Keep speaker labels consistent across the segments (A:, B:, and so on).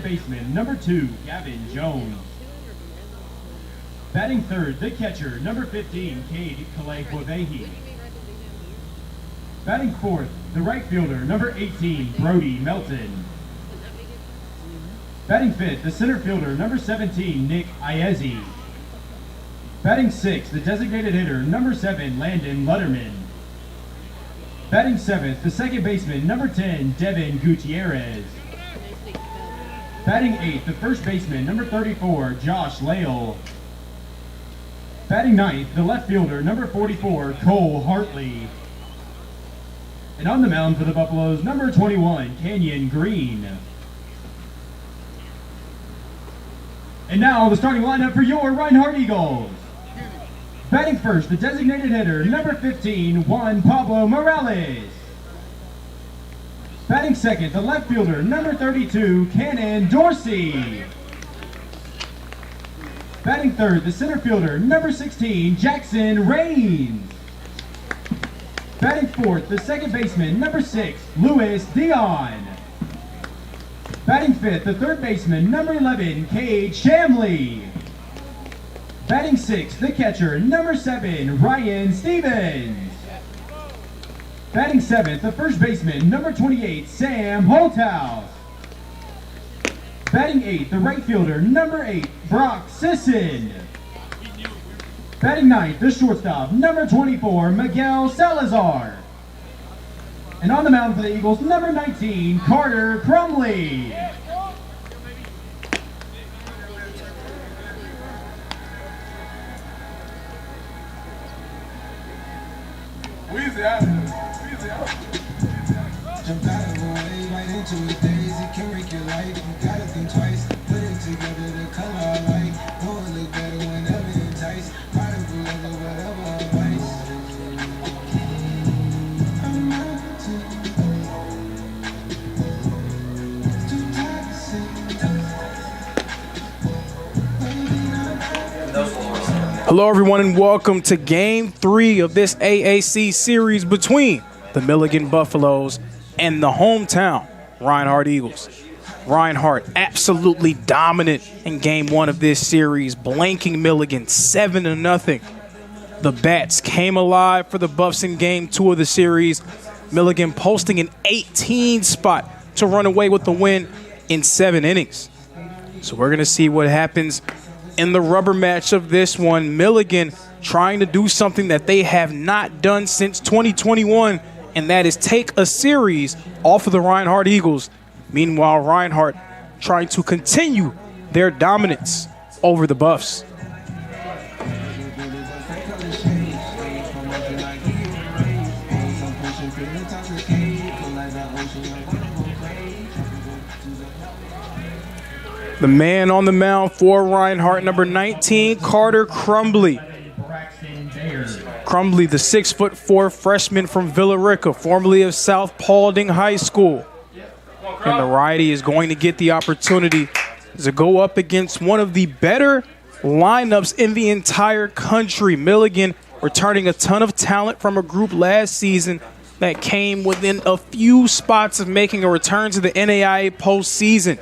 A: baseman, number 2, Gavin Jones. Batting third, the catcher, number 15, Cade Kalei-Wavehi. Batting fourth, the right fielder, number 18, Brody Melton. Batting fifth, the center fielder, number 17, Nick Iezzi. Batting sixth, the designated hitter, number 7, Landon Lutterman. Batting seventh, the second baseman, number 10, Devin Gutierrez. Batting eighth, the first baseman, number 34, Josh Lale. Batting ninth, the left fielder, number 44, Cole Hartley. And on the mound for the Buffaloes, number 21, Canyon Green. And now the starting lineup for your Reinhardt Eagles. Batting first, the designated hitter, number 15, Juan Pablo Morales. Batting second, the left fielder, number 32, Cannon Dorsey. Batting third, the center fielder, number 16, Jackson Rains. Batting fourth, the second baseman, number 6, Luis Dion. Batting fifth, the third baseman, number 11, Cade Shamley. Batting sixth, the catcher, number 7, Ryan Stevens. Batting seventh, the first baseman, number 28, Sam Holthouse. Batting eighth, the right fielder, number 8, Brock Sisson. Batting ninth, the shortstop, number 24, Miguel Salazar. And on the mound for the Eagles, number 19, Carter Crumley.
B: Weezy out. Weezy out. Jump out of the way, right into it, days. It can wreck your life. You gotta think twice. Put it together, the color I like. Know it look better whenever enticed. Proud of whoever, whatever advice. I'm out too tired to see.
C: Hello, everyone, and welcome to Game 3 of this AAC series between the Milligan Buffaloes and the hometown Reinhardt Eagles. Reinhardt absolutely dominant in Game 1 of this series, blanking Milligan 7-0. The Bats came alive for the Buffs in Game 2 of the series. Milligan posting an 18 spot to run away with the win in 7 innings. So we're going to see what happens in the rubber match of this one. Milligan trying to do something that they have not done since 2021, and that is take a series off of the Reinhardt Eagles. Meanwhile, Reinhardt trying to continue their dominance over the Buffs. The man on the mound for Reinhardt, number 19, Carter Crumley. Crumley, the 6'4" freshman from Villa Rica, formerly of South Paulding High School. And the righty is going to get the opportunity to go up against one of the better lineups in the entire country. Milligan returning a ton of talent from a group last season that came within a few spots of making a return to the NAIA postseason.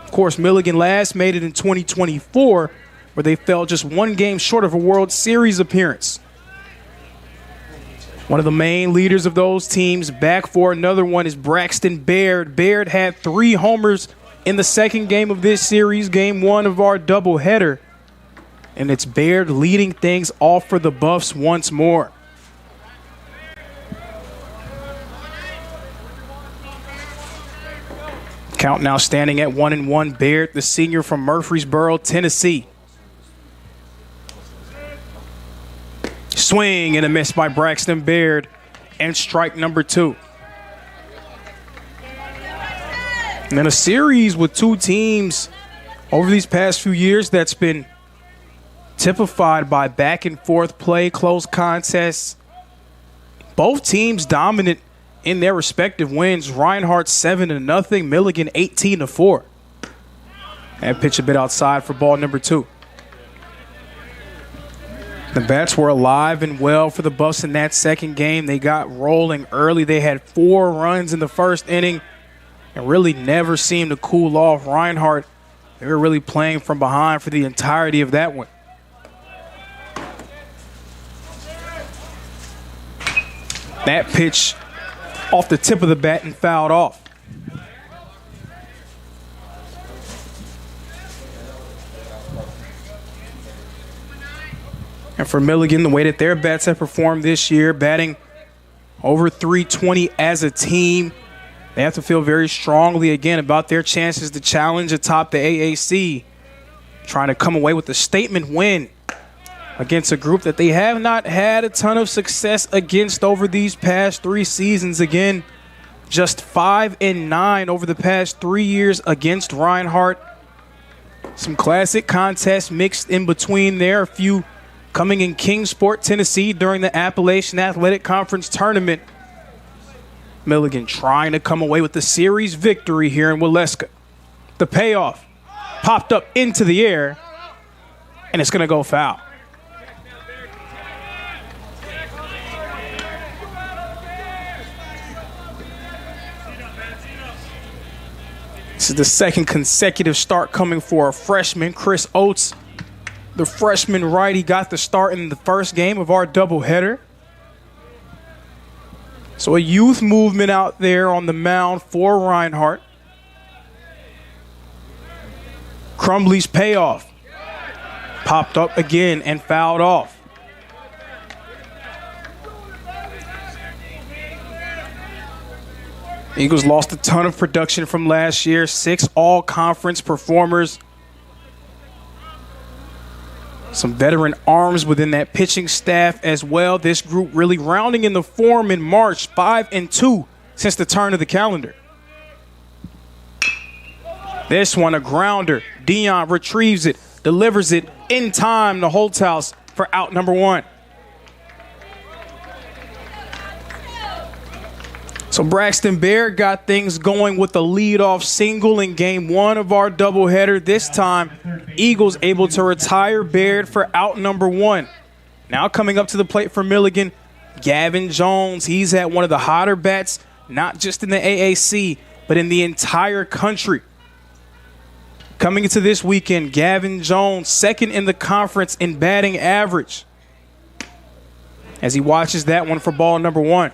C: Of course, Milligan last made it in 2024, where they fell just one game short of a World Series appearance. One of the main leaders of those teams back for another one is Braxton Baird. Baird had 3 homers in the second game of this series, Game 1 of our doubleheader. And it's Baird leading things off for the Buffs once more. Count now standing at 1-1. Baird, the senior from Murfreesboro, Tennessee. Swing and a miss by Braxton Baird, and strike number 2. And then a series with 2 teams over these past few years that's been typified by back and forth play, close contests. Both teams dominant in their respective wins. Reinhardt 7-0, Milligan 18-4. And pitch a bit outside for ball number 2. The Bats were alive and well for the Buffs in that second game. They got rolling early. They had 4 runs in the first inning. and really never seemed to cool off. Reinhardt, they were really playing from behind for the entirety of that one. That pitch off the tip of the bat and fouled off. And for Milligan, the way that their bats have performed this year, batting over 320 as a team, they have to feel very strongly again about their chances to challenge atop the AAC, trying to come away with a statement win against a group that they have not had a ton of success against over these past 3 seasons. Again, just 5-9 over the past 3 years against Reinhardt. Some classic contests mixed in between there, a few coming in Kingsport, Tennessee during the Appalachian Athletic Conference tournament. Milligan trying to come away with the series victory here in Waleska. The payoff popped up into the air, and it's going to go foul. This is the second consecutive start coming for a freshman, Chris Oates. The freshman righty got the start in the first game of our doubleheader. So a youth movement out there on the mound for Reinhardt. Crumbly's payoff popped up again and fouled off. Eagles lost a ton of production from last year, 6 all-conference performers. Some veteran arms within that pitching staff as well. This group really rounding in the form in March, 5-2 since the turn of the calendar. This one, a grounder. Dion retrieves it, delivers it in time to Holthouse for out number 1. So Braxton Baird got things going with the leadoff single in game 1 of our doubleheader. This time, Eagles able to retire Baird for out number 1. Now coming up to the plate for Milligan, Gavin Jones. He's had one of the hotter bats, not just in the AAC, but in the entire country. Coming into this weekend, Gavin Jones, second in the conference in batting average, as he watches that one for ball number 1.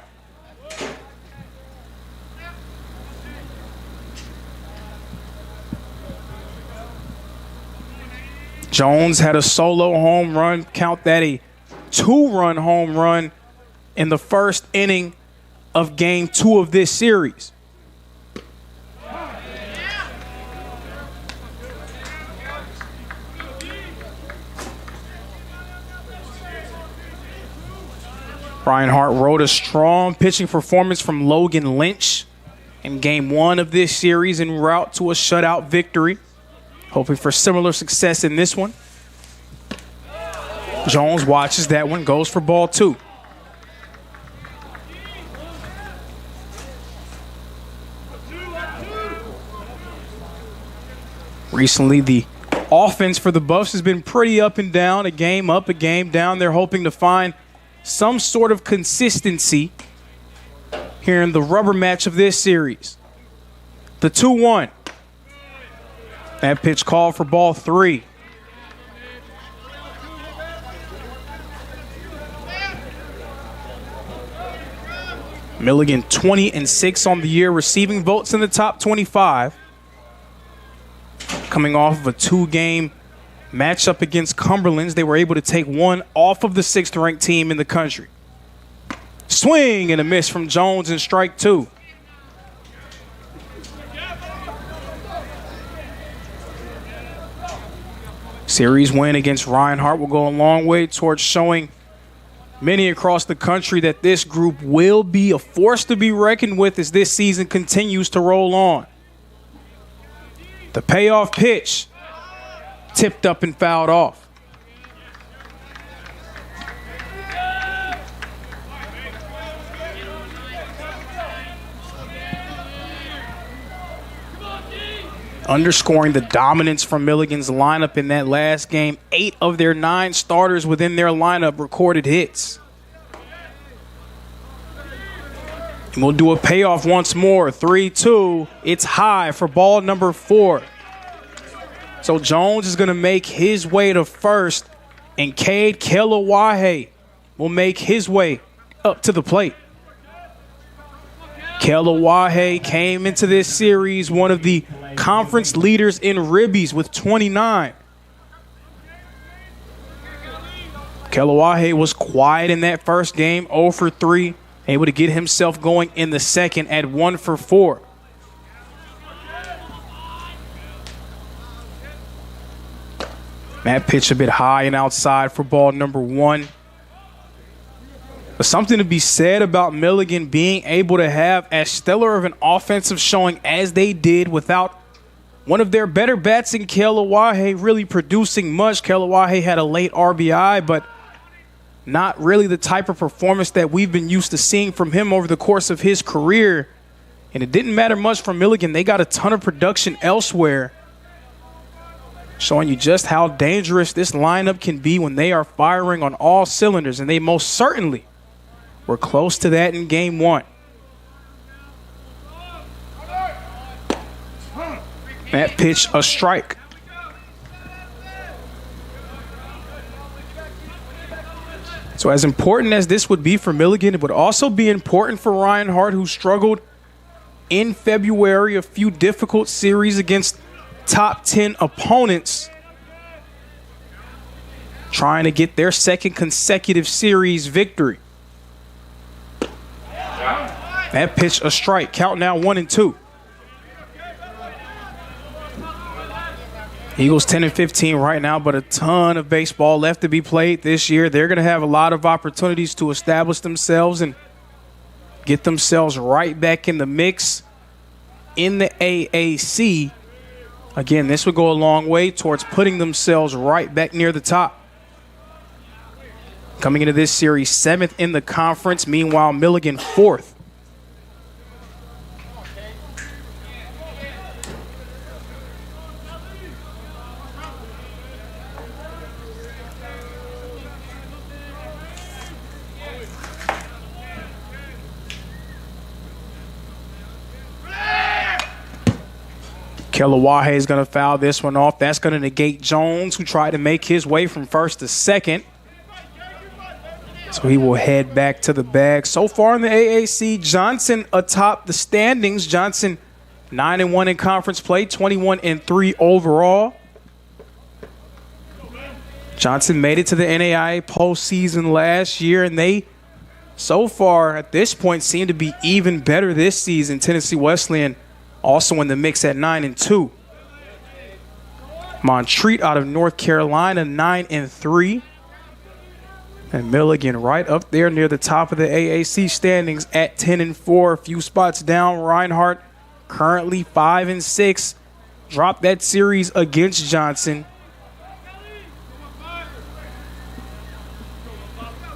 C: Jones had a solo home run, count that a 2-run home run in the first inning of game 2 of this series. Reinhardt rode a strong pitching performance from Logan Lynch in game 1 of this series en route to a shutout victory. Hoping for similar success in this one. Jones watches that one, goes for ball 2. Recently, the offense for the Buffs has been pretty up and down, a game up, a game down. They're hoping to find some sort of consistency here in the rubber match of this series. The 2-1. That pitch called for ball 3. Milligan 20-6 on the year, receiving votes in the top 25. Coming off of a 2-game matchup against Cumberlands, they were able to take one off of the 6th-ranked team in the country. Swing and a miss from Jones and strike 2. Series win against Reinhardt will go a long way towards showing many across the country that this group will be a force to be reckoned with as this season continues to roll on. The payoff pitch tipped up and fouled off. Underscoring the dominance from Milligan's lineup in that last game, 8 of their 9 starters within their lineup recorded hits. And we'll do a payoff once more. 3-2. It's high for ball number 4. So Jones is going to make his way to first, and Cade Kelawahe will make his way up to the plate. Kelawahe came into this series one of the conference leaders in ribbies with 29. Kelawahe was quiet in that first game, 0 for 3, able to get himself going in the second at 1 for 4. That pitch a bit high and outside for ball number 1. But something to be said about Milligan being able to have as stellar of an offensive showing as they did without one of their better bats in Kelawahe really producing much. Kelawahe had a late RBI, but not really the type of performance that we've been used to seeing from him over the course of his career. And it didn't matter much for Milligan. They got a ton of production elsewhere, showing you just how dangerous this lineup can be when they are firing on all cylinders. And they most certainly were close to that in game 1. That pitch, a strike. So as important as this would be for Milligan, it would also be important for Reinhardt, who struggled in February, a few difficult series against top 10 opponents, trying to get their second consecutive series victory. That pitch, a strike. Count now 1-2. Eagles 10-15 right now, but a ton of baseball left to be played this year. They're going to have a lot of opportunities to establish themselves and get themselves right back in the mix in the AAC. Again, this would go a long way towards putting themselves right back near the top. Coming into this series, 7th in the conference. Meanwhile, Milligan 4th. Kelawahe is going to foul this one off. That's going to negate Jones, who tried to make his way from first to second. So he will head back to the bag. So far in the AAC, Johnson atop the standings. Johnson 9-1 in conference play, 21-3 overall. Johnson made it to the NAIA postseason last year, and they, so far at this point, seem to be even better this season. Tennessee Wesleyan also in the mix at 9-2. Montreat out of North Carolina, 9-3. And Milligan right up there near the top of the AAC standings at 10-4. A few spots down. Reinhardt currently 5-6. Dropped that series against Johnson.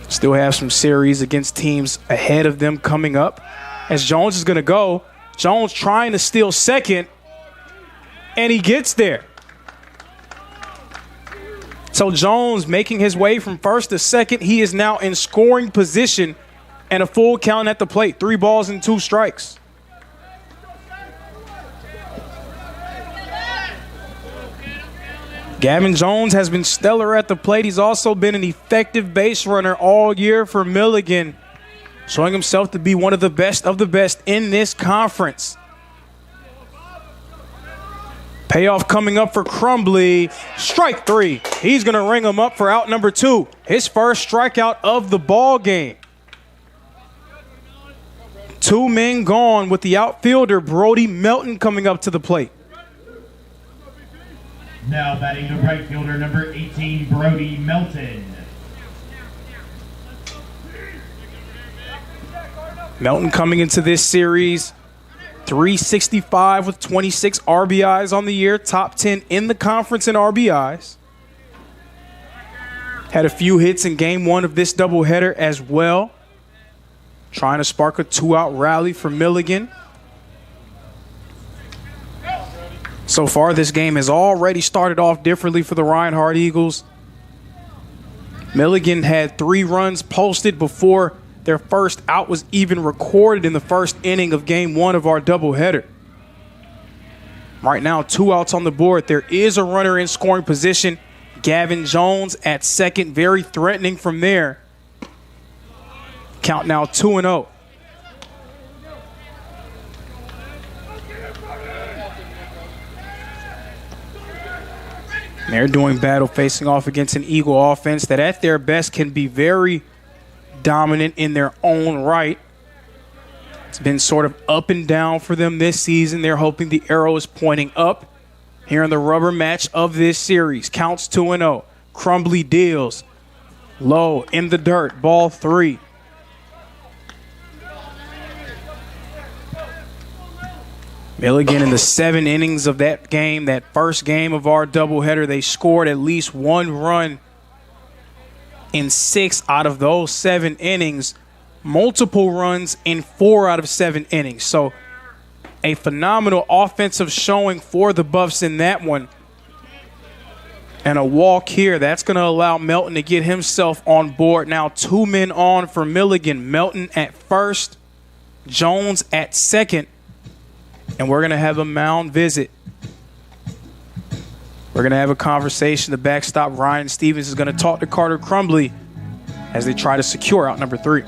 C: Still have some series against teams ahead of them coming up. As Jones is going to go. Jones trying to steal second, and he gets there. So Jones making his way from first to second. He is now in scoring position and a full count at the plate. 3 balls and 2 strikes. Gavin Jones has been stellar at the plate. He's also been an effective base runner all year for Milligan, showing himself to be one of the best in this conference. Payoff coming up for Crumbly. Strike 3. He's going to ring him up for out number 2. His first strikeout of the ball game. 2 men gone with the outfielder Brody Melton coming up to the plate.
A: Now batting the right fielder, number 18, Brody Melton.
C: Melton coming into this series, 365 with 26 RBIs on the year, top 10 in the conference in RBIs. Had a few hits in game 1 of this doubleheader as well, trying to spark a 2-out rally for Milligan. So far, this game has already started off differently for the Reinhardt Eagles. Milligan had 3 runs posted before their first out was even recorded in the first inning of game 1 of our doubleheader. Right now, 2 outs on the board. There is a runner in scoring position. Gavin Jones at second, very threatening from there. Count now 2-0. They're doing battle facing off against an Eagle offense that at their best can be very dominant in their own right. It's been sort of up and down for them this season. They're hoping the arrow is pointing up here in the rubber match of this series. Counts 2-0. Crumbly deals. Low in the dirt. Ball 3. Milligan in the 7 innings of that game, that first game of our doubleheader, they scored at least 1 run in 6 out of those 7 innings. Multiple runs in 4 out of 7 innings. So a phenomenal offensive showing for the Buffs in that one. And a walk here. That's going to allow Melton to get himself on board. Now 2 men on for Milligan. Melton at first, Jones at second. And we're going to have a mound visit. We're going to have a conversation. The backstop, Ryan Stevens, is going to talk to Carter Crumbly as they try to secure out number 3.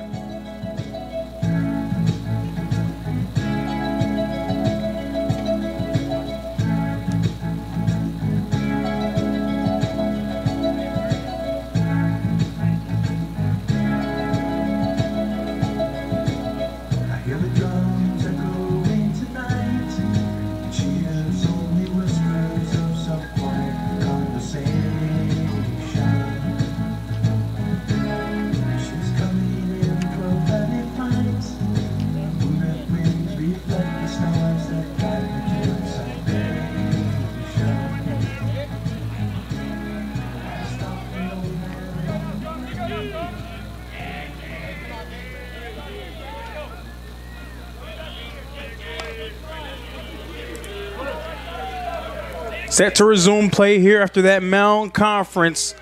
C: Set to resume play here after that mound conference.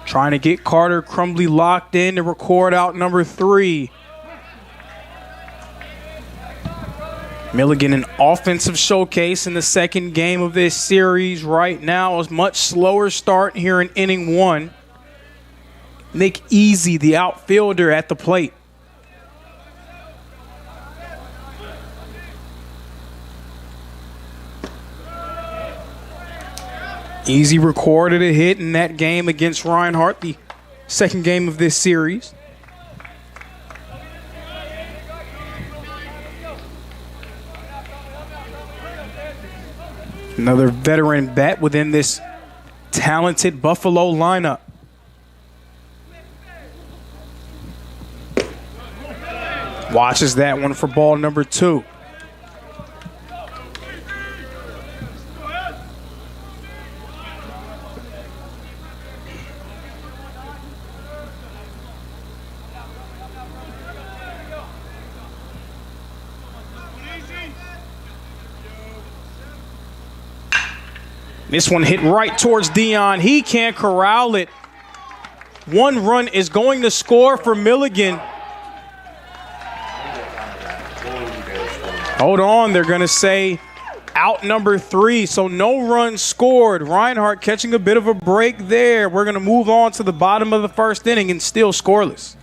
C: Trying to get Carter Crumbly locked in to record out number 3. Milligan, an offensive showcase in the second game of this series right now. A much slower start here in inning 1. Nick Easy, the outfielder, at the plate. Easy recorded a hit in that game against Reinhardt, the second game of this series. Another veteran bat within this talented Buffalo lineup. Watches that one for ball number 2. This one hit right towards Dion. He can't corral it. 1 run is going to score for Milligan. Hold on, they're going to say out number 3, so no runs scored. Reinhardt catching a bit of a break there. We're going to move on to the bottom of the first inning and still scoreless.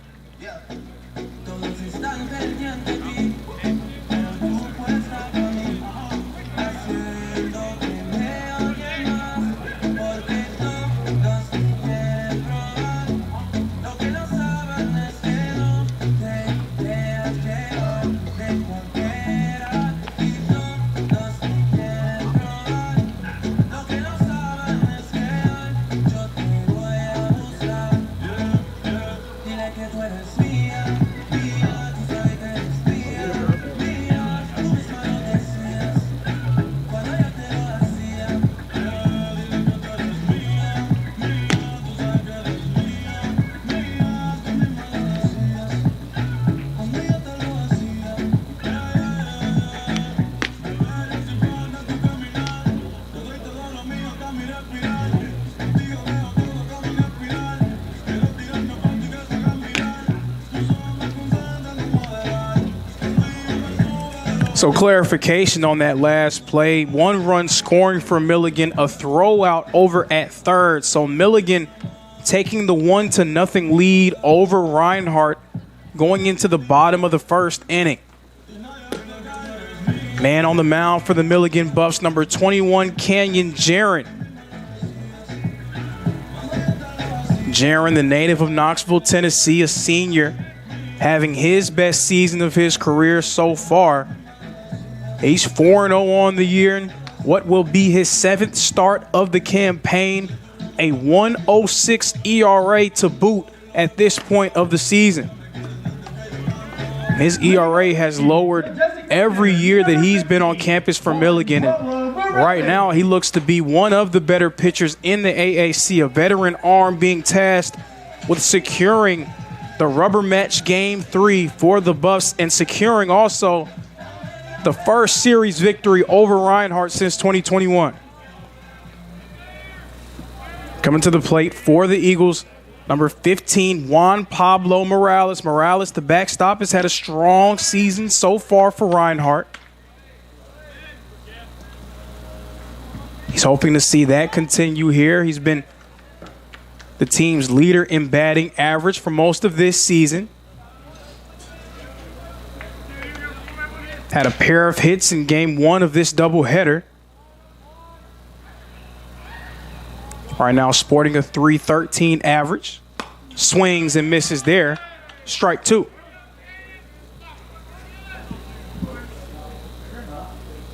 C: So clarification on that last play. 1 run scoring for Milligan, a throw out over at third. So Milligan taking the 1-0 lead over Reinhardt going into the bottom of the first inning. Man on the mound for the Milligan Buffs, number 21, Canyon Jaron. Jaron, the native of Knoxville, Tennessee, a senior, having his best season of his career so far. He's 4-0 on the year, and what will be his 7th start of the campaign, a 1.06 ERA to boot at this point of the season. His ERA has lowered every year that he's been on campus for Milligan. And right now, he looks to be one of the better pitchers in the AAC, a veteran arm being tasked with securing the rubber match Game 3 for the Buffs and securing also the first series victory over Reinhardt since 2021. Coming to the plate for the Eagles, number 15, Juan Pablo Morales. Morales, the backstop, has had a strong season so far for Reinhardt. He's hoping to see that continue here. He's been the team's leader in batting average for most of this season. Had a pair of hits in Game 1 of this doubleheader. Right now sporting a .313 average. Swings and misses there. Strike 2.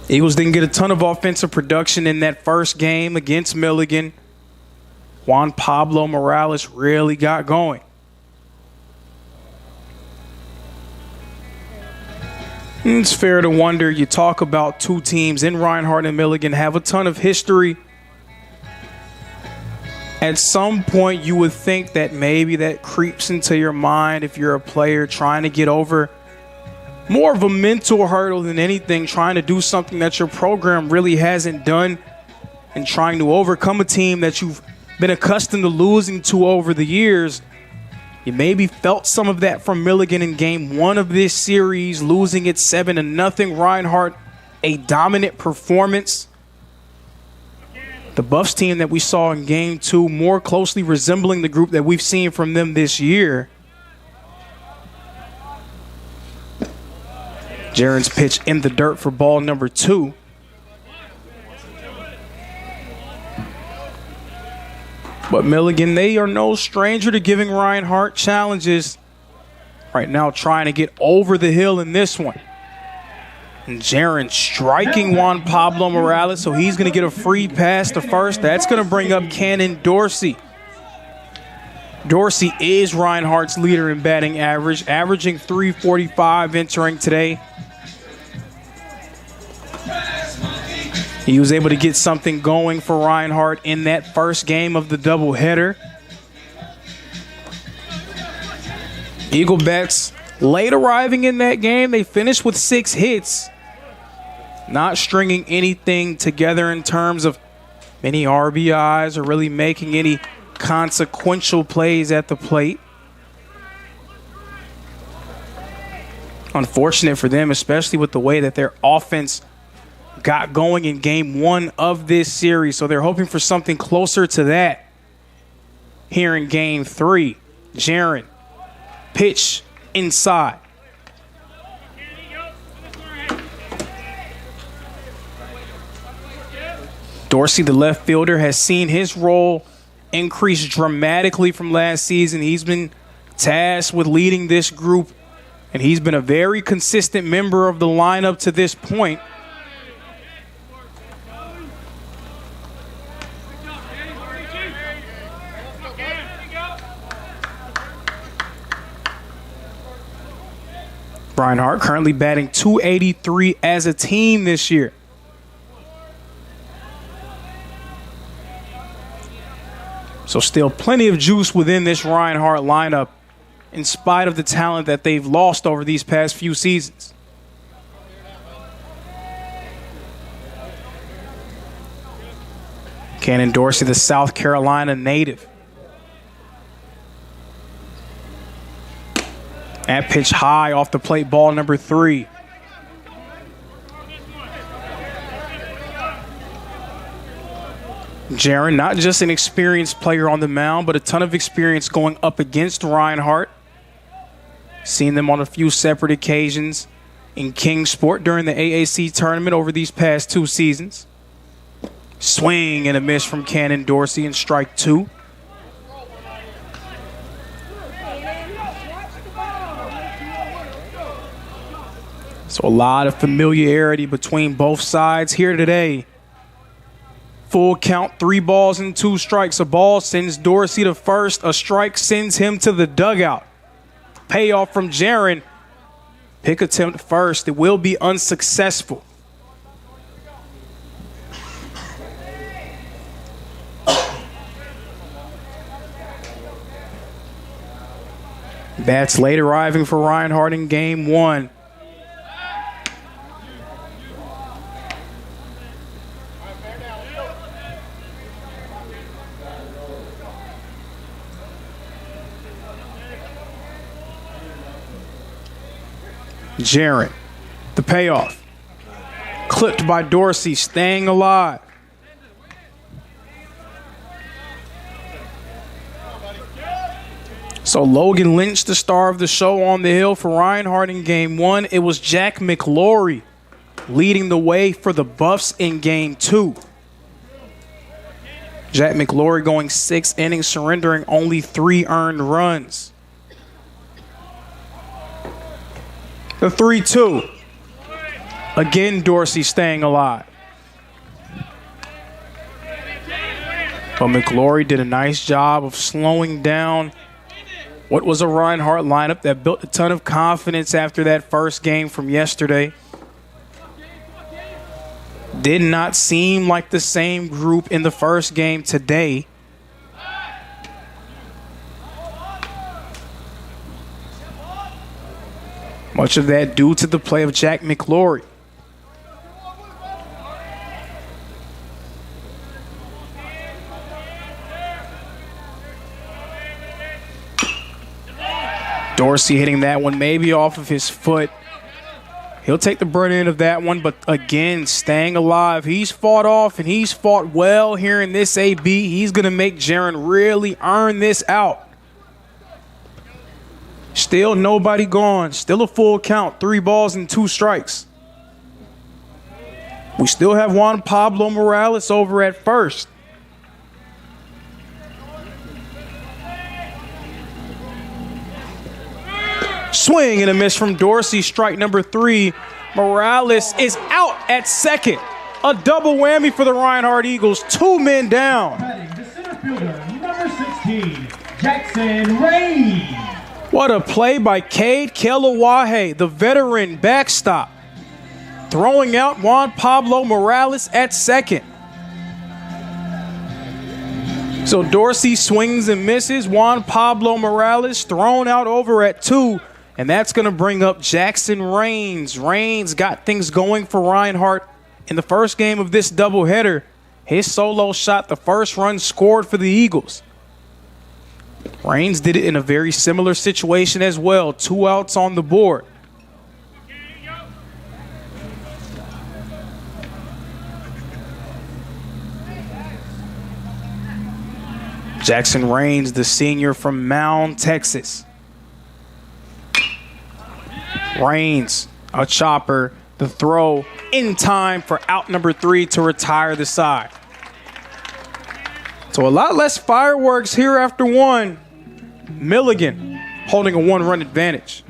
C: Eagles didn't get a ton of offensive production in that first game against Milligan. Juan Pablo Morales really got going. It's fair to wonder, you talk about two teams in Reinhardt and Milligan have a ton of history. At some point, you would think that maybe that creeps into your mind if you're a player trying to get over more of a mental hurdle than anything, trying to do something that your program really hasn't done and trying to overcome a team that you've been accustomed to losing to over the years. You maybe felt some of that from Milligan in Game 1 of this series, losing it 7-0. Reinhardt, a dominant performance. The Buffs team that we saw in Game 2 more closely resembling the group that we've seen from them this year. Jaron's pitch in the dirt for ball number 2. But Milligan, they are no stranger to giving Reinhardt challenges. Right now trying to get over the hill in this one. And Jaron striking Juan Pablo Morales, so he's going to get a free pass to first. That's going to bring up Cannon Dorsey. Dorsey is Reinhardt's leader in batting average, averaging .345 entering today. He was able to get something going for Reinhardt in that first game of the doubleheader. Eagle bats late arriving in that game. They finished with 6 hits. Not stringing anything together in terms of many RBIs or really making any consequential plays at the plate. Unfortunate for them, especially with the way that their offense got going in Game 1 of this series. So they're hoping for something closer to that here in Game 3. Jaron, pitch inside. Dorsey, the left fielder, has seen his role increase dramatically from last season. He's been tasked with leading this group, and he's been a very consistent member of the lineup to this point. Reinhardt currently batting .283 as a team this year. So still plenty of juice within this Reinhardt lineup in spite of the talent that they've lost over these past few seasons. Cannon Dorsey, the South Carolina native. At pitch high off the plate, ball number 3. Jaron, not just an experienced player on the mound, but a ton of experience going up against Reinhardt. Seen them on a few separate occasions in Kingsport during the AAC tournament over these past 2 seasons. Swing and a miss from Cannon Dorsey in strike 2. So a lot of familiarity between both sides here today. Full count, 3 balls and 2 strikes. A ball sends Dorsey to first. A strike sends him to the dugout. Payoff from Jaron. Pick attempt first. It will be unsuccessful. Bats late arriving for Reinhardt in game 1. Jaron, the payoff. Clipped by Dorsey, staying alive. So Logan Lynch, the star of the show on the hill for Reinhardt in game 1. It was Jack McLaury leading the way for the Buffs in game 2. Jack McLaury going 6 innings, surrendering only 3 earned runs. The 3-2. Again, Dorsey staying alive. But McLaury did a nice job of slowing down what was a Reinhardt lineup that built a ton of confidence after that first game from yesterday. Did not seem like the same group in the first game today. Much of that due to the play of Jack McLaury. Dorsey hitting that one maybe off of his foot. He'll take the brunt end of that one, but again, staying alive. He's fought off and he's fought well here in this AB. He's going to make Jaron really earn this out. Still nobody gone. Still a full count. 3 balls and 2 strikes. We still have Juan Pablo Morales over at first. Swing and a miss from Dorsey. Strike number 3. Morales is out at second. A double whammy for the Reinhardt Eagles. 2 men down.
A: The center fielder, number 16, Jackson Rain.
C: What a play by Cade Kelowahe, the veteran backstop. Throwing out Juan Pablo Morales at second. So Dorsey swings and misses. Juan Pablo Morales thrown out over at 2. And that's going to bring up Jackson Rains. Rains got things going for Reinhardt in the first game of this doubleheader. His solo shot, the first run scored for the Eagles. Rains did it in a very similar situation as well. 2 outs on the board. Jackson Rains, the senior from Mound, Texas. Rains, a chopper, the throw in time for out number 3 to retire the side. So a lot less fireworks here after 1. Milligan holding a 1-run advantage.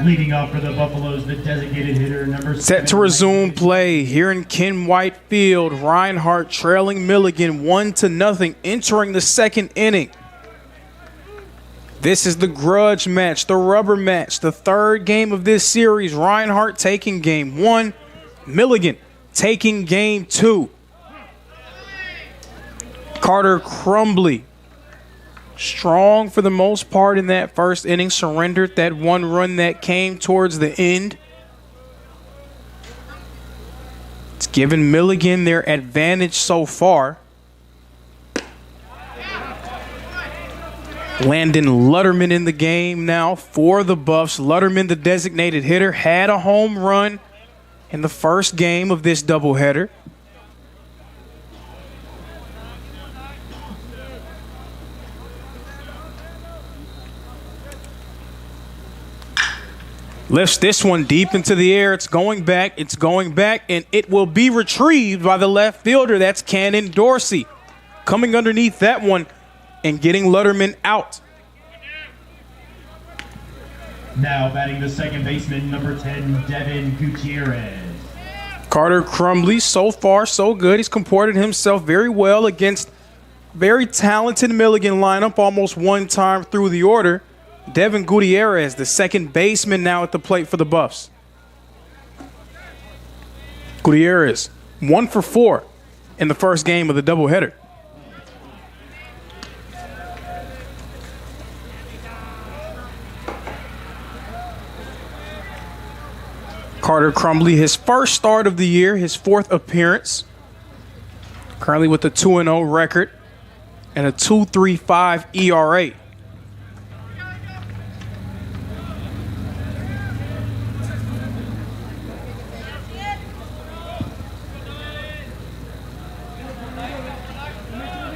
A: Leading off for the Buffaloes, the designated hitter, number
C: Set to resume play here in Ken White Field. Reinhardt trailing Milligan 1-0 entering the second inning. This is the grudge match, the rubber match, the third game of this series. Reinhardt taking game 1, Milligan taking game 2. Carter Crumbly, strong for the most part in that first inning, surrendered that one run that came towards the end. It's given Milligan their advantage so far. Landon Lutterman in the game now for the Buffs. Lutterman, the designated hitter, had a home run in the first game of this doubleheader. Lifts this one deep into the air. It's going back, and it will be retrieved by the left fielder. That's Cannon Dorsey coming underneath that one and getting Lutterman out.
A: Now batting the second baseman, number 10, Devin Gutierrez.
C: Carter Crumbly, so far so good. He's comported himself very well against very talented Milligan lineup, almost one time through the order. Devin Gutierrez, the second baseman, now at the plate for the Buffs. Gutierrez, 1 for 4 in the first game of the doubleheader. Carter Crumbly, his first start of the year, his 4th appearance. Currently with a 2-0 record and a 2.35 ERA.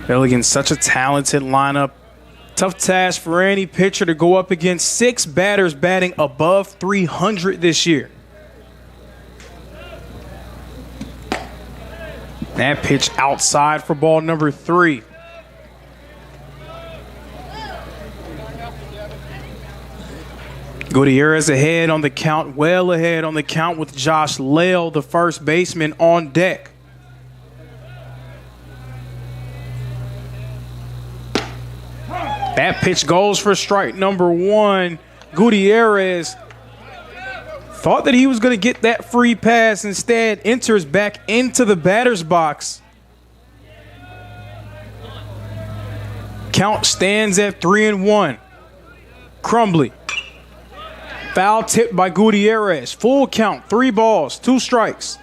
C: Milligan, such a talented lineup. Tough task for any pitcher to go up against 6 batters batting above 300 this year. That pitch outside for ball number 3. Gutierrez ahead on the count, well ahead on the count with Josh Lale, the first baseman, on deck. That pitch goes for strike number 1. Gutierrez thought that he was going to get that free pass. Instead, enters back into the batter's box. Count stands at 3-1. Crumbly. Foul tipped by Gutierrez. Full count, 3 balls, 2 strikes.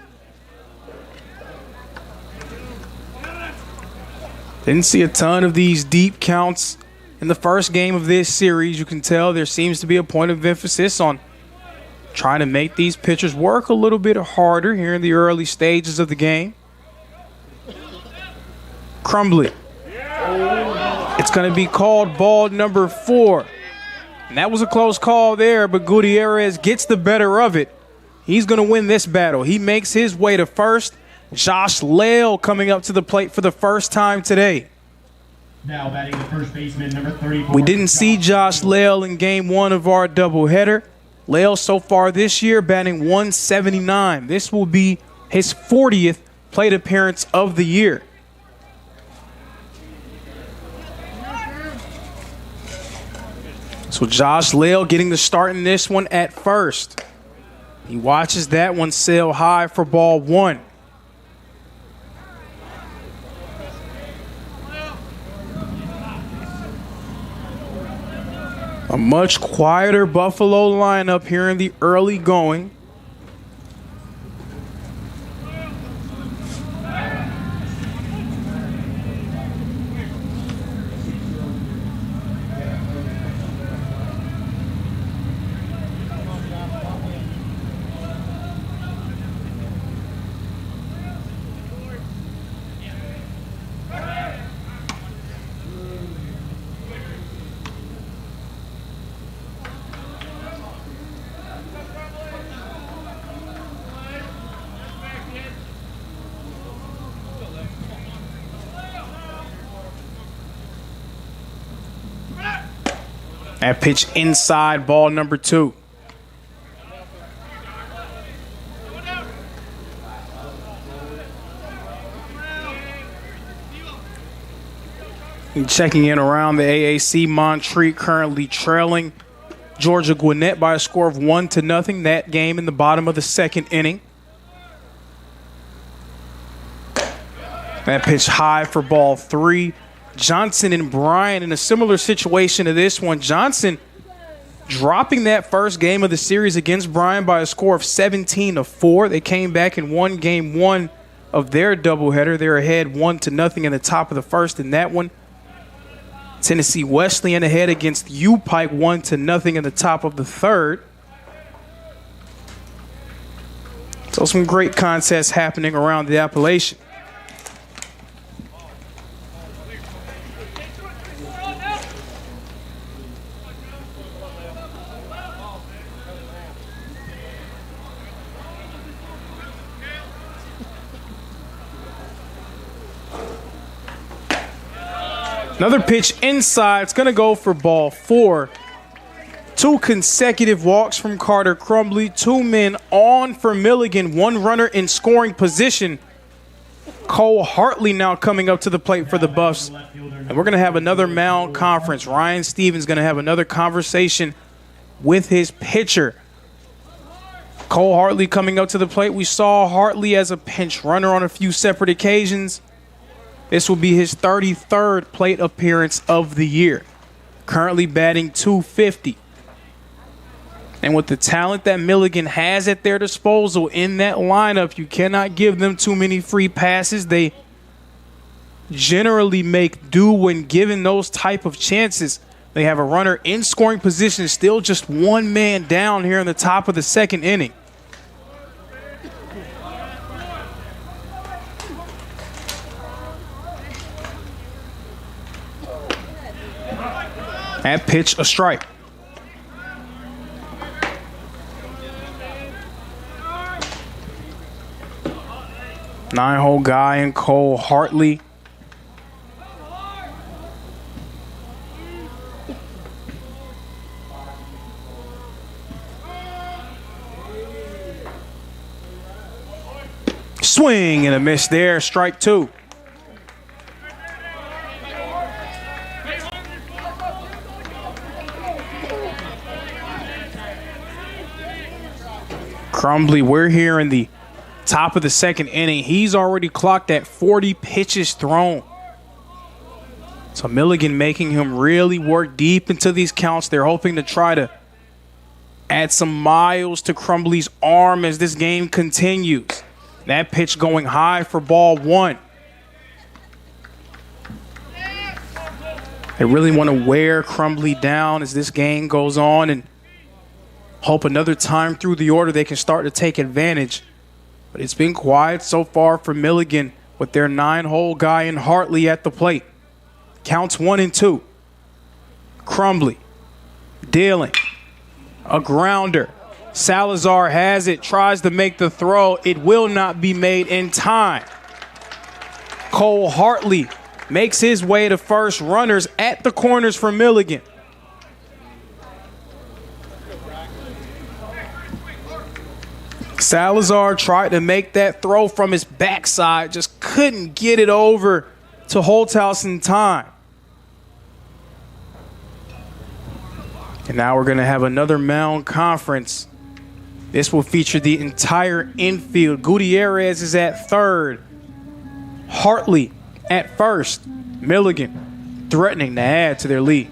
C: Didn't see a ton of these deep counts in the first game of this series. You can tell there seems to be a point of emphasis on trying to make these pitchers work a little bit harder here in the early stages of the game. Crumbly. It's going to be called ball number 4. And that was a close call there, but Gutierrez gets the better of it. He's going to win this battle. He makes his way to first. Josh Lale coming up to the plate for the first time today.
A: Now batting the first baseman, number 34.
C: We didn't see Josh Lale in game 1 of our doubleheader. Lale so far this year batting 179. This will be his 40th plate appearance of the year. So Josh Lale getting the start in this one at first. He watches that one sail high for ball 1. A much quieter Buffalo lineup here in the early going. That pitch inside, ball number 2. Checking in around the AAC, Montreat currently trailing Georgia Gwinnett by a score of 1-0. That game in the bottom of the second inning. That pitch high for ball 3. Johnson and Bryan in a similar situation to this one. Johnson dropping that first game of the series against Bryan by a score of 17-4. They came back and won game 1 of their doubleheader. They're ahead 1-0 in the top of the first in that one. Tennessee Wesleyan ahead against U-Pike 1-0 in the top of the third. So some great contests happening around the Appalachian. Another pitch inside. It's going to go for ball 4. 2 consecutive walks from Carter Crumbly. 2 men on for Milligan. 1 runner in scoring position. Cole Hartley now coming up to the plate for the Buffs. And we're going to have another mound conference. Ryan Stevens going to have another conversation with his pitcher. Cole Hartley coming up to the plate. We saw Hartley as a pinch runner on a few separate occasions. This will be his 33rd plate appearance of the year. Currently batting .250. And with the talent that Milligan has at their disposal in that lineup, you cannot give them too many free passes. They generally make do when given those type of chances. They have a runner in scoring position, still just 1 man down here in the top of the second inning. That pitch, a strike. Nine-hole guy in Cole Hartley. Swing and a miss there, strike 2. Crumbly, we're here in the top of the second inning. He's already clocked at 40 pitches thrown. So Milligan making him really work deep into these counts. They're hoping to try to add some miles to Crumbly's arm as this game continues. That pitch going high for ball 1. They really want to wear Crumbly down as this game goes on and hope another time through the order they can start to take advantage. But it's been quiet so far for Milligan with their 9-hole guy in Hartley at the plate. Counts 1-2. Crumbly dealing. A grounder. Salazar has it, tries to make the throw. It will not be made in time. Cole Hartley makes his way to first. Runners at the corners for Milligan. Salazar tried to make that throw from his backside, just couldn't get it over to Holthouse in time. And now we're going to have another mound conference. This will feature the entire infield. Gutierrez is at third. Hartley at first. Milligan threatening to add to their lead.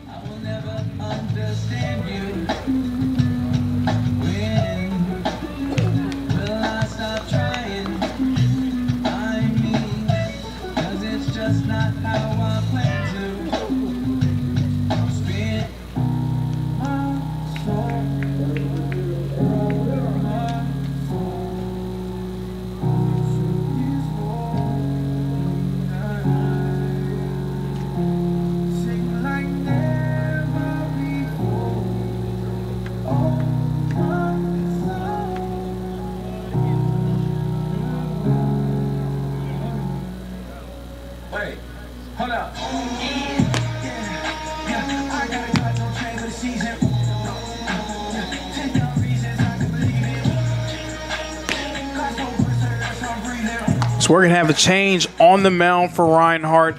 C: So we're going to have a change on the mound for Reinhardt.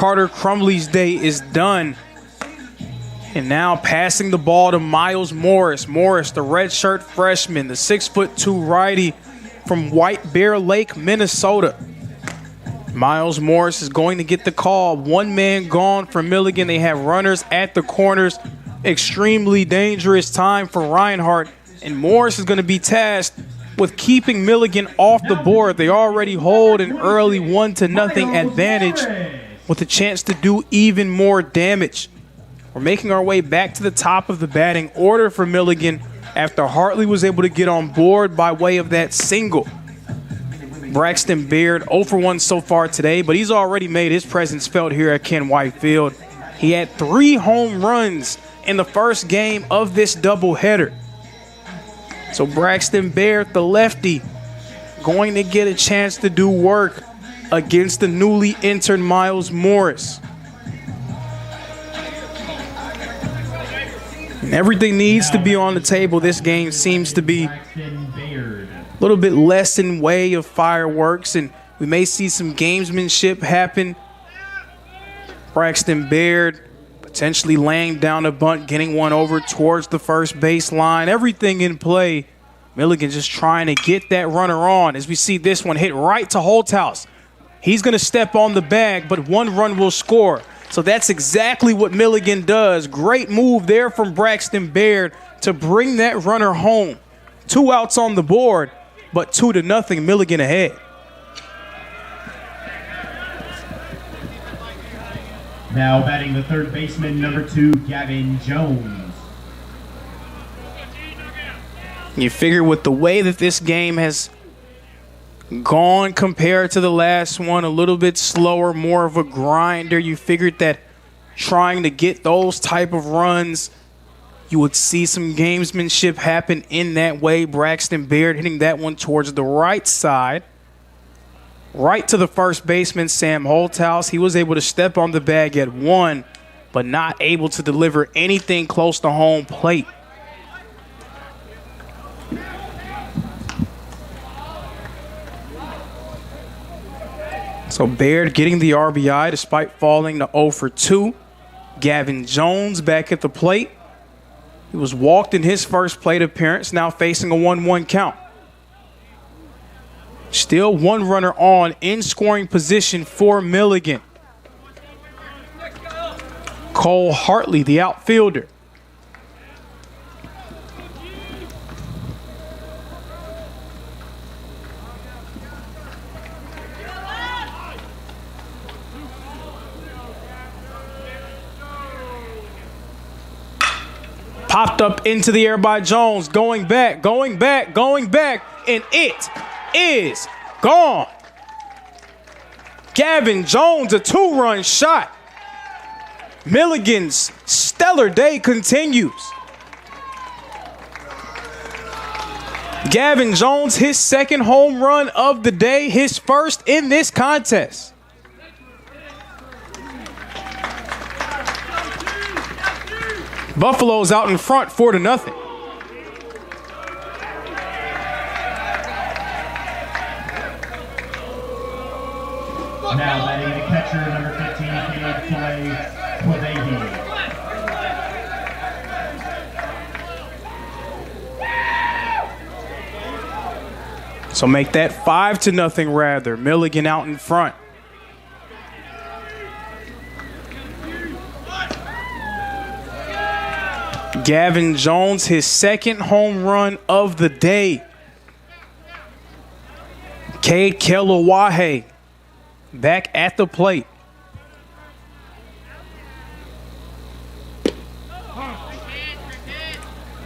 C: Carter Crumley's day is done. And now passing the ball to Miles Morris. Morris, the redshirt freshman, the 6'2" righty from White Bear Lake, Minnesota. Miles Morris is going to get the call. One man gone for Milligan. They have runners at the corners. Extremely dangerous time for Reinhardt. And Morris is going to be tasked with keeping Milligan off the board. They already hold an early 1-0 advantage with a chance to do even more damage. We're making our way back to the top of the batting order for Milligan after Hartley was able to get on board by way of that single. Braxton Baird 0 for 1 so far today, but he's already made his presence felt here at Ken White Field. He had 3 home runs in the first game of this doubleheader. So Braxton Baird, the lefty, going to get a chance to do work against the newly entered Miles Morris. And everything needs to be on the table. This game seems to be a little bit less in way of fireworks, and we may see some gamesmanship happen. Braxton Baird potentially laying down a bunt, getting one over towards the first baseline. Everything in play. Milligan just trying to get that runner on as we see this one hit right to Holthouse. He's going to step on the bag, but 1 run will score. So that's exactly what Milligan does. Great move there from Braxton Baird to bring that runner home. 2 outs on the board, but 2-0, Milligan ahead.
A: Now batting the third baseman, number 2, Gavin Jones.
C: You figure with the way that this game has gone compared to the last one, a little bit slower, more of a grinder, you figured that trying to get those type of runs, you would see some gamesmanship happen in that way. Braxton Baird hitting that one towards the right side, right to the first baseman, Sam Holthouse. He was able to step on the bag at 1, but not able to deliver anything close to home plate. So Baird getting the RBI despite falling to 0 for 2. Gavin Jones back at the plate. He was walked in his first plate appearance, now facing a 1-1 count. Still 1 runner on in scoring position for Milligan. Cole Hartley, the outfielder. Popped up into the air by Jones, going back, and it is gone. Gavin Jones, a 2-run shot. Milligan's stellar day continues. Gavin Jones, his 2nd home run of the day, his first in this contest. Buffalo's out in front 4-0.
A: Now batting the catcher, number 15,
C: So make that 5-0 rather. Milligan out in front. Gavin Jones, his 2nd home run of the day. Cade Kelowahe back at the plate.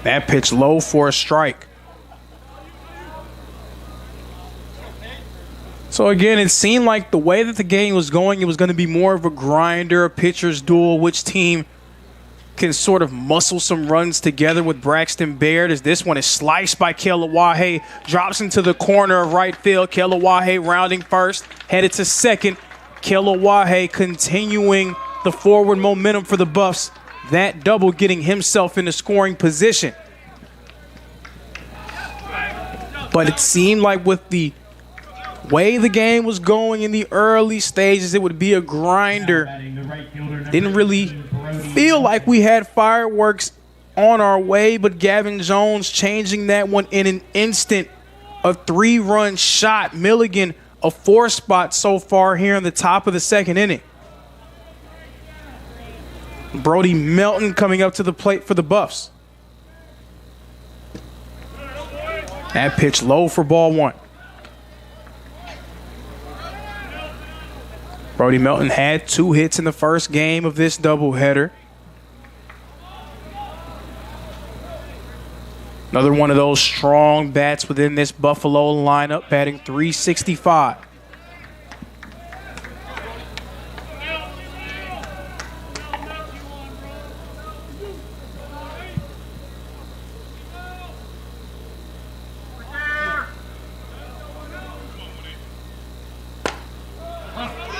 C: That pitch low for a strike. So again, it seemed like the way that the game was going, it was going to be more of a grinder, a pitcher's duel, which team can sort of muscle some runs together with Braxton Baird, as this one is sliced by Kelowahe, drops into the corner of right field. Kelowahe rounding first, headed to second. Kelowahe continuing the forward momentum for the Buffs. That double getting himself into scoring position. But it seemed like with the Way the game was going in the early stages, it would be a grinder. Didn't really feel like we had fireworks on our way, but Gavin Jones changing that one in an instant. A 3-run shot. Milligan, a 4 spot so far here in the top of the second inning. Brody Melton coming up to the plate for the Buffs. That pitch low for ball 1. Brody Melton had 2 hits in the first game of this doubleheader. Another one of those strong bats within this Buffalo lineup, batting .365.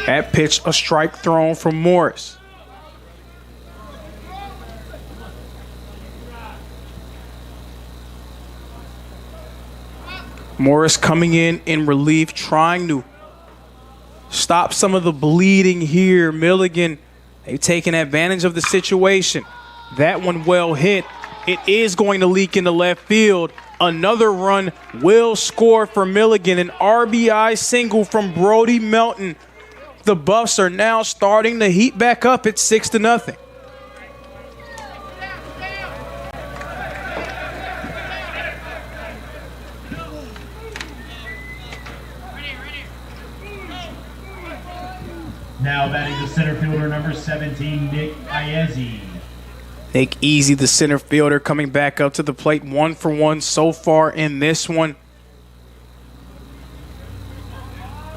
C: That pitch, a strike thrown from Morris. Morris coming in relief, trying to stop some of the bleeding here. Milligan, they've taken advantage of the situation. That one well hit. It is going to leak into left field. Another run will score for Milligan. An RBI single from Brody Melton. The Buffs are now starting to heat back up at 6-0.
A: Now batting the center fielder, number 17, Nick Iezzi.
C: Nick Easy, the center fielder, coming back up to the plate. 1 for 1 so far in this one.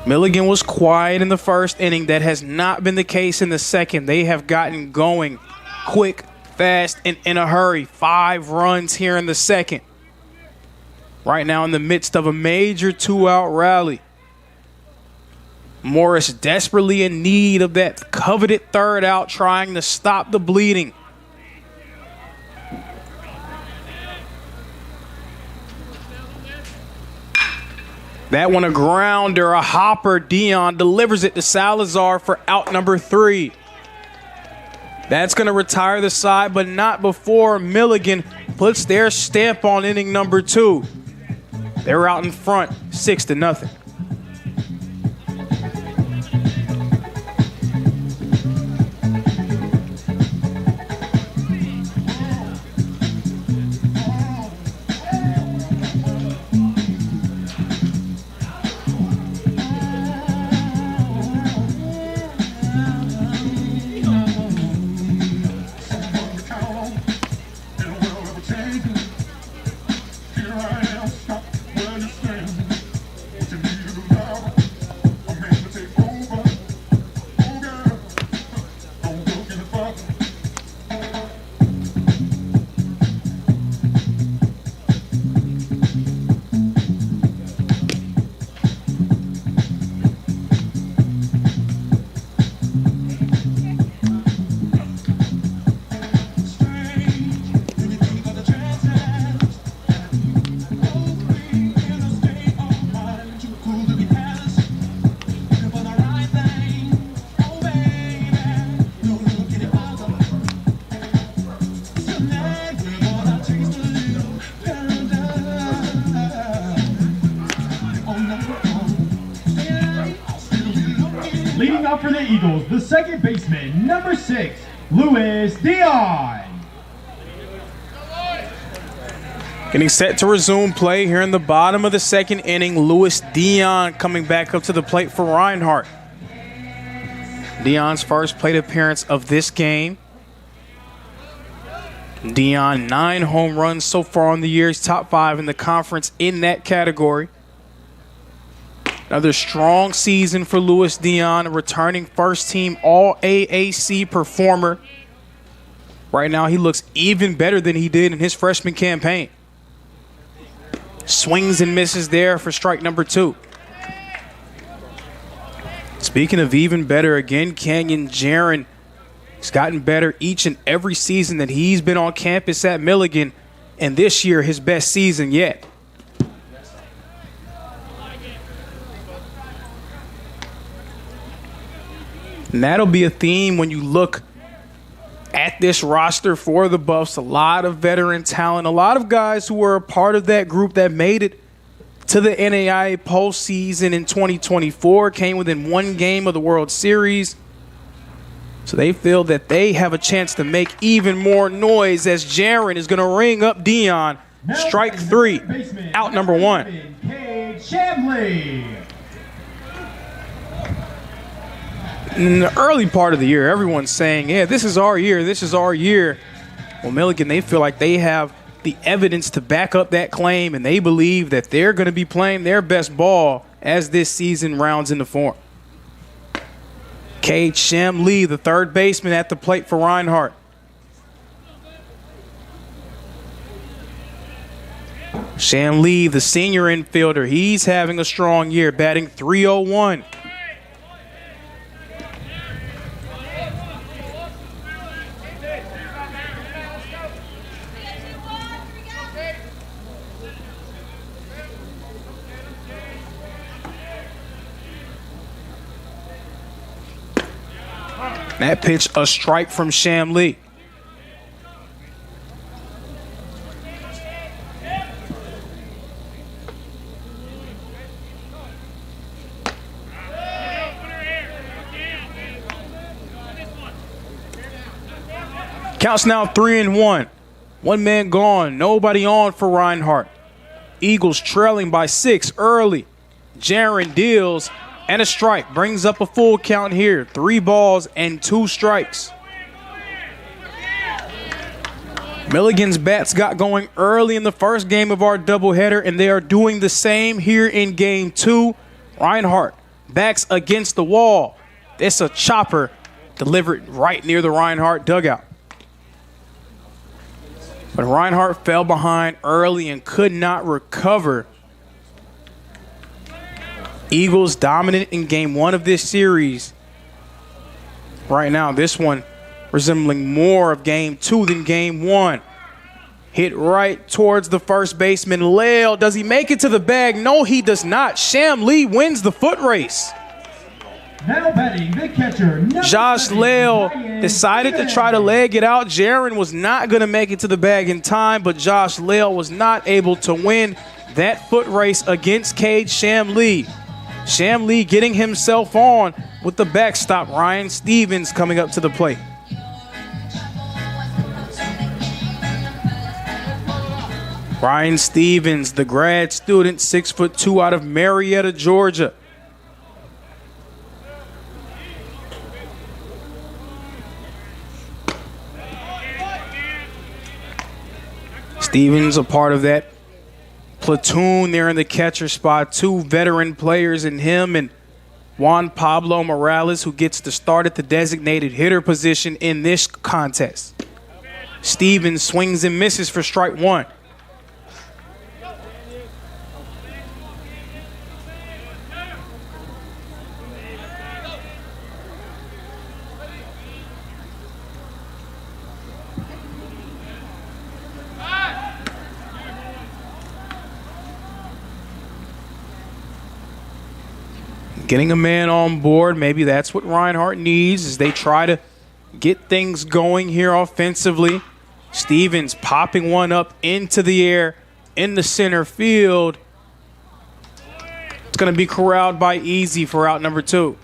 C: Milligan was quiet in the first inning. That has not been the case in the second. They have gotten going quick, fast, and in a hurry. 5 runs here in the second. Right now in the midst of a major 2-out rally. Morris desperately in need of that coveted 3rd out, trying to stop the bleeding. That one a grounder, a hopper. Dion delivers it to Salazar for out number 3. That's going to retire the side, but not before Milligan puts their stamp on inning number 2. They're out in front, 6-0.
A: Leading off for the Eagles, the second baseman, number 6, Luis Dion.
C: Getting set to resume play here in the bottom of the second inning. Luis Dion coming back up to the plate for Reinhardt. Dion's first plate appearance of this game. Dion, 9 home runs so far on the year. He's top 5 in the conference in that category. Another strong season for Luis Dion, a returning first-team All-AAC performer. Right now, he looks even better than he did in his freshman campaign. Swings and misses there for strike number 2. Speaking of even better, again, Canyon Jaron has gotten better each and every season that he's been on campus at Milligan, and this year his best season yet. And that'll be a theme when you look at this roster for the Buffs. A lot of veteran talent, a lot of guys who were a part of that group that made it to the NAIA postseason in 2024, came within one game of the World Series. So they feel that they have a chance to make even more noise as Jaron is going to ring up Dion. Strike three, out number one.
A: Cade Shamley.
C: In the early part of the year, everyone's saying, yeah, this is our year, this is our year. Well, Milligan, they feel like they have the evidence to back up that claim, and they believe that they're going to be playing their best ball as this season rounds into form. Cade Shamley, the third baseman at the plate for Reinhardt. Shamley, the senior infielder, he's having a strong year, batting .301. That pitch, a strike from Shamley. Counts now 3-1. One man gone, nobody on for Reinhardt. Eagles trailing by 6 early. Jaron deals. And a strike brings up a full count here. 3 balls and 2 strikes. Milligan's bats got going early in the first game of our doubleheader, and they are doing the same here in game 2. Reinhardt backs against the wall. It's a chopper delivered right near the Reinhardt dugout. But Reinhardt fell behind early and could not recover. Eagles dominant in game 1 of this series. Right now, this one resembling more of game 2 than game 1. Hit right towards the first baseman, Lael. Does he make it to the bag? No, he does not. Shamley wins the foot race.
A: Now batting the catcher,
C: Josh Lael decided to try to leg it out. Jaron was not going to make it to the bag in time, but Josh Lael was not able to win that foot race against Cade Shamley. Shamley getting himself on with the backstop. Ryan Stevens coming up to the plate. Ryan Stevens, the grad student, 6'2" out of Marietta, Georgia. Stevens a part of that platoon there in the catcher spot. 2 veteran players in him and Juan Pablo Morales, who gets to start at the designated hitter position in this contest. Stevens swings and misses for strike 1. Getting a man on board, maybe that's what Reinhardt needs as they try to get things going here offensively. Stevens popping one up into the air in the center field. It's going to be corralled by Easy for out number 2.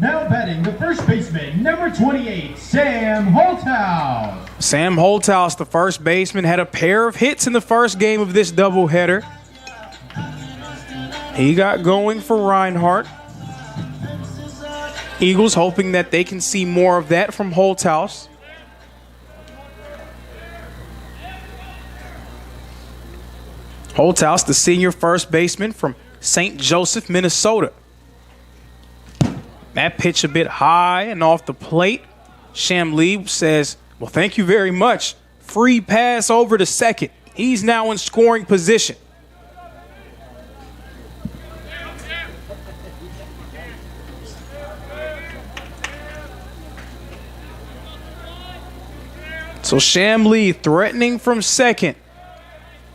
A: Now batting the first baseman, number 28, Sam Holthouse.
C: Sam Holthouse, the first baseman, had a pair of hits in the first game of this doubleheader. He got going for Reinhardt. Eagles hoping that they can see more of that from Holthouse. Holthouse, the senior first baseman from St. Joseph, Minnesota. That pitch a bit high and off the plate. Shamley says, well, thank you very much. Free pass over to second. He's now in scoring position. So Shamley threatening from second.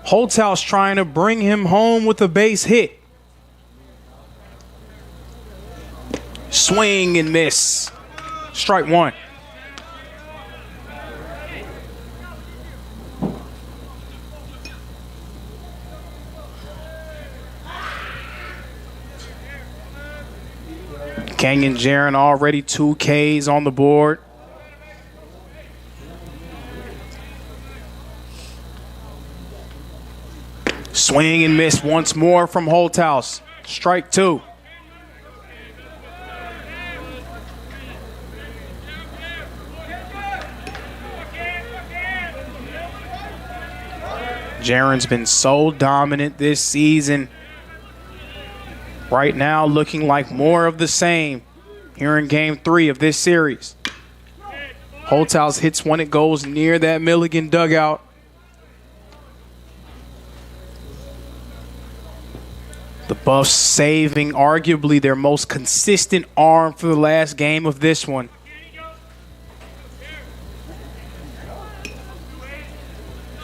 C: Holthouse trying to bring him home with a base hit. Swing and miss. Strike one. Kenyon Jaron already 2 Ks on the board. Swing and miss once more from Holthouse. Strike two. Jaron's been so dominant this season. Right now, looking like more of the same here in game 3 of this series. Holthouse hits one, it goes near that Milligan dugout. The Buffs saving arguably their most consistent arm for the last game of this one.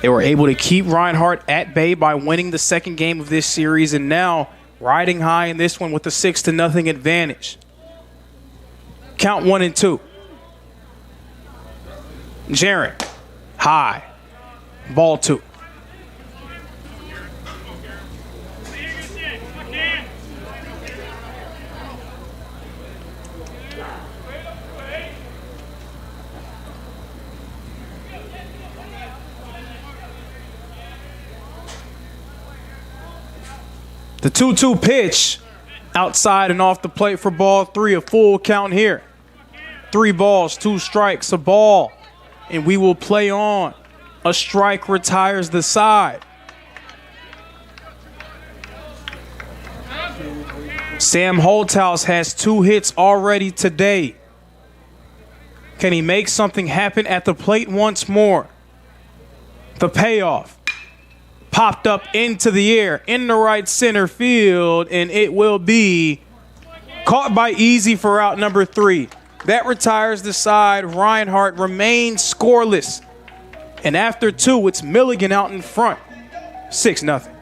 C: They were able to keep Reinhardt at bay by winning the second game of this series, and now riding high in this one with a 6-0 advantage. Count 1 and 2. Jaron, high, ball 2. The 2-2 pitch outside and off the plate for ball 3, a full count here. 3 balls, 2 strikes, a ball, and we will play on. A strike retires the side. Sam Holthouse has 2 hits already today. Can he make something happen at the plate once more? The payoff. Popped up into the air in the right center field, and it will be caught by Easy for out number 3. That retires the side. Reinhardt remains scoreless. And after 2, it's Milligan out in front. 6-0.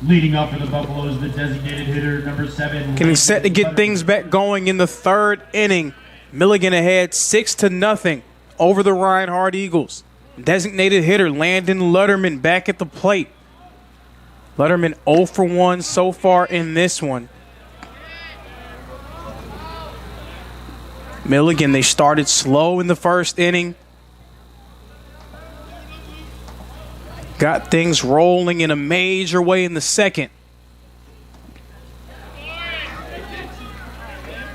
A: Leading off for the Buffaloes, the designated hitter, number 7.
C: Getting set to get things back going in the 3rd inning. Milligan ahead 6-0 over the Reinhardt Eagles. Designated hitter Landon Lutterman back at the plate. Lutterman 0 for 1 so far in this one. Milligan, they started slow in the 1st inning. Got things rolling in a major way in the 2nd.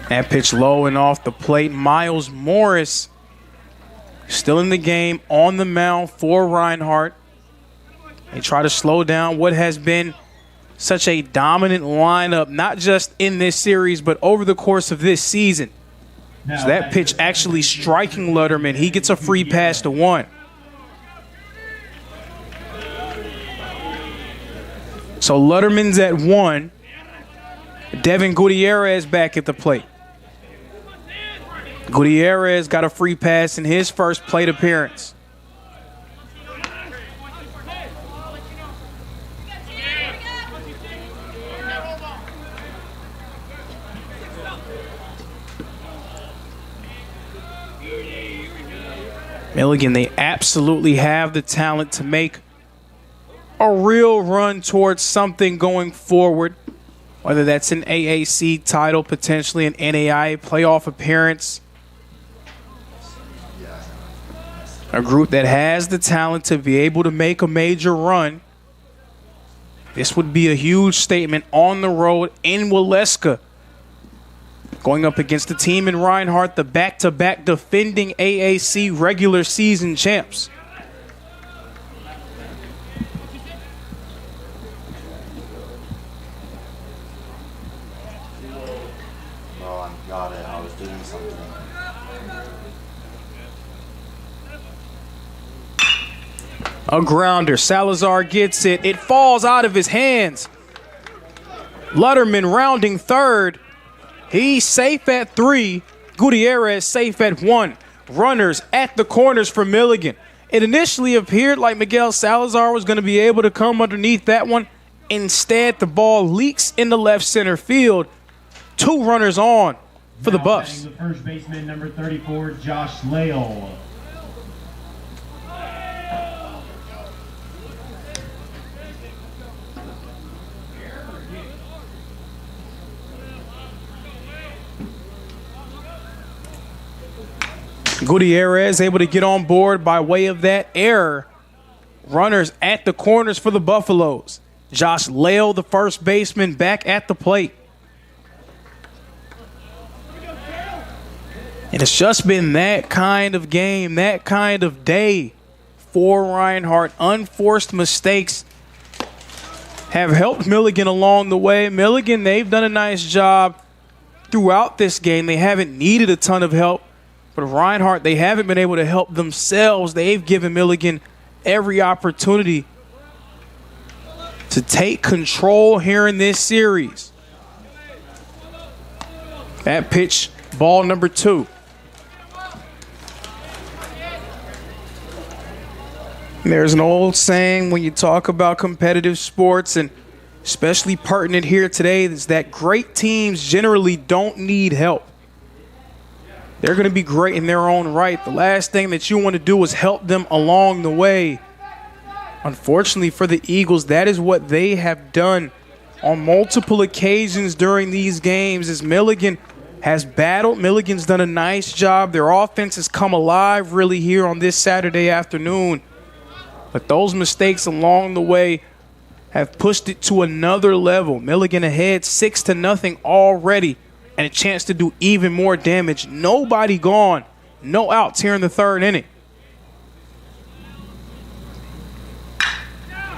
C: That pitch low and off the plate. Miles Morris still in the game on the mound for Reinhardt. They try to slow down what has been such a dominant lineup, not just in this series, but over the course of this season. So that pitch actually striking Lutterman. He gets a free pass to one. So Lutterman's at one. Devin Gutierrez back at the plate. Gutierrez got a free pass in his first plate appearance. Milligan, they absolutely have the talent to make a real run towards something going forward, whether that's an AAC title, potentially an NAIA playoff appearance. A group that has the talent to be able to make a major run. This would be a huge statement on the road in Waleska, going up against the team in Reinhardt, the back-to-back defending AAC regular season champs.
D: Oh, I got it. I was doing something.
C: A grounder. Salazar gets it. It falls out of his hands. Lutterman rounding third. He's safe at 3. Gutierrez safe at 1. Runners at the corners for Milligan. It initially appeared like Miguel Salazar was going to be able to come underneath that one. Instead, the ball leaks into left center field. 2 runners on for the Buffs.
A: The first baseman, number 34, Josh Lale.
C: Gutierrez able to get on board by way of that error. Runners at the corners for the Buffaloes. Josh Lale, the first baseman, back at the plate. And it's just been that kind of game, that kind of day for Reinhardt. Unforced mistakes have helped Milligan along the way. Milligan, they've done a nice job throughout this game. They haven't needed a ton of help. But Reinhardt, they haven't been able to help themselves. They've given Milligan every opportunity to take control here in this series. That pitch, ball number 2. There's an old saying when you talk about competitive sports, and especially pertinent here today, is that great teams generally don't need help. They're going to be great in their own right. The last thing that you want to do is help them along the way. Unfortunately for the Eagles, that is what they have done on multiple occasions during these games. As Milligan has battled, Milligan's done a nice job. Their offense has come alive really here on this Saturday afternoon. But those mistakes along the way have pushed it to another level. Milligan ahead 6-0 already, and a chance to do even more damage. Nobody gone. No outs here in the third inning.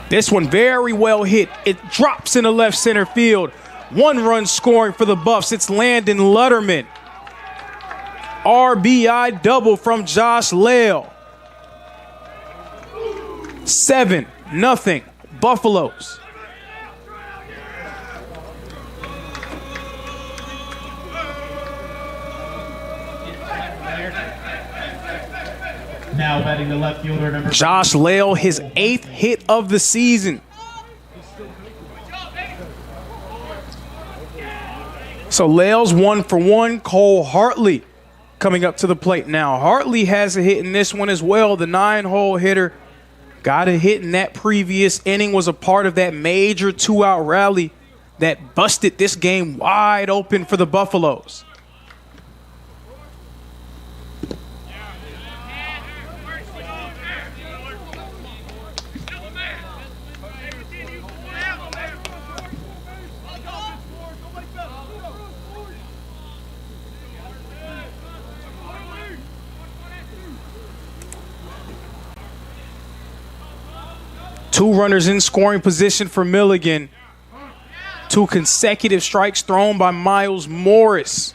C: This one very well hit. It drops into left center field. 1 run scoring for the Buffs. It's Landon Lutterman. RBI double from Josh Lale. 7-0 Buffaloes.
A: Now batting the left fielder, number
C: Josh Lale, his 8th hit of the season. So Lale's 1 for 1. Cole Hartley coming up to the plate now. Hartley has a hit in this one as well. The 9-hole hitter got a hit in that previous inning, was a part of that major 2-out rally that busted this game wide open for the Buffaloes. Two runners in scoring position for Milligan. 2 consecutive strikes thrown by Miles Morris.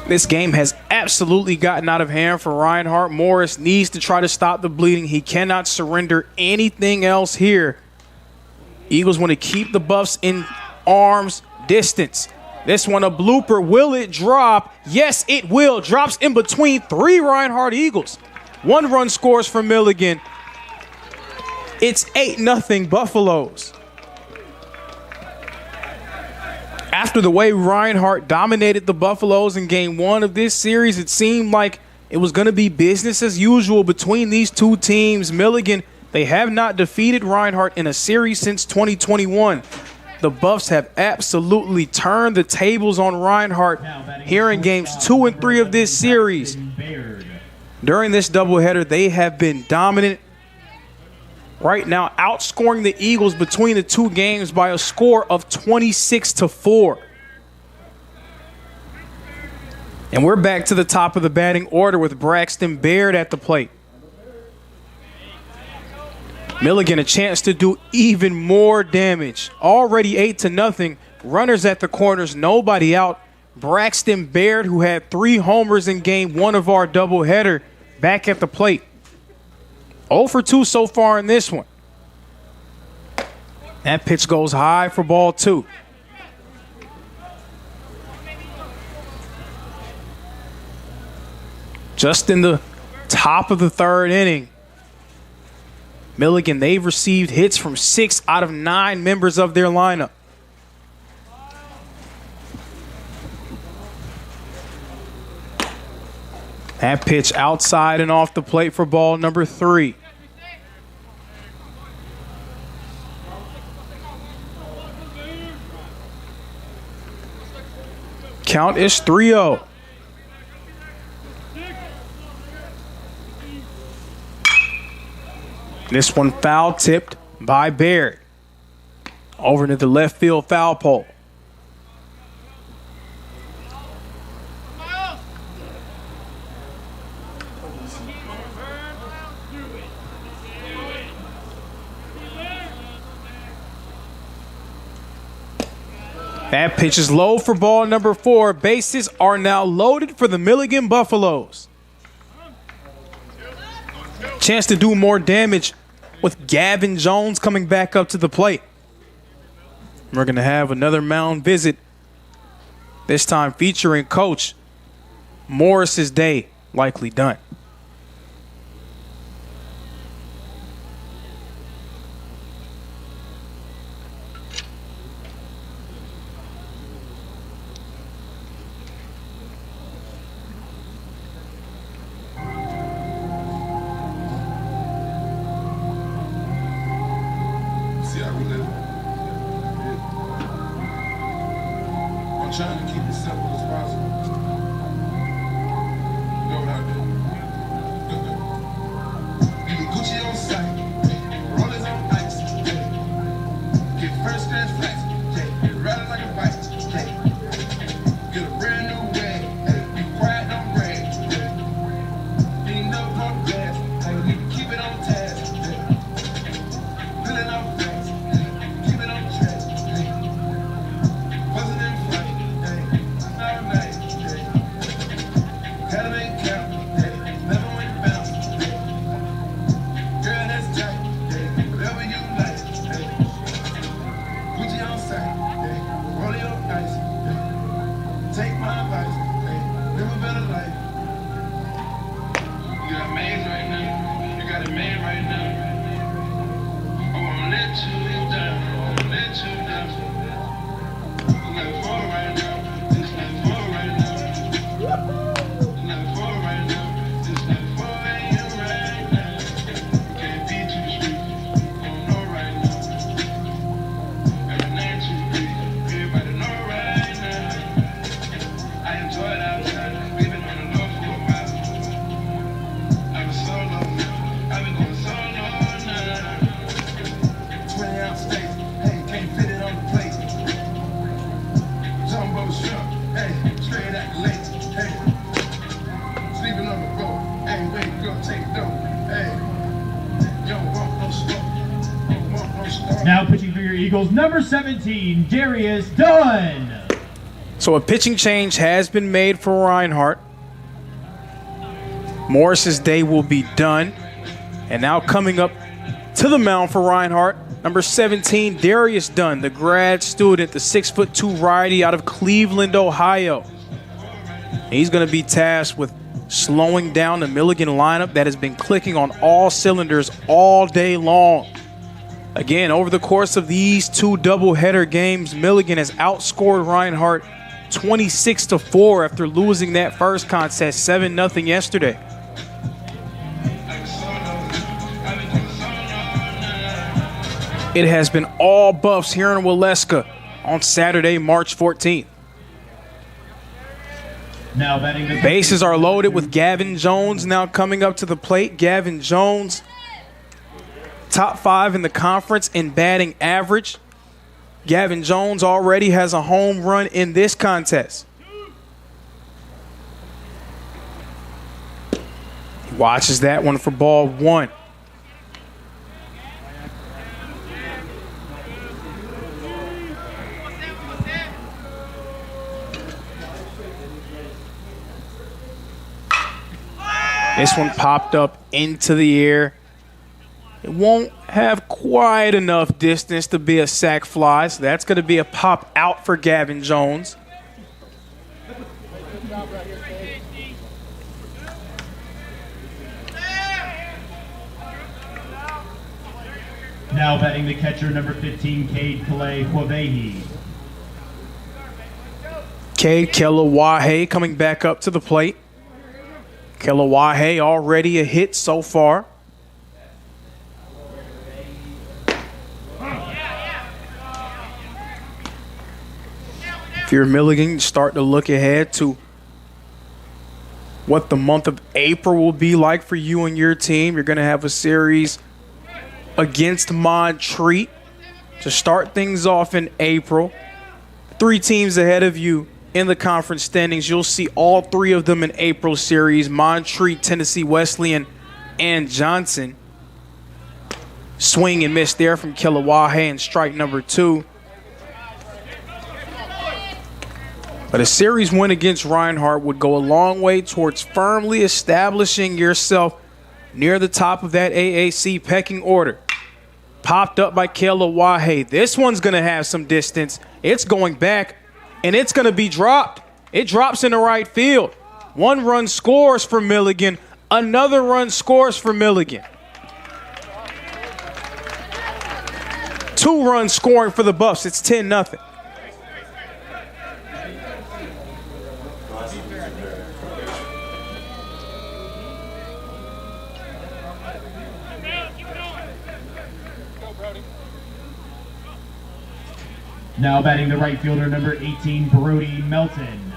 C: This game has absolutely gotten out of hand for Reinhardt. Morris needs to try to stop the bleeding. He cannot surrender anything else here. Eagles want to keep the Buffs in arm's distance. This one a blooper. Will it drop? Yes, it will. Drops in between 3 Reinhardt Eagles. 1 run scores for Milligan. It's 8-0 Buffaloes. After the way Reinhardt dominated the Buffaloes in game 1 of this series, it seemed like it was going to be business as usual between these 2 teams. Milligan, they have not defeated Reinhardt in a series since 2021. The Buffs have absolutely turned the tables on Reinhardt here in games 2 and 3 of this series. During this doubleheader, they have been dominant. Right now, outscoring the Eagles between the 2 games by a score of 26-4. And we're back to the top of the batting order with Braxton Baird at the plate. Milligan a chance to do even more damage. Already 8-0. Runners at the corners, nobody out. Braxton Baird, who had 3 homers in game 1 of our doubleheader, back at the plate. 0 for 2 so far in this one. That pitch goes high for ball 2. Just in the top of the 3rd inning, Milligan, they've received hits from 6 out of 9 members of their lineup. That pitch outside and off the plate for ball number 3. Count is 3-0. This one foul tipped by Baird. Over to the left field foul pole. That pitch is low for ball number 4. Bases are now loaded for the Milligan Buffaloes. Chance to do more damage with Gavin Jones coming back up to the plate. We're going to have another mound visit, this time featuring Coach. Morris's day likely done.
B: Trying to keep it simple as possible. You know what I do? You the Gucci on sight, rollers on ice, get first class flights, riding like a bike, get a brand new way, be quiet, don't brag, ain't no pump gas, you can keep it on task, filling up facts, keep it on track, buzzing in flight. Take my advice, live a better life. You got made right now, you got it made right now. I won't let you down, I won't let you down. It's not for right now, it's not for right now. It's not for right now, it's not for you right now. You can't be too street, don't know right now. Every night you breathe, everybody know right now. I enjoy it outside, we've been on the low for a while. I've been solo now, I've been going solo now. 20 ounce steak.
A: Eagles number 17, Darius Dunn.
C: So a pitching change has been made for Reinhardt. Morris's day will be done. And now coming up to the mound for Reinhardt, number 17, Darius Dunn, the grad student, the 6'2" righty out of Cleveland, Ohio. He's going to be tasked with slowing down the Milligan lineup that has been clicking on all cylinders all day long. Again, over the course of these two doubleheader games, Milligan has outscored Reinhardt 26-4 after losing that first contest 7-0 yesterday. It has been all Buffs here in Waleska on Saturday, March 14th.
A: Now batting the
C: Bases are loaded with Gavin Jones now coming up to the plate. Gavin Jones, top 5 in the conference in batting average. Gavin Jones already has a home run in this contest. He watches that one for ball 1. This one popped up into the air. It won't have quite enough distance to be a sac fly, so that's going to be a pop out for Gavin Jones.
A: Now batting the catcher, number 15, Cade Kalawahe.
C: Cade Kalawahe coming back up to the plate. Kalawahe already a hit so far. If you're Milligan, start to look ahead to what the month of April will be like for you and your team. You're going to have a series against Montreat to start things off in April. 3 teams ahead of you in the conference standings. You'll see all 3 of them in April series: Montreat, Tennessee Wesleyan, and Johnson. Swing and miss there from Kalawahe and strike number 2. But a series win against Reinhardt would go a long way towards firmly establishing yourself near the top of that AAC pecking order. Popped up by Kalawahe. This one's going to have some distance. It's going back, and it's going to be dropped. It drops in the right field. 1 run scores for Milligan. Another run scores for Milligan. 2 runs scoring for the Buffs. It's 10-0.
A: Now batting the right fielder, number 18, Brody Melton.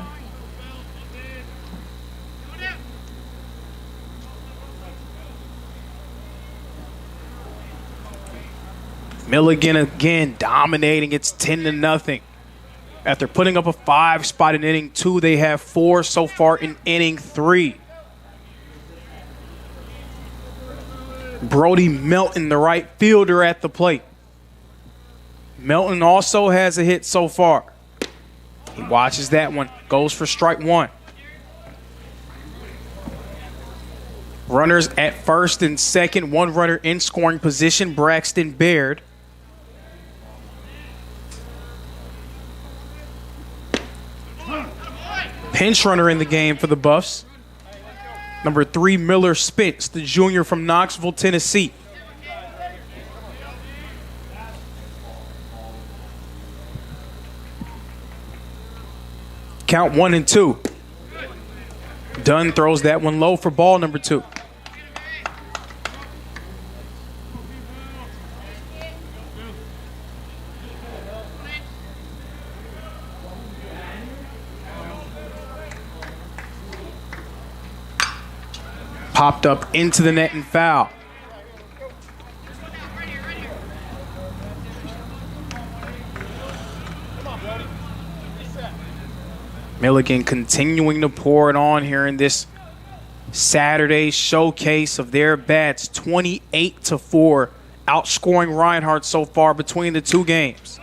C: Milligan again dominating. It's 10-0. After putting up a 5-spot in inning 2, they have 4 so far in inning 3. Brody Melton, the right fielder at the plate. Melton also has a hit so far. He watches that one, goes for strike 1. Runners at first and second, 1 runner in scoring position, Braxton Baird. Pinch runner in the game for the Buffs. Number 3, Miller Spence, the junior from Knoxville, Tennessee. Count 1-2. Dunn throws that one low for ball number 2. Popped up into the net and foul. Milligan continuing to pour it on here in this Saturday showcase of their bats. 28-4 outscoring Reinhardt so far between the two games.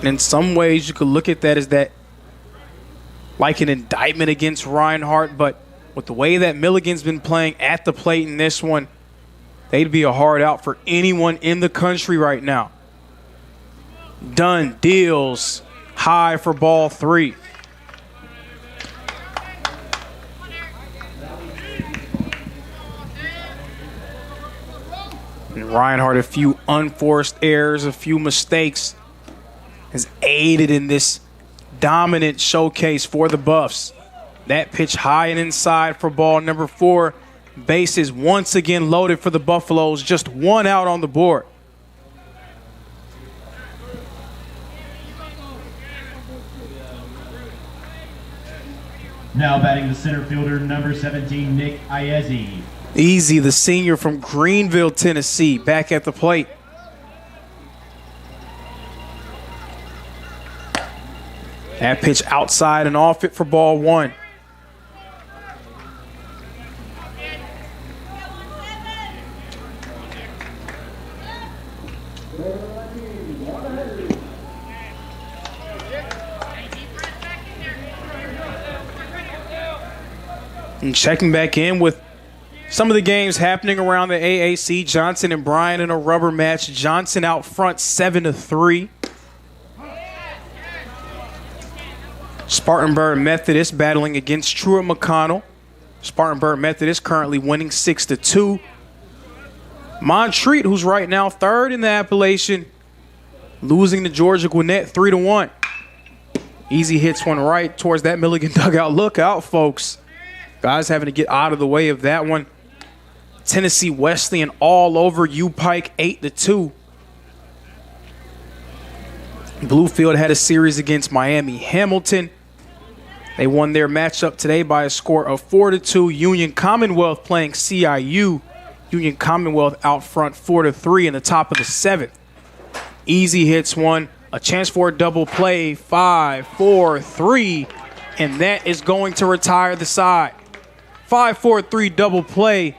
C: In some ways, you could look at that as that like an indictment against Reinhardt, but with the way that Milligan's been playing at the plate in this one, they'd be a hard out for anyone in the country right now. Dunn deals high for ball 3. And Reinhardt, a few unforced errors, a few mistakes, has aided in this dominant showcase for the Buffs. That pitch high and inside for ball number 4. Bases once again loaded for the Buffaloes. Just one out on the board.
A: Now batting the center fielder, number 17, Nick Iezzi.
C: Easy, the senior from Greenville, Tennessee, back at the plate. That pitch outside and off it for ball 1. And checking back in with some of the games happening around the AAC. Johnson and Bryan in a rubber match. Johnson out front 7-3. Spartanburg Methodist battling against Truett McConnell. Spartanburg Methodist currently winning 6-2. Montreat, who's right now third in the Appalachian, losing to Georgia Gwinnett 3-1. Easy hits one right towards that Milligan dugout. Look out, folks. Guys having to get out of the way of that one. Tennessee Wesleyan all over U-Pike 8-2. Bluefield had a series against Miami Hamilton. They won their matchup today by a score of 4-2. Union Commonwealth playing CIU. Union Commonwealth out front 4-3 in the top of the 7th. Easy hits one. A chance for a double play. 5-4-3. And that is going to retire the side. 5-4-3 double play.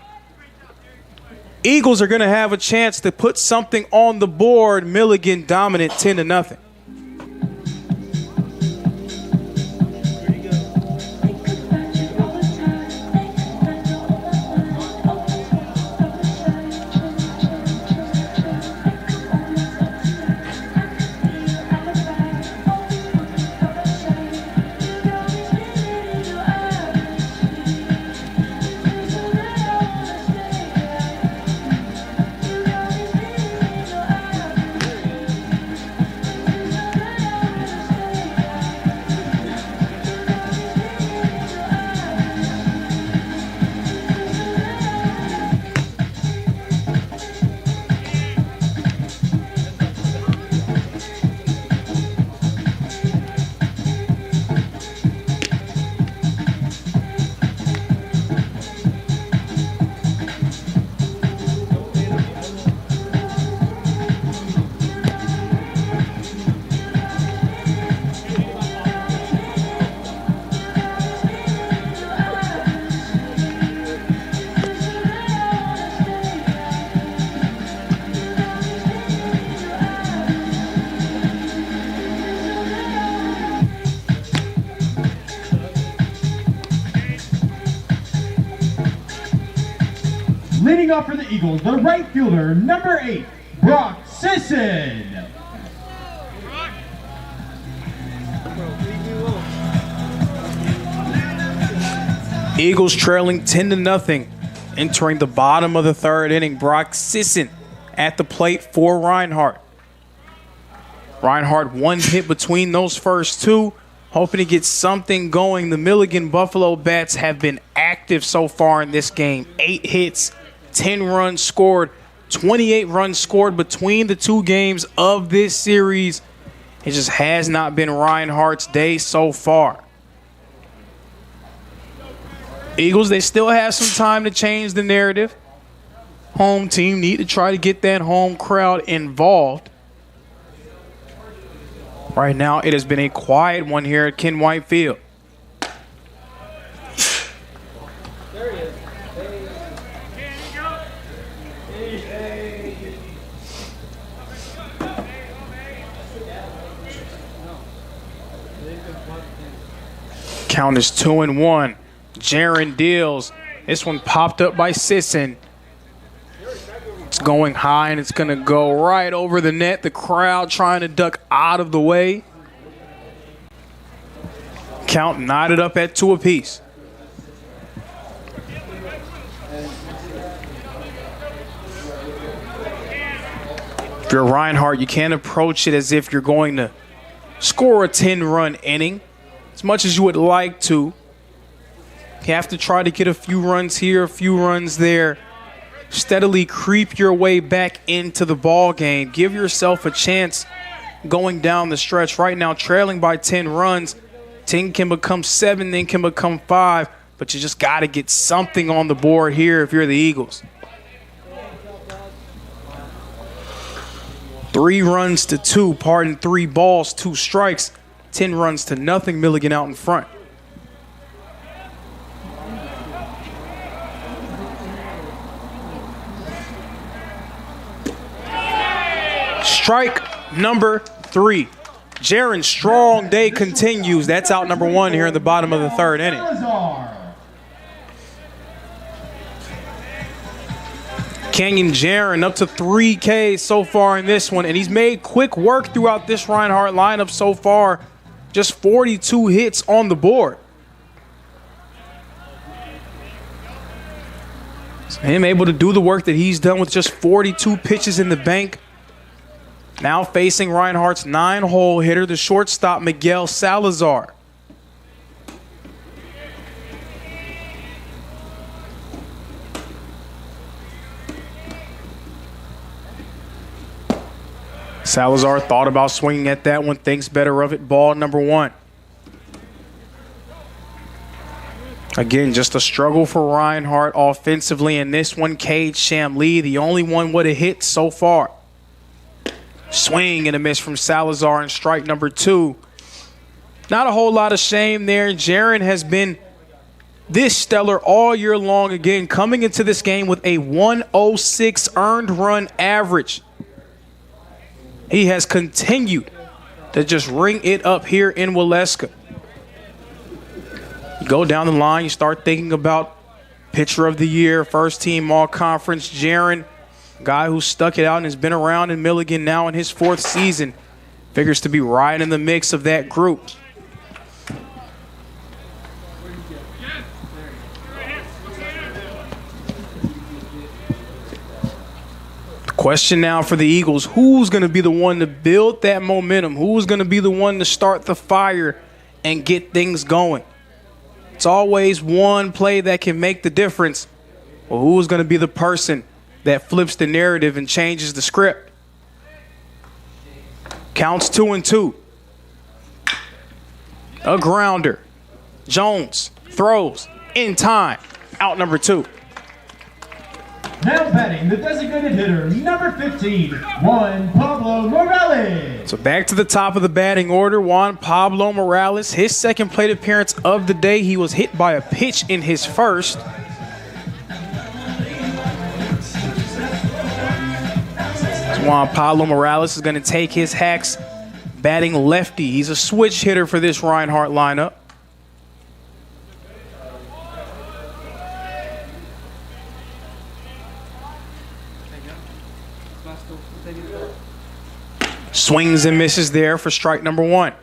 C: Eagles are going to have a chance to put something on the board. Milligan dominant 10-0.
A: Leading off for the Eagles, the right fielder, number 8, Brock Sisson.
C: Eagles trailing 10-0, entering the bottom of the 3rd inning. Brock Sisson at the plate for Reinhardt. Reinhardt one hit between those first two, hoping to get something going. The Milligan Buffalo Bats have been active so far in this game. 8 hits, 10 runs scored, 28 runs scored between the two games of this series. It just has not been Reinhardt's day so far. Eagles, they still have some time to change the narrative. Home team need to try to get that home crowd involved. Right now, it has been a quiet one here at Ken White Field. Count is 2-1. Jaron deals. This one popped up by Sisson. It's going high, and it's going to go right over the net. The crowd trying to duck out of the way. Count knotted up at 2 apiece. If you're Reinhardt, you can't approach it as if you're going to score a 10-run inning. As much as you would like to, you have to try to get a few runs here, a few runs there. Steadily creep your way back into the ball game. Give yourself a chance going down the stretch. Right now, trailing by 10 runs. 10 can become 7, then can become 5. But you just got to get something on the board here if you're the Eagles. 3 runs to 2, 3 balls, 2 strikes. 10 runs to nothing, Milligan out in front. Strike number 3. Jaron's strong day continues. That's out number 1 here in the bottom of the 3rd inning. Canyon Jaron up to 3 Ks so far in this one, and he's made quick work throughout this Reinhardt lineup so far. Just 42 hits on the board. So him able to do the work that he's done with just 42 pitches in the bank. Now facing Reinhardt's 9-hole hitter, the shortstop Miguel Salazar. Salazar thought about swinging at that one, thinks better of it. Ball number 1. Again, just a struggle for Reinhardt offensively in this one. Cade Shamlee, the only one with a hit so far. Swing and a miss from Salazar in strike number 2. Not a whole lot of shame there. Jaron has been this stellar all year long. Again, coming into this game with a 106 earned run average. He has continued to just ring it up here in Waleska. You go down the line, you start thinking about pitcher of the year, first team all conference. Jaron, guy who stuck it out and has been around in Milligan now in his 4th season, figures to be right in the mix of that group. Question now for the Eagles, who's going to be the one to build that momentum? Who's going to be the one to start the fire and get things going? It's always one play that can make the difference. Well, who's going to be the person that flips the narrative and changes the script? Counts 2-2. A grounder. Jones throws in time. Out number 2.
A: Now batting the designated hitter, number 15, Juan Pablo Morales.
C: So back to the top of the batting order, Juan Pablo Morales. His second plate appearance of the day. He was hit by a pitch in his first. Juan Pablo Morales is going to take his hacks batting lefty. He's a switch hitter for this Reinhardt lineup. Swings and misses there for strike number 1.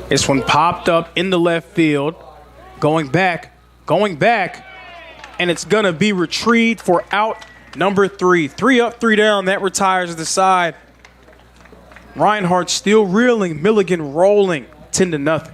C: This one popped up in the left field. Going back, and it's going to be retrieved for out number 3. 3 up, 3 down. That retires the side. Reinhardt still reeling, Milligan rolling 10-0.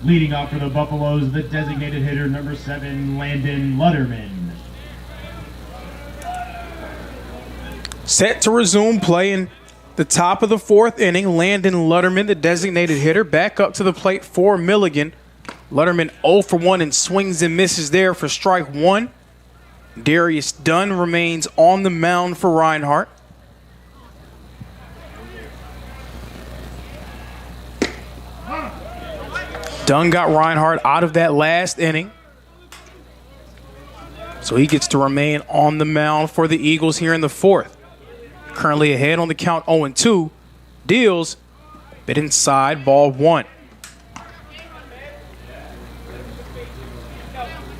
A: Leading off for the Buffaloes, the designated hitter, number 7, Landon Lutterman.
C: Set to resume play in the top of the 4th inning. Landon Lutterman, the designated hitter, back up to the plate for Milligan. Lutterman 0 for 1 and swings and misses there for strike 1. Darius Dunn remains on the mound for Reinhardt. Dunn got Reinhardt out of that last inning, so he gets to remain on the mound for the Eagles here in the 4th. Currently ahead on the count 0-2. Deals, bit inside, ball 1.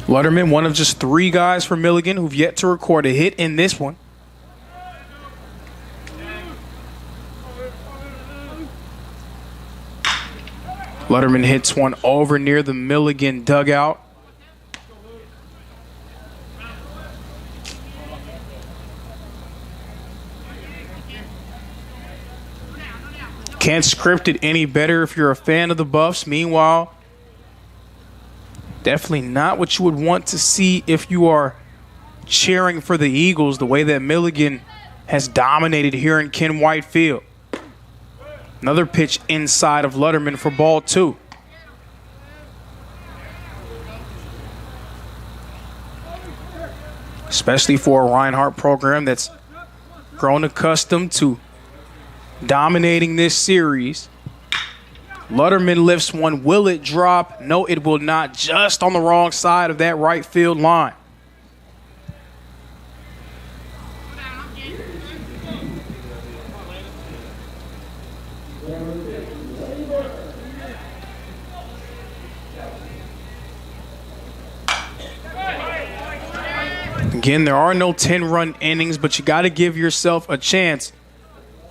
C: Lutterman, one of just 3 guys for Milligan who've yet to record a hit in this one. Lutterman hits one over near the Milligan dugout. Can't script it any better if you're a fan of the Buffs. Meanwhile, definitely not what you would want to see if you are cheering for the Eagles, the way that Milligan has dominated here in Ken White Field. Another pitch inside of Lutterman for ball 2. Especially for a Reinhardt program that's grown accustomed to dominating this series. Lutterman lifts one. Will it drop? No, it will not. Just on the wrong side of that right field line. Again, there are no 10-run innings, but you got to give yourself a chance.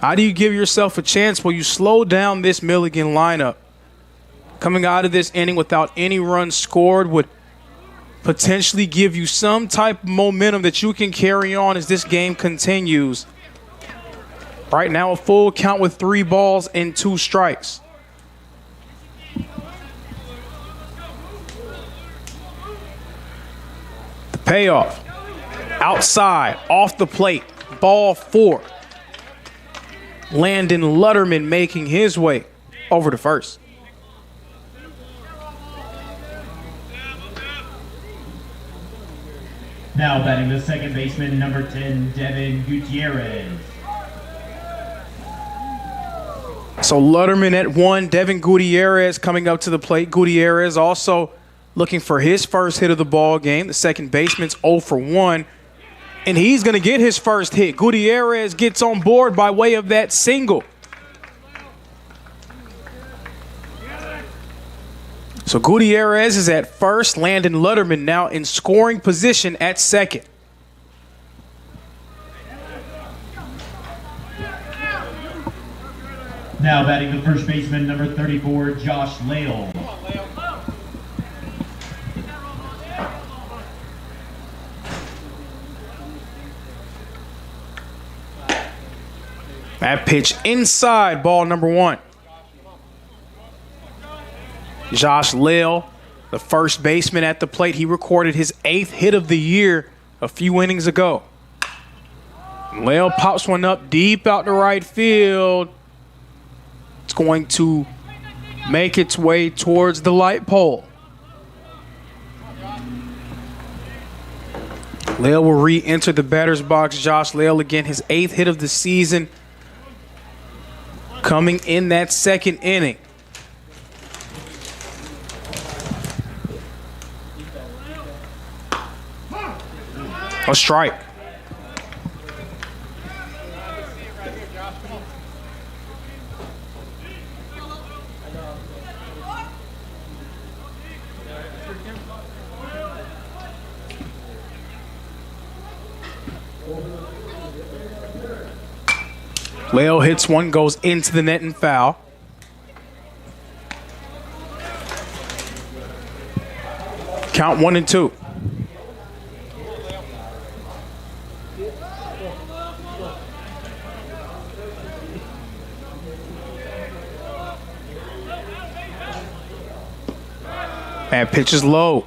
C: How do you give yourself a chance? Well, you slow down this Milligan lineup. Coming out of this inning without any runs scored would potentially give you some type of momentum that you can carry on as this game continues. Right now, a full count with 3 balls and 2 strikes. The payoff. Outside, off the plate, ball 4. Landon Lutterman making his way over to first.
A: Now batting the second baseman, number 10, Devin Gutierrez.
C: So Lutterman at 1, Devin Gutierrez coming up to the plate. Gutierrez also looking for his first hit of the ball game. The second baseman's 0 for 1. And he's going to get his first hit. Gutierrez gets on board by way of that single. So Gutierrez is at first. Landon Lutterman now in scoring position at second.
A: Now batting the first baseman, number 34, Josh Lale.
C: That pitch inside, ball number 1. Josh Lale, the first baseman at the plate. He recorded his 8th hit of the year a few innings ago. Lale pops one up deep out to right field. It's going to make its way towards the light pole. Lale will re-enter the batter's box. Josh Lale again, his 8th hit of the season, coming in that second inning. A strike. Lale hits one, goes into the net and foul. Count 1-2. That pitch is low.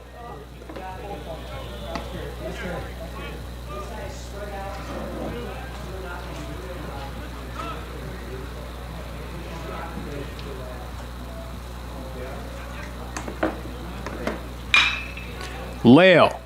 C: Lale.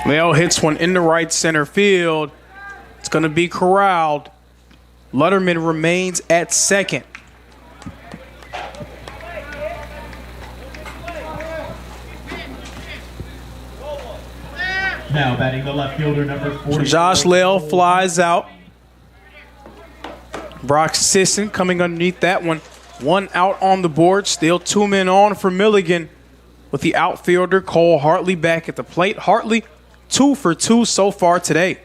C: Lale hits one in the right center field. It's going to be corralled. Lutterman remains at second.
A: Now batting the left fielder, number 40.
C: Josh Lale flies out. Brock Sisson coming underneath that one. One out on the board. Still 2 men on for Milligan with the outfielder Cole Hartley back at the plate. Hartley 2 for 2 so far today.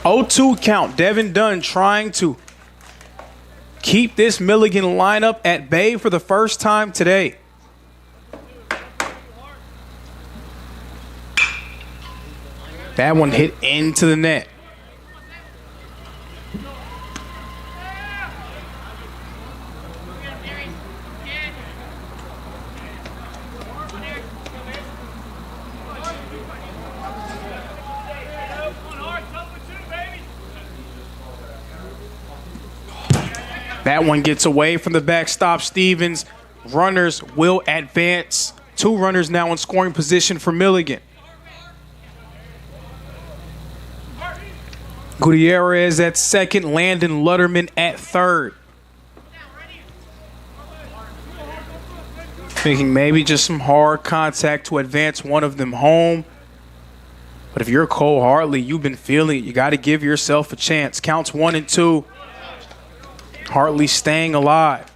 C: Oh, 2 count. Devin Dunn trying to keep this Milligan lineup at bay for the first time today. That one hit into the net. That one gets away from the backstop. Stevens. Runners will advance. 2 runners now in scoring position for Milligan. Gutierrez at second. Landon Lutterman at third. Thinking maybe just some hard contact to advance one of them home. But if you're Cole Hartley, you've been feeling it. You got to give yourself a chance. Counts 1 and 2. Hartley staying alive.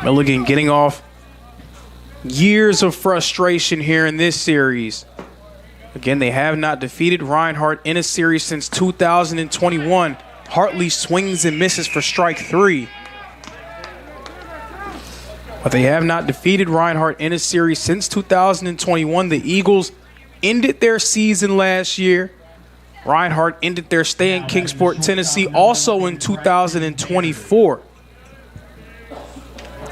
C: Milligan getting off years of frustration here in this series. Again, they have not defeated Reinhardt in a series since 2021. Hartley swings and misses for strike 3. But they have not defeated Reinhardt in a series since 2021. The Eagles ended their season last year. Reinhardt ended their stay in Kingsport, Tennessee, also in 2024.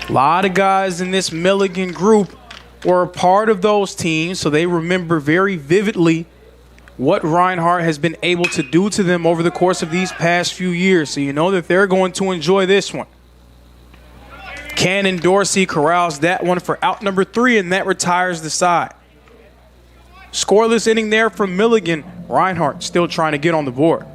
C: A lot of guys in this Milligan group were a part of those teams, so they remember very vividly what Reinhardt has been able to do to them over the course of these past few years. So you know that they're going to enjoy this one. Cannon Dorsey corrals that one for out number 3, and that retires the side. Scoreless inning there from Milligan. Reinhardt still trying to get on the board.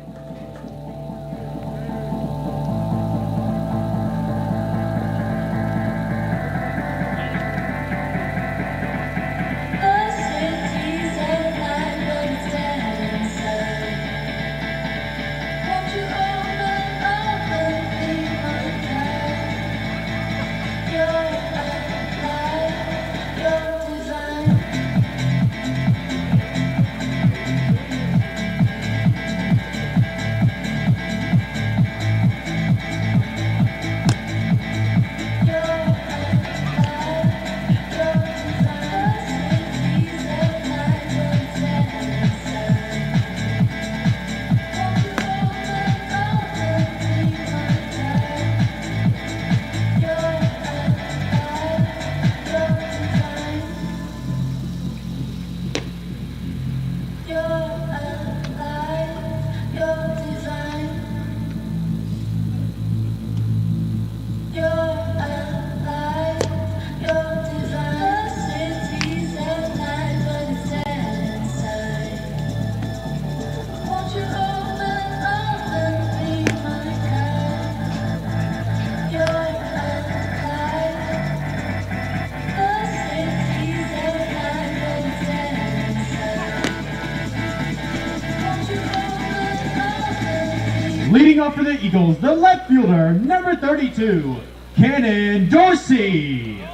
A: Leading off for the Eagles, the left fielder, number 32, Cannon Dorsey.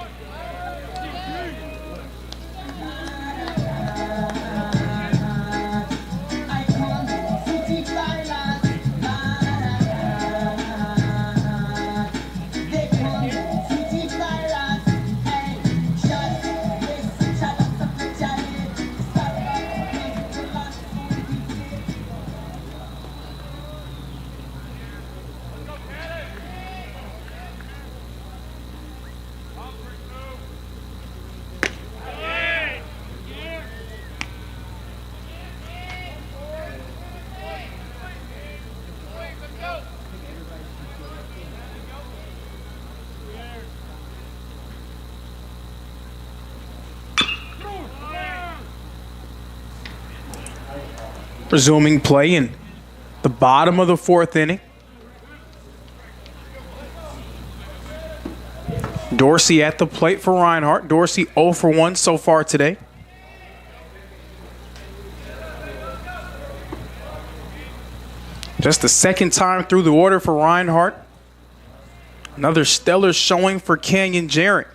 C: Resuming play in the bottom of the fourth inning. Dorsey at the plate for Reinhardt. Dorsey 0 for 1 so far today. Just the second time through the order for Reinhardt. Another stellar showing for Canyon Jarrett.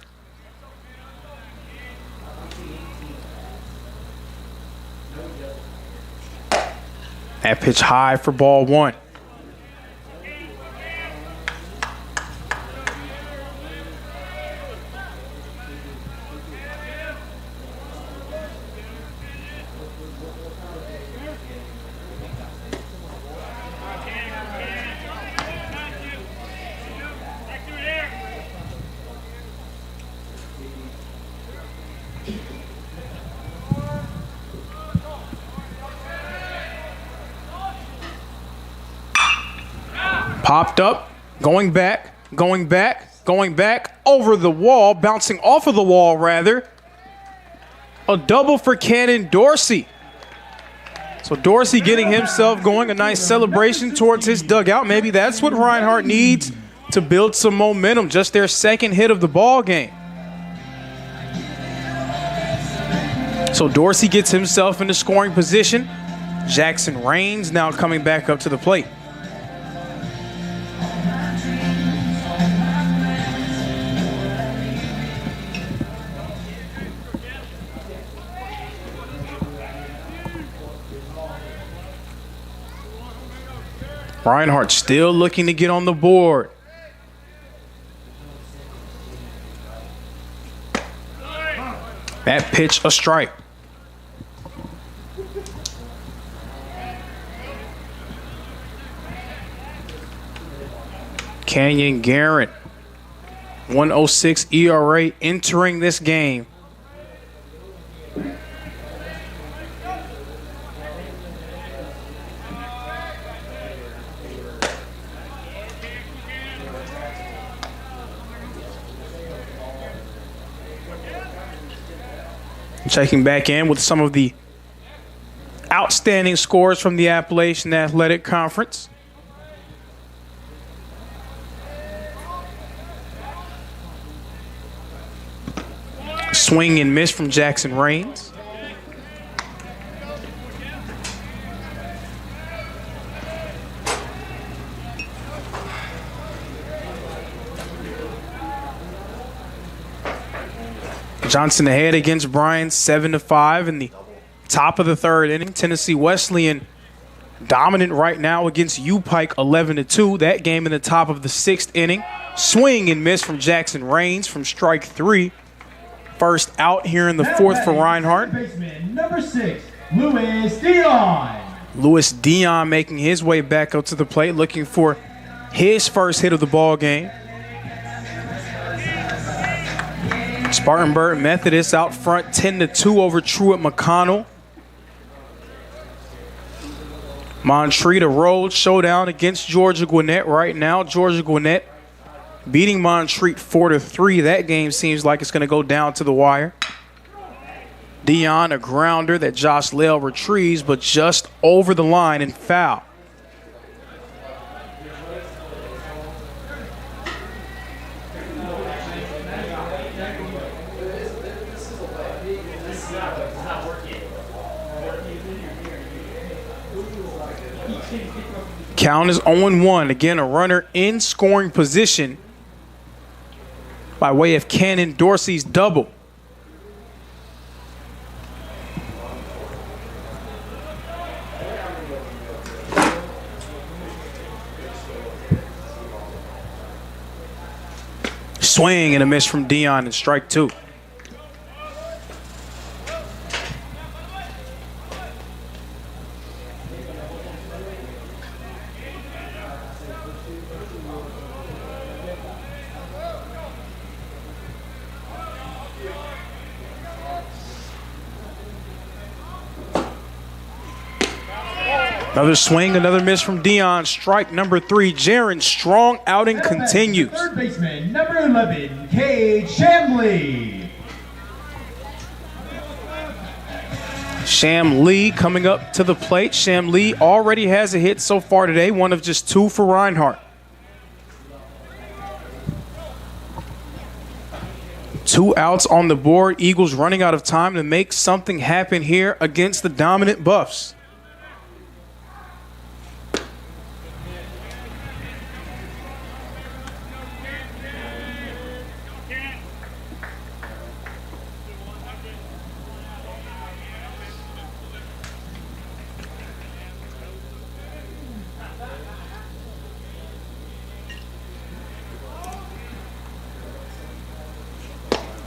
C: That pitch high for ball one. Popped up, going back, over the wall, bouncing off of the wall, rather. A double for Cannon Dorsey. So Dorsey getting himself going, a nice celebration towards his dugout. Maybe that's what Reinhardt needs to build some momentum, just their second hit of the ball game. So Dorsey gets himself into scoring position. Jackson Rains now coming back up to the plate. Reinhardt still looking to get on the board. That pitch a strike. Canyon Garrett, 1.06 ERA entering this game. Checking back in with some of the outstanding scores from the Appalachian Athletic Conference. Swing and miss from Jackson Rains. Johnson ahead against Bryan 7-5 in the top of the third inning. Tennessee Wesleyan dominant right now against U-Pike 11-2. That game in the top of the sixth inning. Swing and miss from Jackson Rains from strike three. First out here in the fourth for Reinhardt.
A: Number 6, Louis Dion.
C: Louis Dion making his way back up to the plate, looking for his first hit of the ball game. Spartanburg Methodist out front 10-2 over Truett McConnell. Montreat, a road showdown against Georgia Gwinnett right now. Georgia Gwinnett beating Montreat 4-3. That game seems like it's going to go down to the wire. Dion, a grounder that Josh Lale retrieves, but just over the line and foul. Count is 0-1. Again, a runner in scoring position by way of Cannon Dorsey's double. Swing and a miss from Dion and strike two. Another swing, another miss from Dion. Strike number three. Jaron's strong outing continues.
A: Third baseman, number 11, Cade Shamley.
C: Sham Lee coming up to the plate. Sham Lee already has a hit so far today, one of just two for Reinhardt. 2 outs on the board. Eagles running out of time to make something happen here against the dominant Buffs.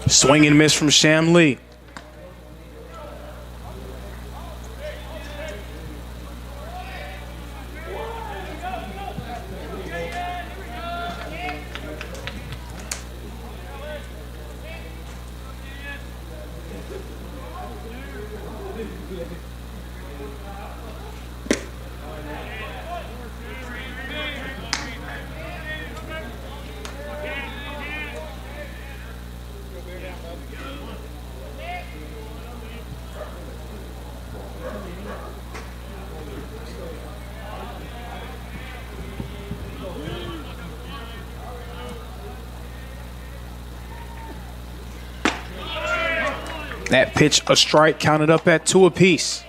C: Swing and miss from Sham Lee. That pitch, a strike, counted up at 2 apiece.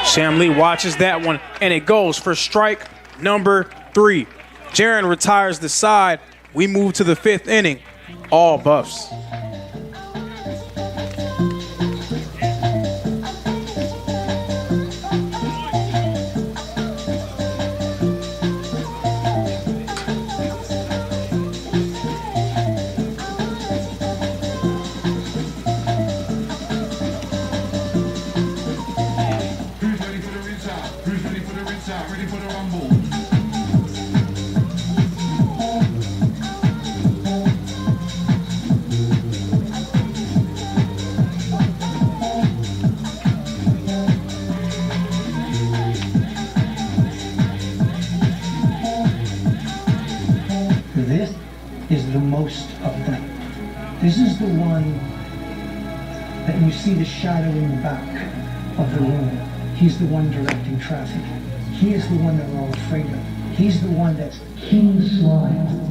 C: Sham Lee watches that one, and it goes for strike number 3. Jaron retires the side. We move to the 5th inning. All Buffs.
B: Who's ready for the restart? Who's ready for the restart? Ready for the rumble?
E: This is the most of them. This is the one that you see the shadow in the back of the room. He's the one directing traffic. He is the one that we're all afraid of. He's the one that's King Slime.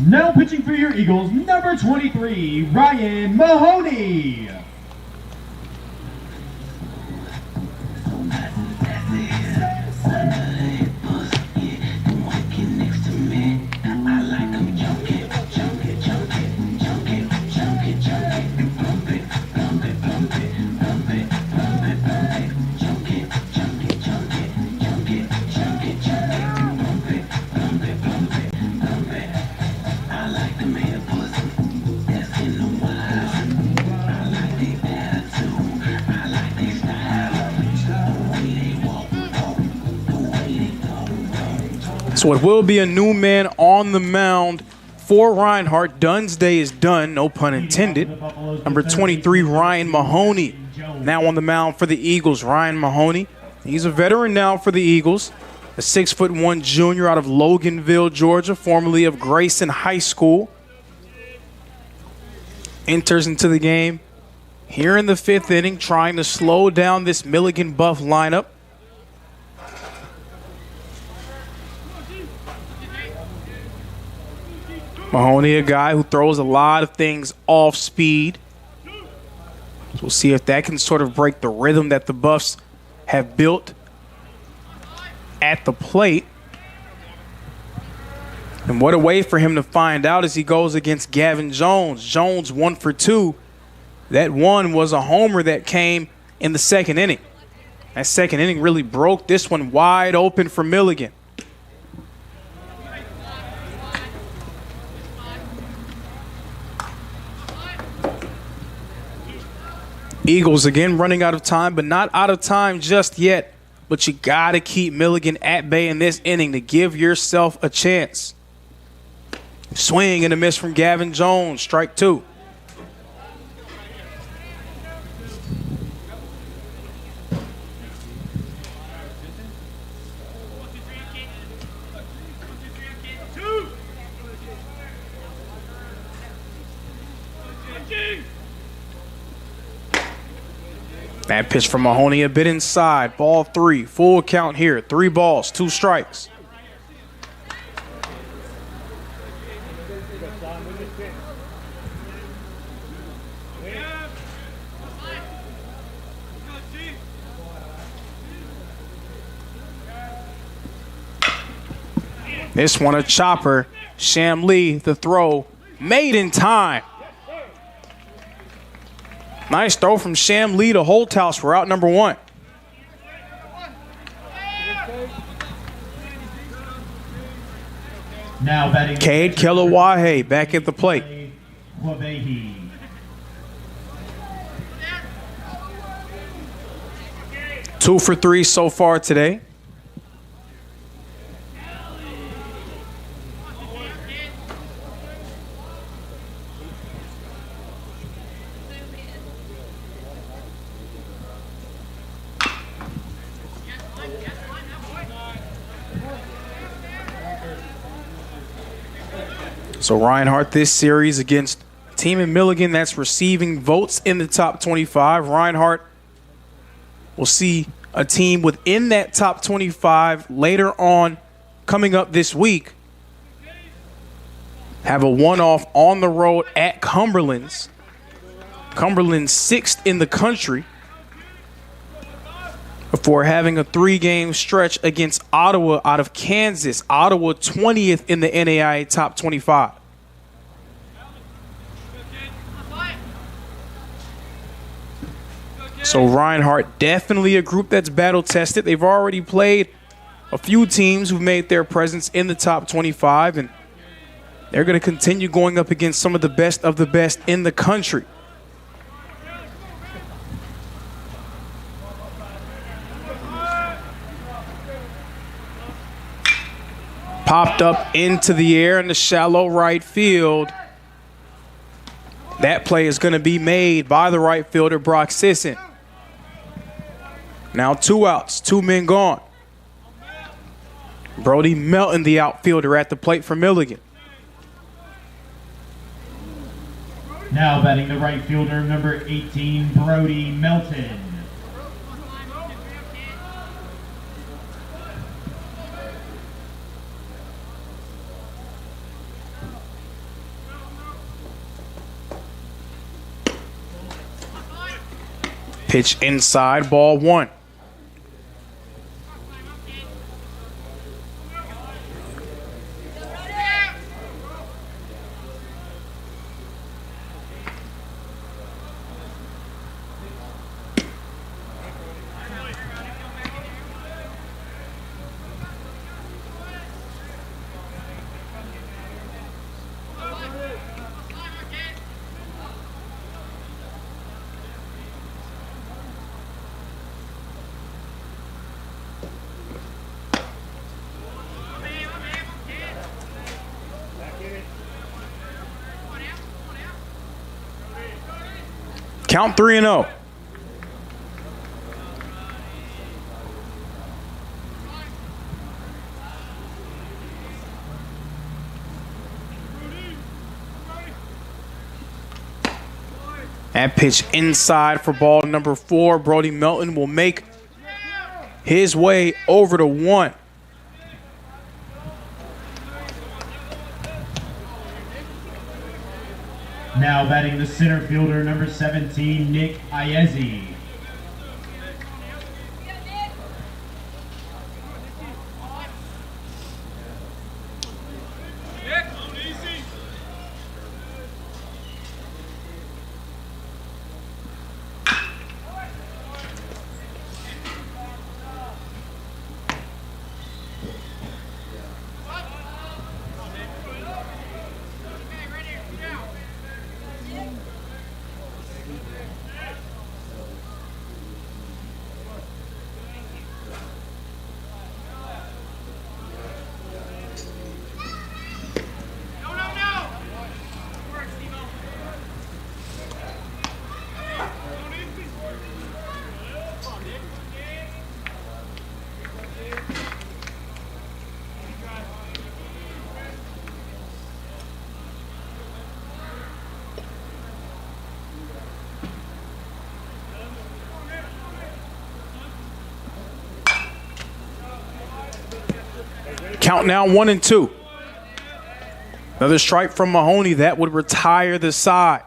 A: Now pitching for your Eagles, number 23, Ryan Mahoney.
B: I like them hair pussy. That's in the
C: So it will be a new man on the mound for Reinhardt. Dunn's day is done, no pun intended. Number 23, Ryan Mahoney, now on the mound for the Eagles. Ryan Mahoney, he's a veteran now for the Eagles. A 6'1" junior out of Loganville, Georgia, formerly of Grayson High School. Enters into the game here in the 5th inning, trying to slow down this Milligan Buff lineup. Mahoney, a guy who throws a lot of things off speed. So we'll see if that can sort of break the rhythm that the Buffs have built at the plate. And what a way for him to find out as he goes against Gavin Jones. Jones 1 for 2. That one was a homer that came in the 2nd inning. That 2nd inning really broke this one wide open for Milligan. Eagles again running out of time, but not out of time just yet. But you got to keep Milligan at bay in this inning to give yourself a chance. Swing and a miss from Gavin Jones, strike 2. That pitch from Mahoney a bit inside. Ball 3. Full count here. 3 balls, 2 strikes. This one a chopper. Sham Lee, the throw, made in time. Nice throw from Sham Lee to Holthouse for out number 1.
A: Now batting
C: Cade Kelawahe back at the plate.
A: Wabehi.
C: Two for 3 so far today. So Reinhardt this series against a team in Milligan that's receiving votes in the top 25. Reinhardt will see a team within that top 25 later on coming up this week. Have a one-off on the road at Cumberland's. Cumberland's 6th in the country before having a 3-game stretch against Ottawa out of Kansas. Ottawa 20th in the NAIA top 25. So Reinhardt, definitely a group that's battle-tested. They've already played a few teams who've made their presence in the top 25, and they're going to continue going up against some of the best in the country. Popped up into the air in the shallow right field. That play is going to be made by the right fielder, Brock Sisson. Now 2 outs, 2 men gone. Brody Melton, the outfielder, at the plate for Milligan.
A: Now batting the right fielder, number 18, Brody Melton.
C: Pitch inside, ball 1. Count 3-0. That pitch inside for ball number 4. Brody Melton will make his way over to 1.
A: Now batting the center fielder, number 17, Nick Iezzi.
C: Count now 1-2. Another strike from Mahoney that would retire the side.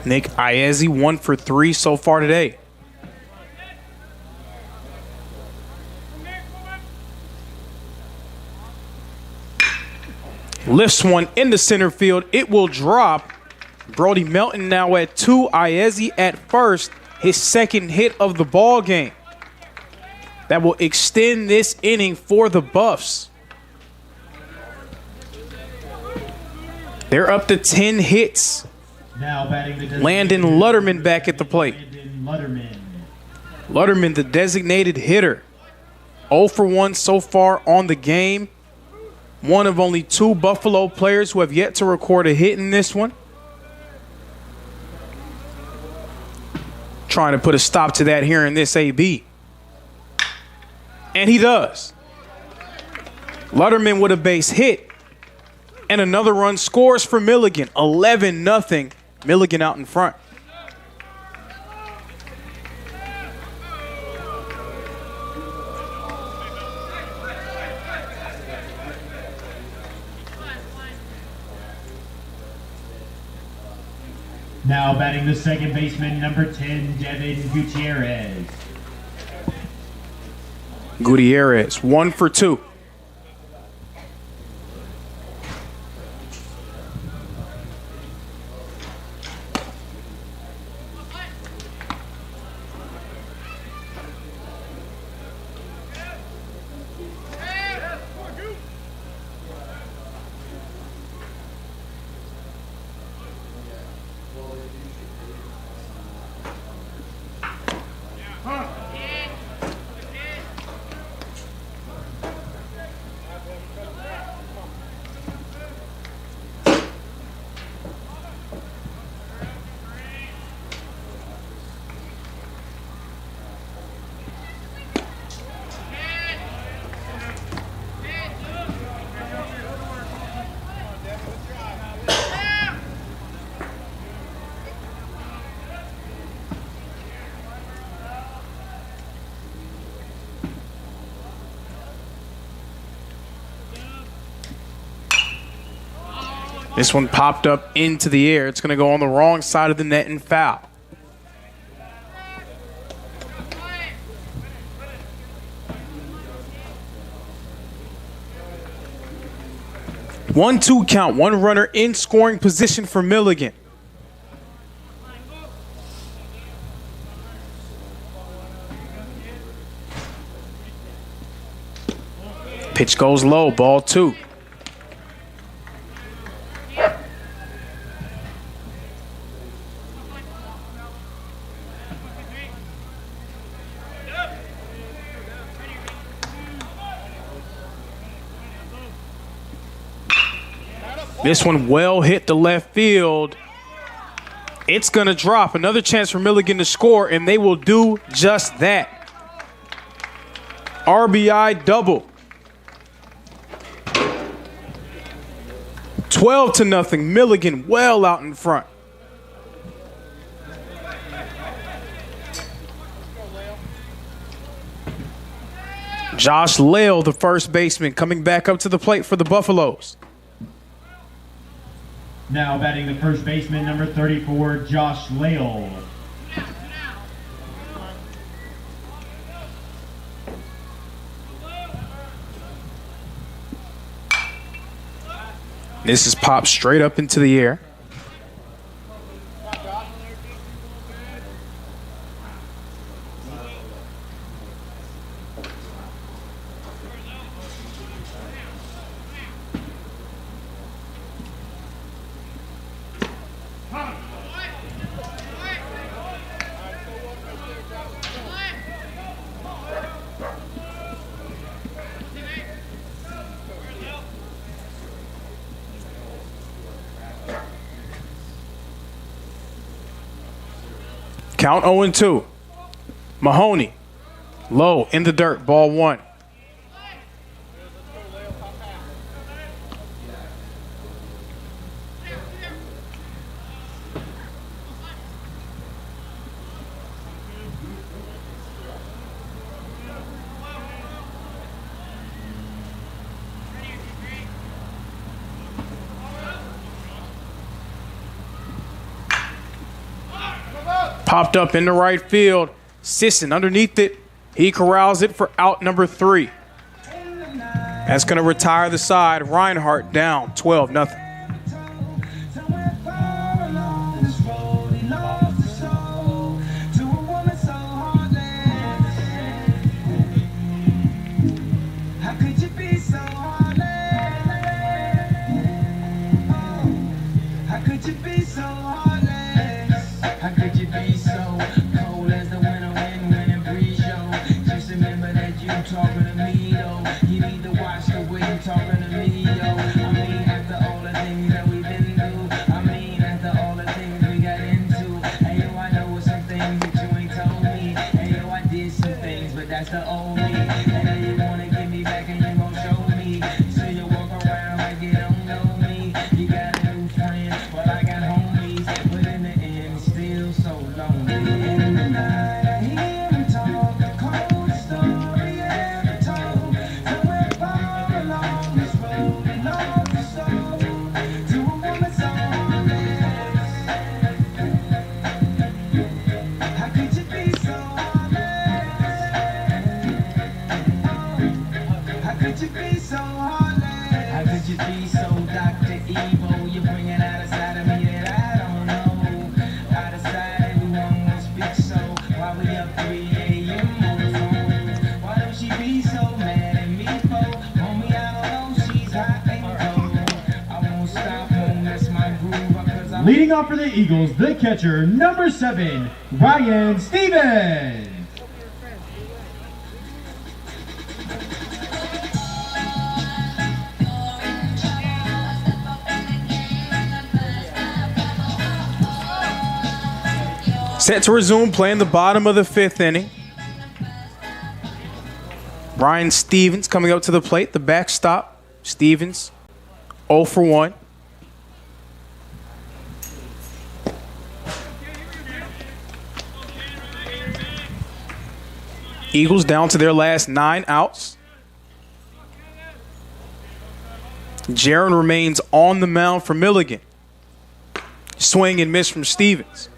C: Nick Iezzi 1 for 3 so far today. Lifts one into center field. It will drop. Brody Melton now at 2. Iezzi at first. His second hit of the ball game. That will extend this inning for the Buffs. They're up to 10 hits.
A: Now batting the
C: Landon Lutterman back at the plate. Lutterman, the designated hitter. 0 for 1 so far on the game. One of only 2 Buffalo players who have yet to record a hit in this one. Trying to put a stop to that here in this AB. And he does. Lutterman with a base hit. And another run scores for Milligan. 11-0. Milligan out in front.
A: Now batting the second baseman, number 10, Devin Gutierrez.
C: Gutierrez, 1 for 2. This one popped up into the air. It's going to go on the wrong side of the net and foul. One-two count. One runner in scoring position for Milligan. Pitch goes low. Ball 2. This one well hit the left field. It's going to drop. Another chance for Milligan to score, and they will do just that. RBI double. 12-0. Milligan well out in front. Josh Lale, the first baseman, coming back up to the plate for the Buffaloes.
A: Now batting the first baseman, number 34, Josh Lale.
C: This is popped straight up into the air. Count 0-2. Mahoney, low in the dirt, ball one. Popped up in the right field. Sisson underneath it. He corrals it for out number 3. That's going to retire the side. Reinhardt down 12-0.
A: Leading off for the Eagles, the catcher, number 7, Ryan Stevens.
C: Set to resume play in the bottom of the 5th inning. Ryan Stevens coming up to the plate, the backstop. Stevens 0 for 1. Eagles down to their last 9 outs. Jaron remains on the mound for Milligan. Swing and miss from Stevens.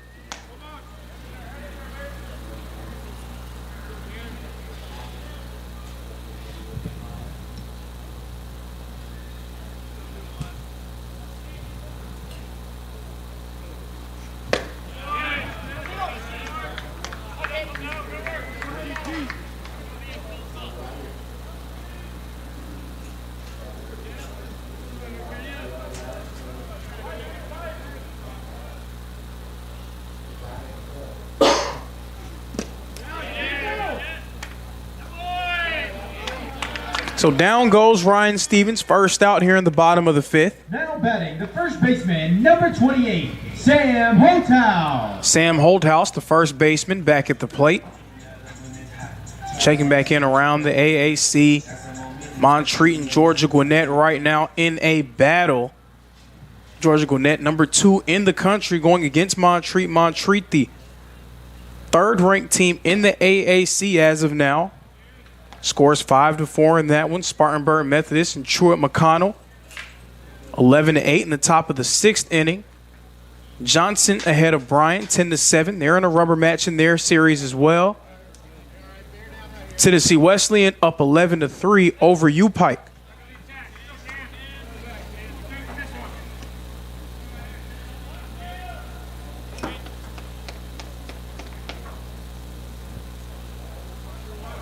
C: So down goes Ryan Stevens, first out here in the bottom of the 5th.
A: Now batting, the first baseman, number 28, Sam Holthouse.
C: Sam Holthouse, the first baseman, back at the plate. Checking back in around the AAC. Montreat and Georgia Gwinnett right now in a battle. Georgia Gwinnett, number 2 in the country, going against Montreat. Montreat, the third-ranked team in the AAC as of now. Scores 5-4 in that one. Spartanburg Methodist and Truett McConnell 11-8 in the top of the 6th inning. Johnson ahead of Bryant 10-7. They're in a rubber match in their series as well. Tennessee Wesleyan up 11-3 over U-Pike.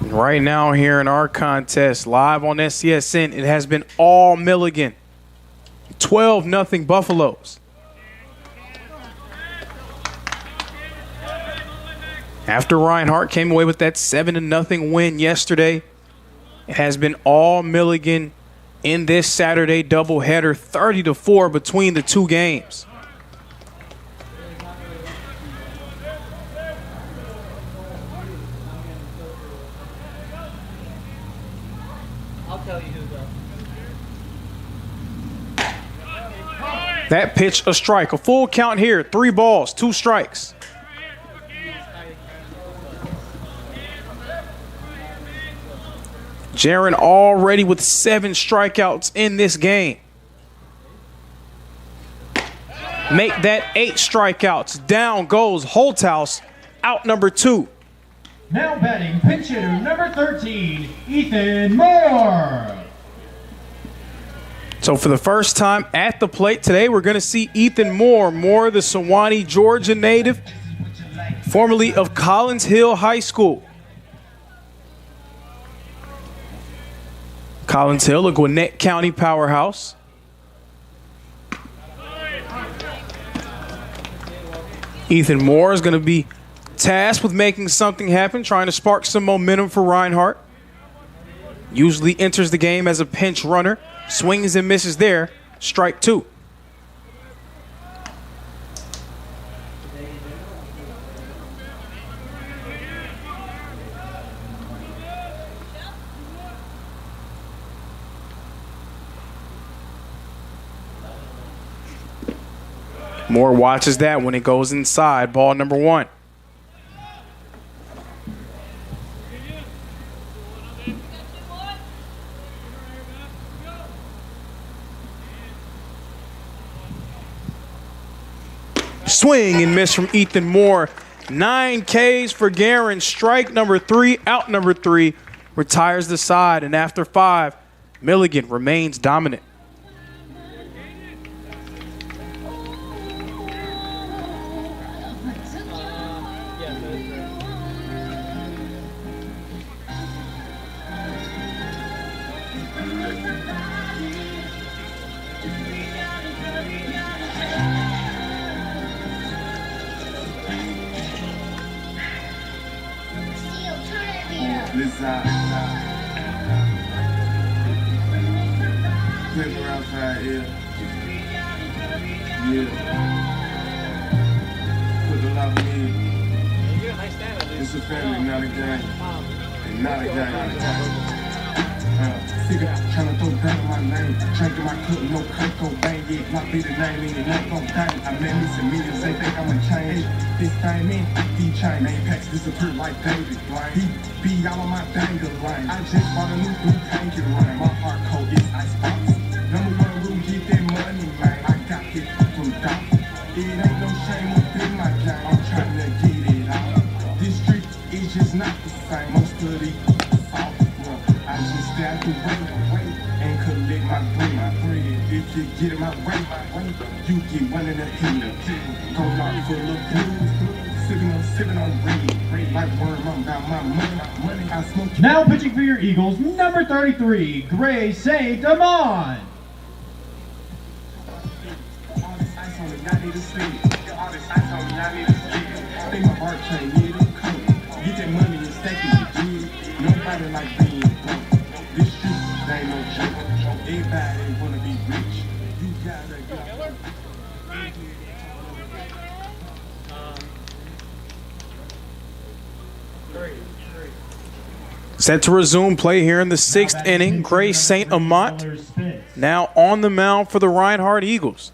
C: Right now here in our contest, live on SCSN, it has been all Milligan. 12-0 Buffaloes. After Reinhardt came away with that 7-0 win yesterday, it has been all Milligan in this Saturday doubleheader, 30-4 between the two games. That pitch, a strike. A full count here. 3 balls, 2 strikes. Jaron already with 7 strikeouts in this game. Make that 8 strikeouts. Down goes Holthouse, out number 2.
A: Now batting, pinch hitter, number 13, Ethan Moore.
C: So for the first time at the plate today, we're going to see Ethan Moore, the Sewanee, Georgia native, formerly of Collins Hill High School. Collins Hill, a Gwinnett County powerhouse. Ethan Moore is going to be tasked with making something happen, trying to spark some momentum for Reinhardt. Usually enters the game as a pinch runner. Swings and misses there. Strike 2. Moore watches that when it goes inside. Ball number 1. Swing and miss from Ethan Moore. 9 Ks for Guerin. Strike number 3, out number 3. Retires the side, and after 5, Milligan remains dominant.
B: Paper outside, yeah. Put the love in me. It's a family, not a gang. And not a gang. Figure trying to throw down my name. Drinking my cup, no Kurt Cobain. Yeah, my be the name, ain't nothing gon' bang. I met me some millions, they think I'ma change. This thing in, he chain. Name packs disappear like David Blaine. He be all on my danger line. I just bought a new blue tank and run. My heart cold is ice box. Number 1 rule, get that money, man. I got it from down. It ain't no shame within my game. I'm trying to get it out. This street is just not the same. Most of these soft. I just stay out the way and collect my bread. If you get in my way, you get one in the head. Go out full of blues, sipping on red. Like worm, I'm about my money. I smoke.
A: Now pitching for your Eagles, number 33, Gray St. Amon.
B: All this ice on me, I need to sleep. All this ice on me, I need to sleep. Think my heart chain, yeah, them coat. Get that money and stack it, you dig. Nobody like being broke. This street, Everybody wanna be rich. You gotta go.
C: Set to resume play here in the sixth inning. Gray St. Amant now on the mound for the Reinhardt Eagles.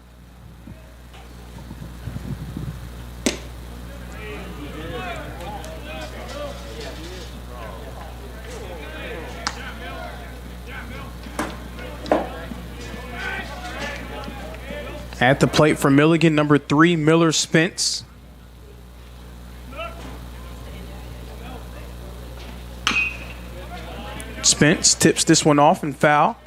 C: At the plate for Milligan, number 3, Miller Spence. Spence tips this one off and foul.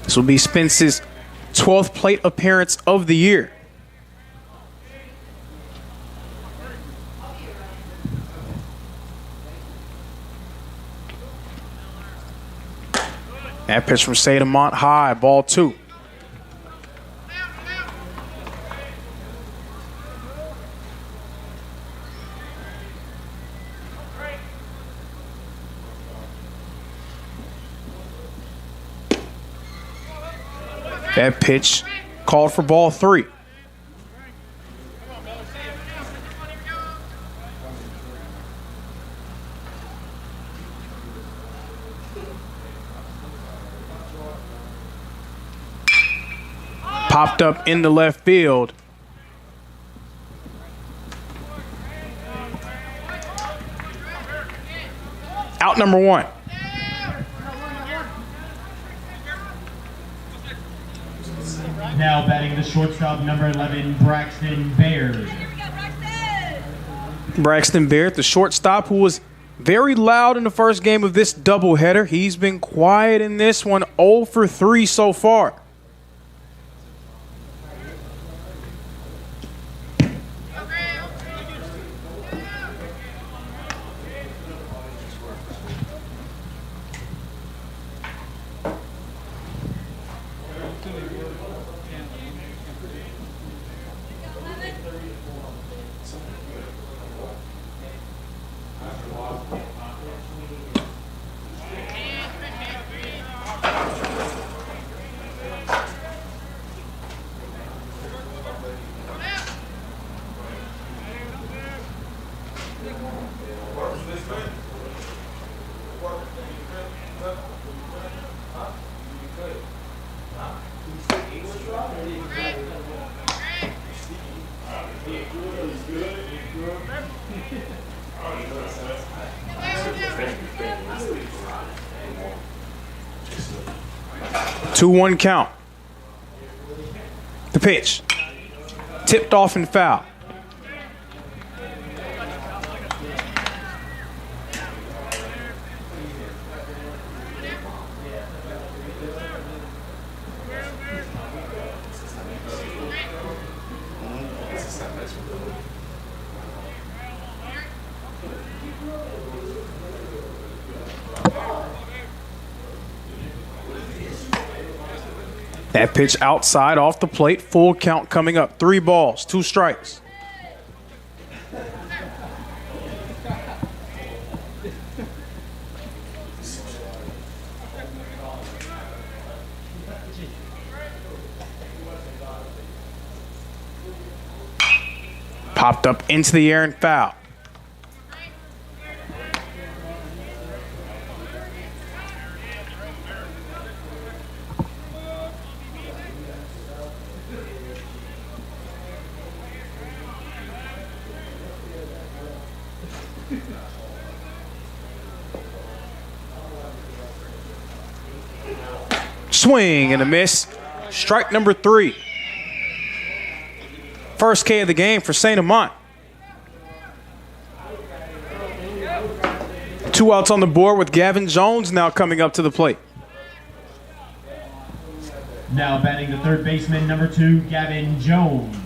C: This will be Spence's 12th plate appearance of the year. That pitch from St. Amant high, ball 2. That pitch called for ball 3. Popped up in the left field. Out number 1.
A: Now batting the shortstop, number 11, Braxton Baird.
C: Braxton Baird, the shortstop, who was very loud in the first game of this doubleheader. He's been quiet in this one, 0 for 3 so far. Two 2-1 count. The pitch. Tipped off and foul. That pitch outside off the plate. Full count coming up. 3 balls, 2 strikes. Popped up into the air and foul. Swing and a miss. Strike number 3. First K of the game for St. Amant. 2 outs on the board with Gavin Jones now coming up to the plate.
A: Now batting the third baseman, number 2, Gavin Jones.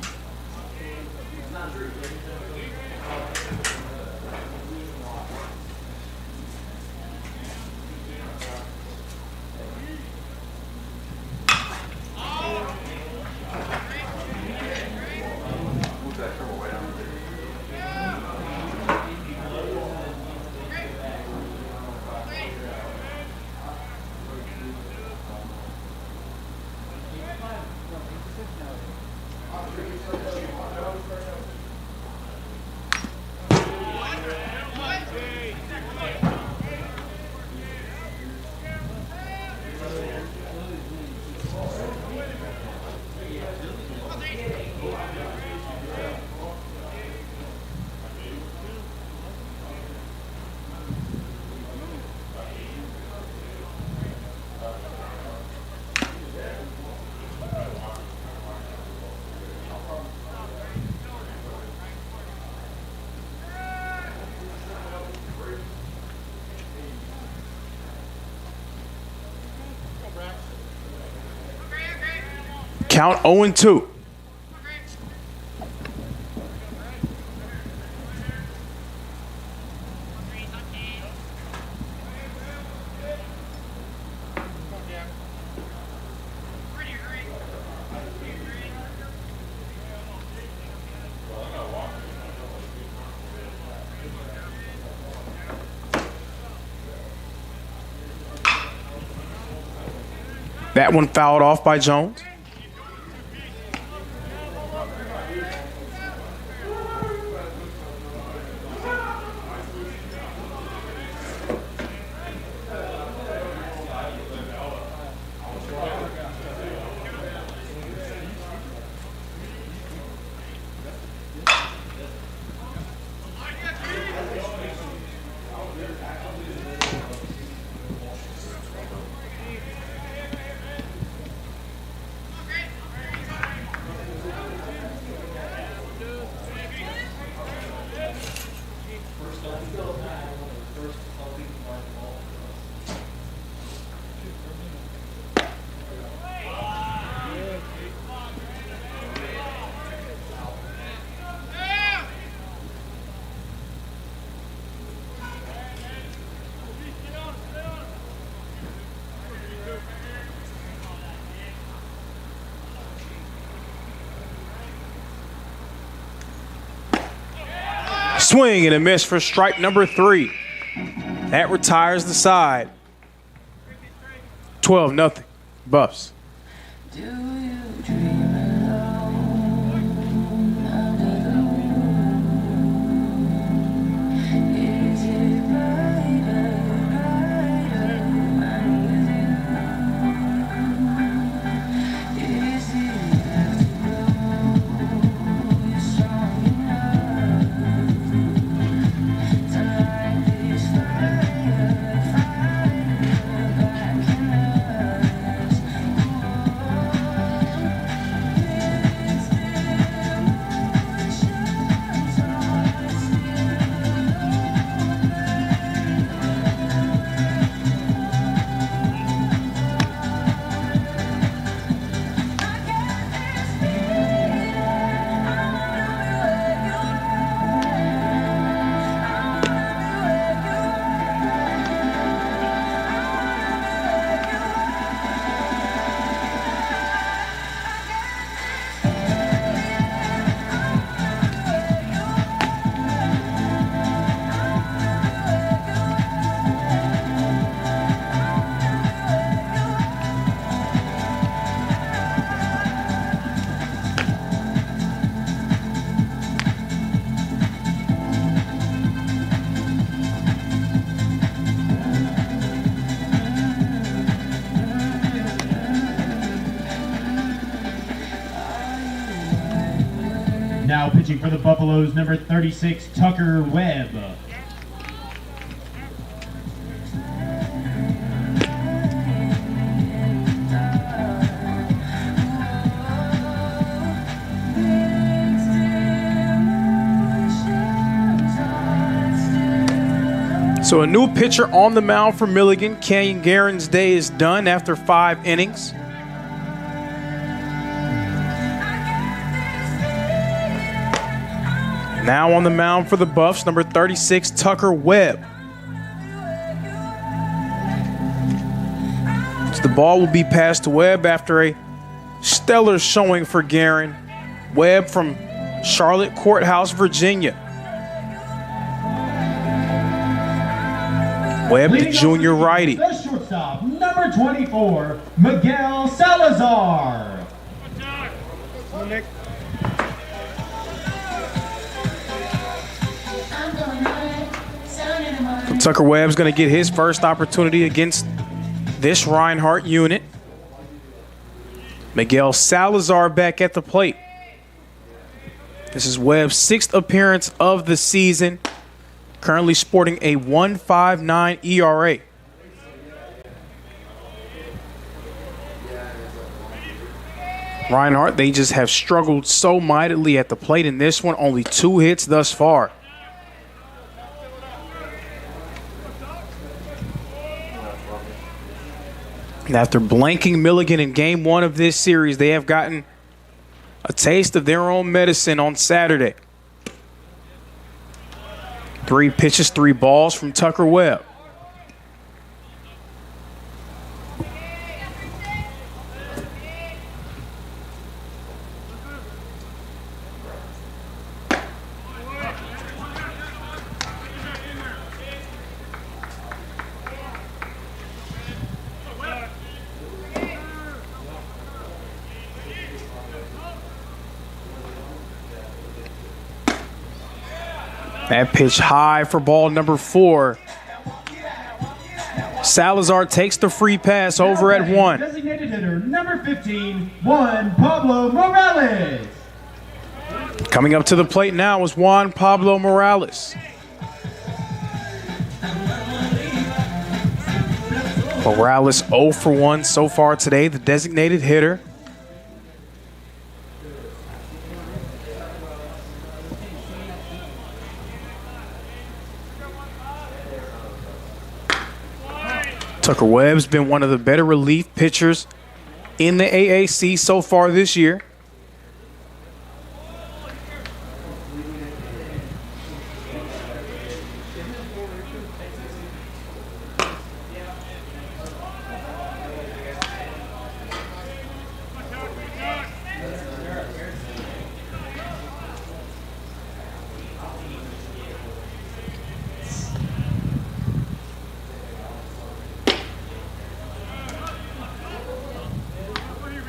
C: Count 0-2. That one fouled off by Jones. Swing and a miss for strike number 3. That retires the side. 12-0. Buffs.
A: Now pitching for the Buffaloes, number 36, Tucker Webb.
C: So a new pitcher on the mound for Milligan. Canyon Guerin's day is done after 5 innings. Now on the mound for the Buffs, number 36, Tucker Webb. So the ball will be passed to Webb after a stellar showing for Guerin. Webb from Charlotte Courthouse, Virginia. Webb, the junior righty.
A: The shortstop, number 24, Miguel Salazar.
C: Tucker Webb's going to get his first opportunity against this Reinhardt unit. Miguel Salazar back at the plate. This is Webb's 6th appearance of the season. Currently sporting a 1.59 ERA. Reinhardt, they just have struggled so mightily at the plate in this one. Only 2 hits thus far. And after blanking Milligan in game 1 of this series, they have gotten a taste of their own medicine on Saturday. 3 pitches, 3 balls from Tucker Webb. That pitch high for ball number 4. Salazar takes the free pass over at 1.
A: Designated hitter number 15, Juan Pablo Morales.
C: Coming up to the plate now is Juan Pablo Morales. Morales 0 for 1 so far today, the designated hitter. Tucker Webb's been one of the better relief pitchers in the AAC so far this year.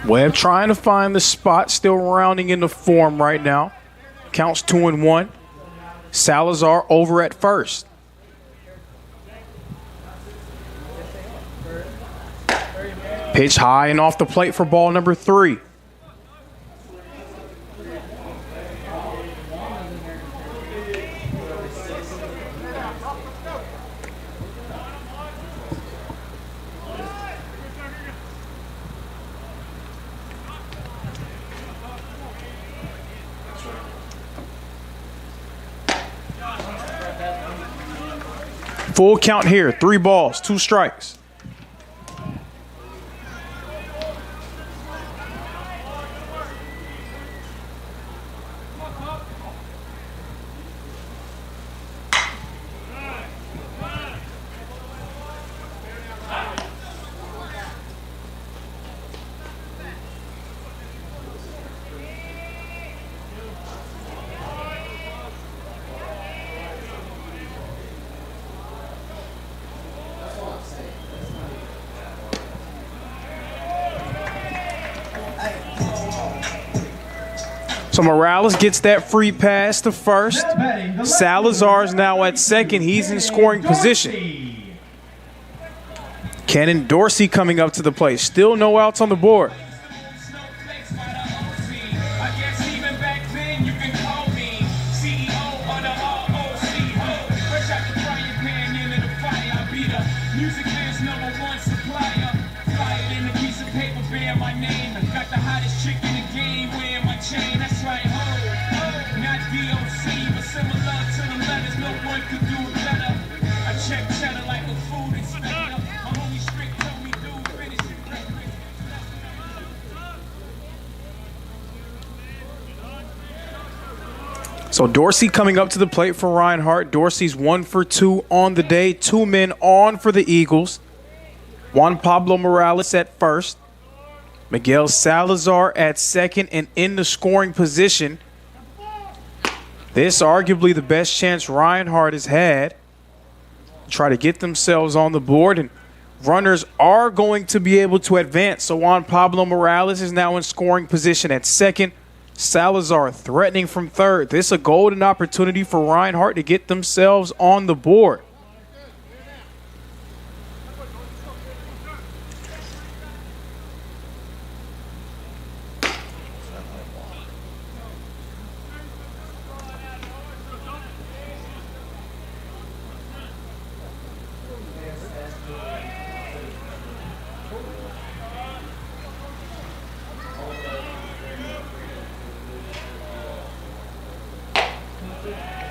C: Webb trying to find the spot, still rounding into form right now. Counts 2-1. Salazar over at first. Pitch high and off the plate for ball number 3. Full count here, 3 balls, 2 strikes. So Morales gets that free pass to first. Salazar's now at second. He's in scoring position. Cannon Dorsey coming up to the plate. Still no outs on the board. So Dorsey coming up to the plate for Reinhardt. Dorsey's 1 for 2 on the day. 2 men on for the Eagles. Juan Pablo Morales at first. Miguel Salazar at second and in the scoring position. This arguably the best chance Reinhardt has had. Try to get themselves on the board, and runners are going to be able to advance. So Juan Pablo Morales is now in scoring position at second. Salazar threatening from third. This is a golden opportunity for Reinhardt to get themselves on the board.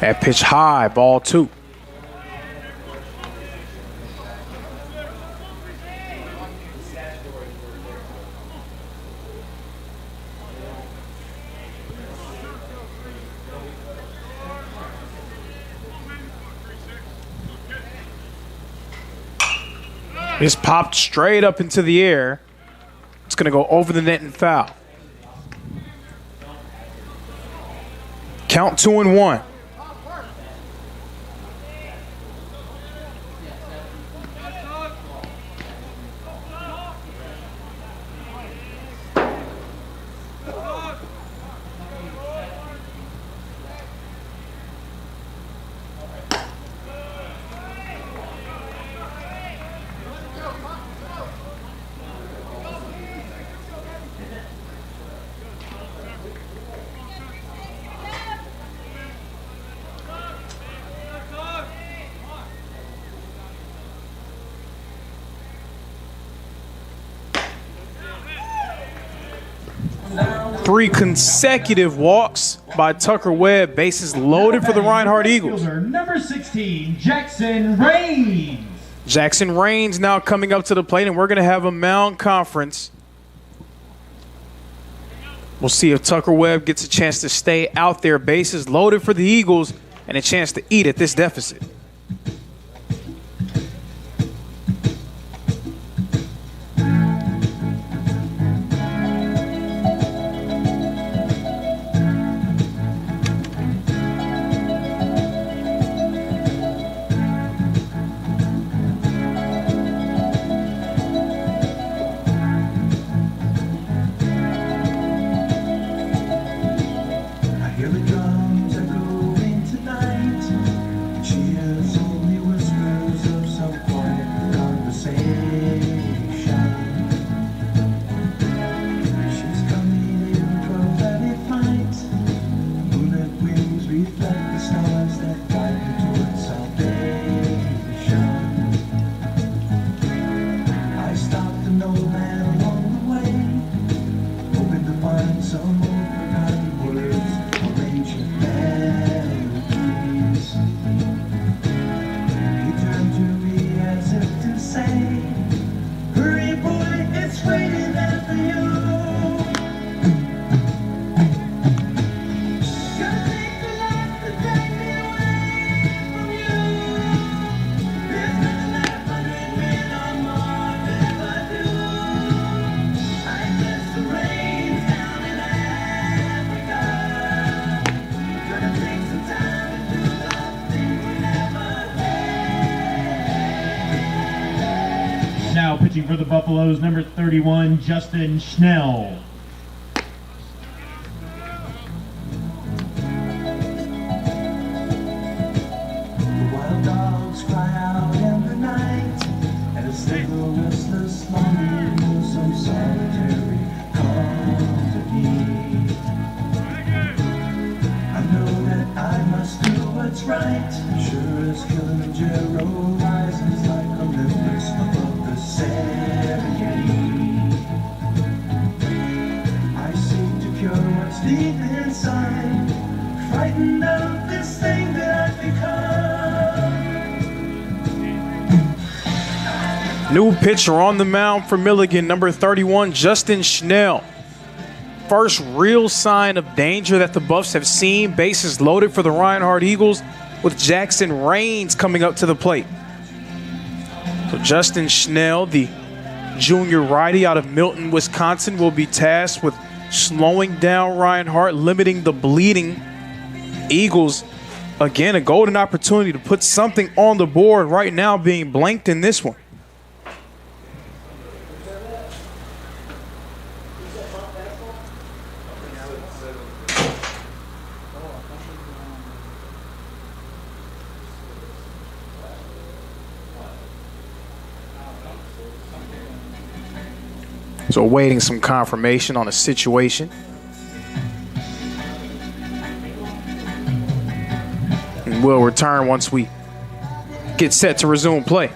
C: That pitch high, ball 2. It's popped straight up into the air. It's going to go over the net and foul. Count 2-1. Three consecutive walks by Tucker Webb. Bases loaded for the Reinhardt Eagles.
A: Number 16, Jackson Rains.
C: Jackson Rains now coming up to the plate, and we're going to have a mound conference. We'll see if Tucker Webb gets a chance to stay out there. Bases loaded for the Eagles and a chance to eat at this deficit.
A: Now pitching for the Buffaloes, number 31, Justin Schnell.
B: Wild dogs cry out in the night, and a single restless longing for some solitary company. I know that I must do what's right, sure as Kilimanjaro rises like Olympus above the Serengeti. I seek to cure what's deep inside, frightened of this thing that I've become.
C: New pitcher on the mound for Milligan, number 31, Justin Schnell. First real sign of danger that the Buffs have seen. Bases loaded for the Reinhardt Eagles with Jackson Rains coming up to the plate. So Justin Schnell, the junior righty out of Milton, Wisconsin, will be tasked with slowing down Reinhardt, limiting the bleeding. Eagles, again, a golden opportunity to put something on the board right now, being blanked in this one. So awaiting some confirmation on a situation. And we'll return once we get set to resume play.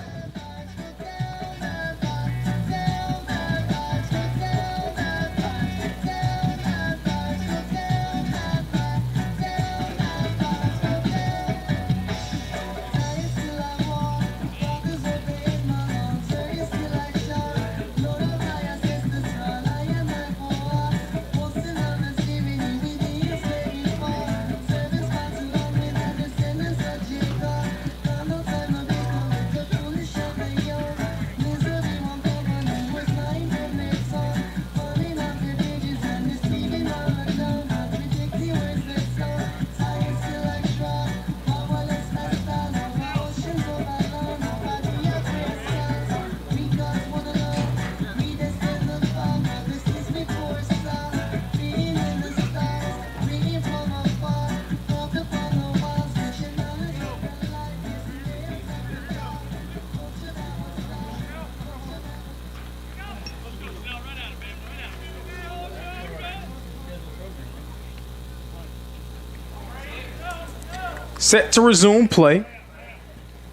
C: Set to resume play.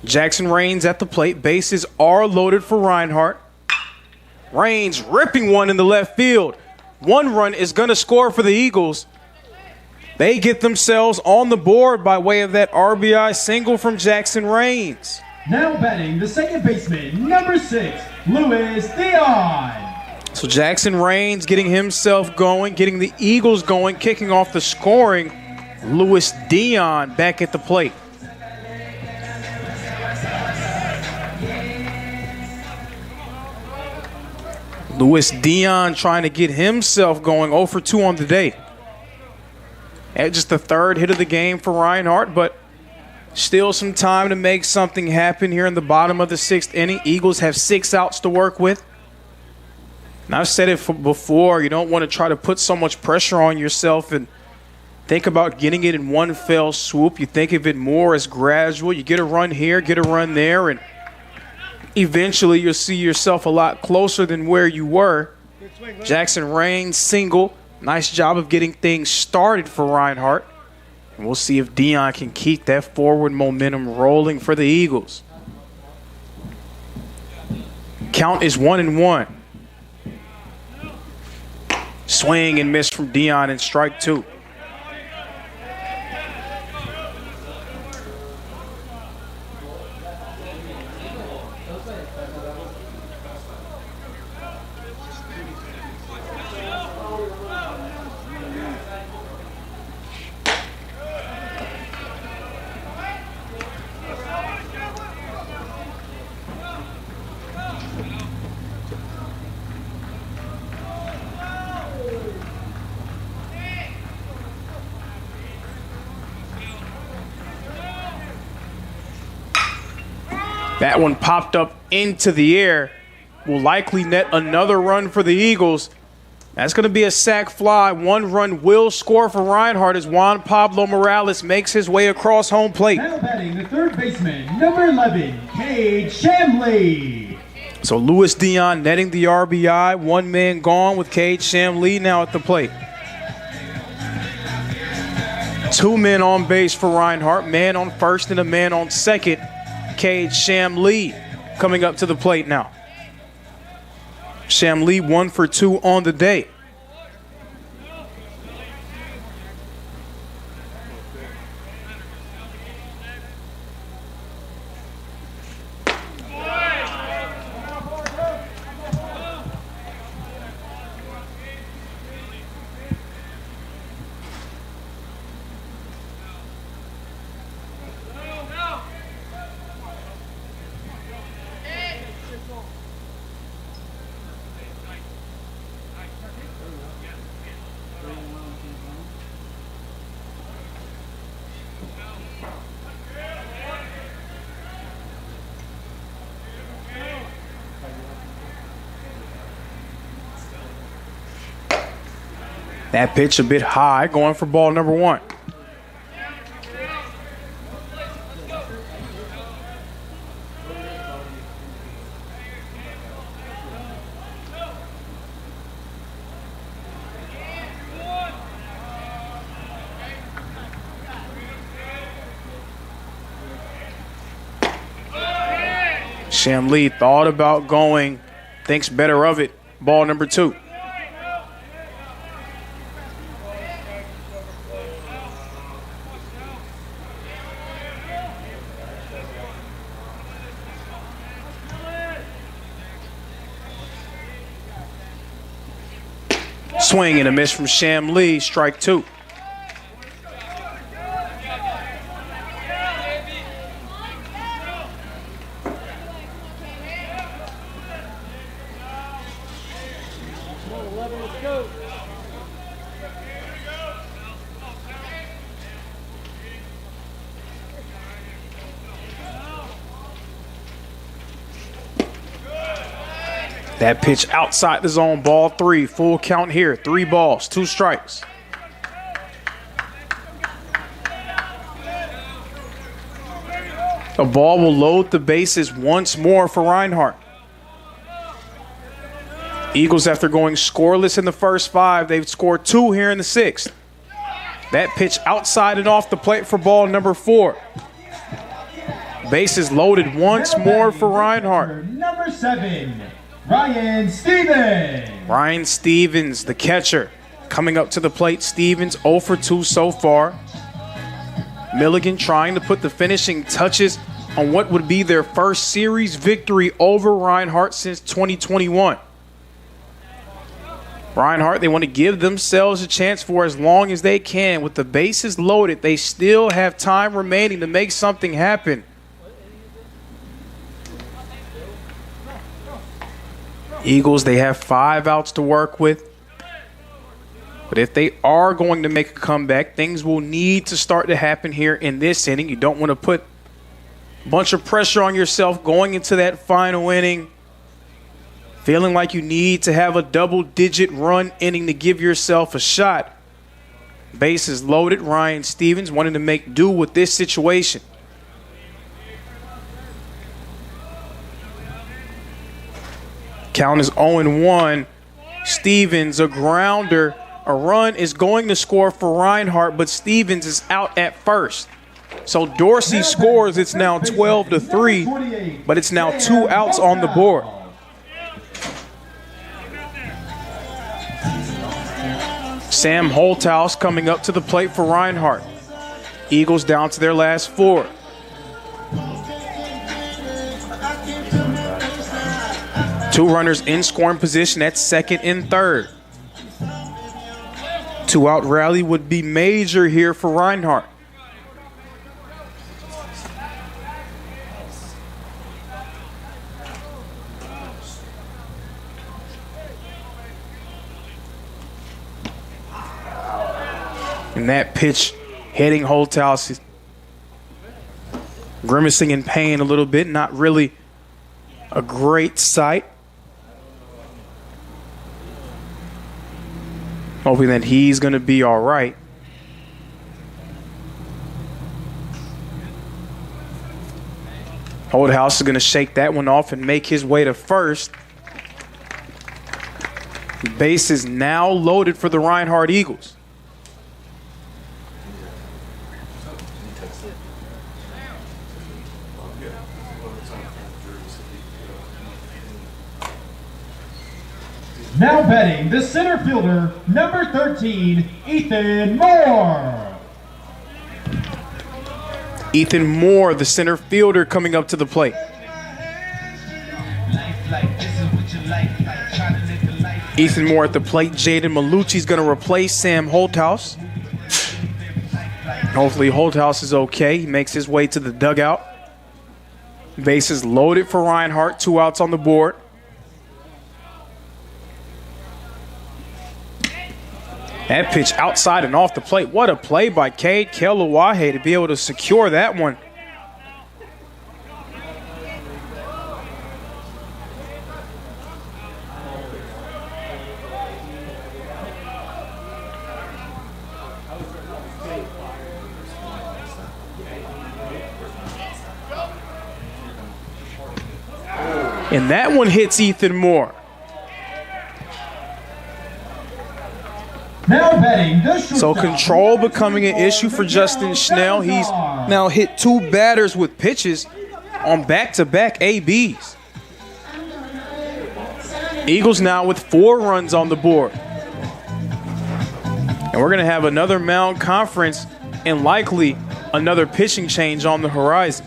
C: Jackson Rains at the plate. Bases are loaded for Reinhardt. Rains ripping one in the left field. One run is going to score for the Eagles. They get themselves on the board by way of that RBI single from Jackson Rains.
A: Now batting the second baseman, number 6, Luis Dion.
C: So Jackson Rains getting himself going, getting the Eagles going, kicking off the scoring. Luis Dion back at the plate. Luis Dion trying to get himself going, 0 for 2 on the day. At just the third hit of the game for Reinhardt, but still some time to make something happen here in the bottom of the 6th inning. Eagles have 6 outs to work with. And I've said it before, you don't want to try to put so much pressure on yourself and think about getting it in one fell swoop. You think of it more as gradual. You get a run here, get a run there, and eventually you'll see yourself a lot closer than where you were. Jackson Rains single. Nice job of getting things started for Reinhardt. And we'll see if Dion can keep that forward momentum rolling for the Eagles. Count is 1-1. Swing and miss from Dion and strike 2. That one popped up into the air. Will likely net another run for the Eagles. That's going to be a sac fly. 1 run will score for Reinhardt as Juan Pablo Morales makes his way across home plate.
A: Now batting the third baseman, number 11, Cade Shamley.
C: So Luis Dion netting the RBI. 1 man gone with Cade Shamley now at the plate. 2 men on base for Reinhardt. Man on first and a man on second. Cade Shamley coming up to the plate now. Shamley 1 for 2 on the day. That pitch a bit high, going for ball number 1. Shamley thought about going, thinks better of it. Ball number 2. Swing and a miss from Shamley, strike 2. That pitch outside the zone, ball 3. Full count here, 3 balls, 2 strikes. The ball will load the bases once more for Reinhardt. Eagles, after going scoreless in the first 5, they've scored 2 here in the 6th. That pitch outside and off the plate for ball number 4. Bases loaded once more for Reinhardt.
A: Number 7, Ryan Stevens.
C: Ryan Stevens, the catcher, coming up to the plate. Stevens 0 for 2 so far. Milligan trying to put the finishing touches on what would be their first series victory over Reinhardt since 2021. Reinhardt, they want to give themselves a chance for as long as they can. With the bases loaded, they still have time remaining to make something happen. Eagles, they have 5 outs to work with. But if they are going to make a comeback, things will need to start to happen here in this inning. You don't want to put a bunch of pressure on yourself going into that final inning, feeling like you need to have a double-digit run inning to give yourself a shot. Bases loaded. Ryan Stevens wanting to make do with this situation. Count is 0-1. Stevens, a grounder. A run is going to score for Reinhardt, but Stevens is out at first. So Dorsey scores. It's now 12-3, but it's now 2 outs on the board. Sam Holthouse coming up to the plate for Reinhardt. Eagles down to their last 4. Two runners in scoring position at second and third. 2-out rally would be major here for Reinhardt. And that pitch hitting Holthouse, is grimacing in pain a little bit. Not really a great sight. Hoping that he's going to be all right. Holthouse is going to shake that one off and make his way to first. Base is now loaded for the Reinhardt Eagles.
A: Now batting, the center fielder, number 13, Ethan Moore.
C: Ethan Moore, the center fielder, coming up to the plate. Ethan Moore at the plate. Jaden Malucci's going to replace Sam Holthouse. Hopefully Holthouse is okay. He makes his way to the dugout. Bases loaded for Reinhardt. 2 outs on the board. That pitch outside and off the plate. What a play by Cade Keluahe to be able to secure that one. And that one hits Ethan Moore.
A: Now batting, the
C: So control becoming an issue for Justin Schnell. He's now hit 2 batters with pitches on back-to-back ABs. Eagles now with 4 runs on the board. And we're going to have another mound conference and likely another pitching change on the horizon.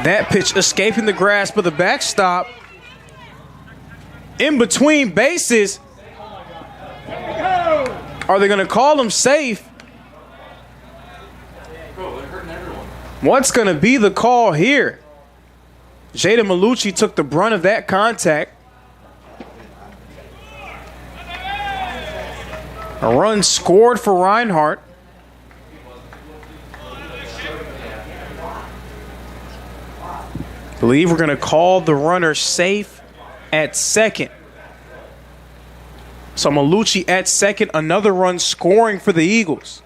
C: That pitch escaping the grasp of the backstop. in between bases. Are they going to call him safe? What's going to be the call here? Jada Malucci took the brunt of that contact. A run scored for Reinhardt. Believe we're going to call the runner safe at second. So Malucci at second, another run scoring for the Eagles.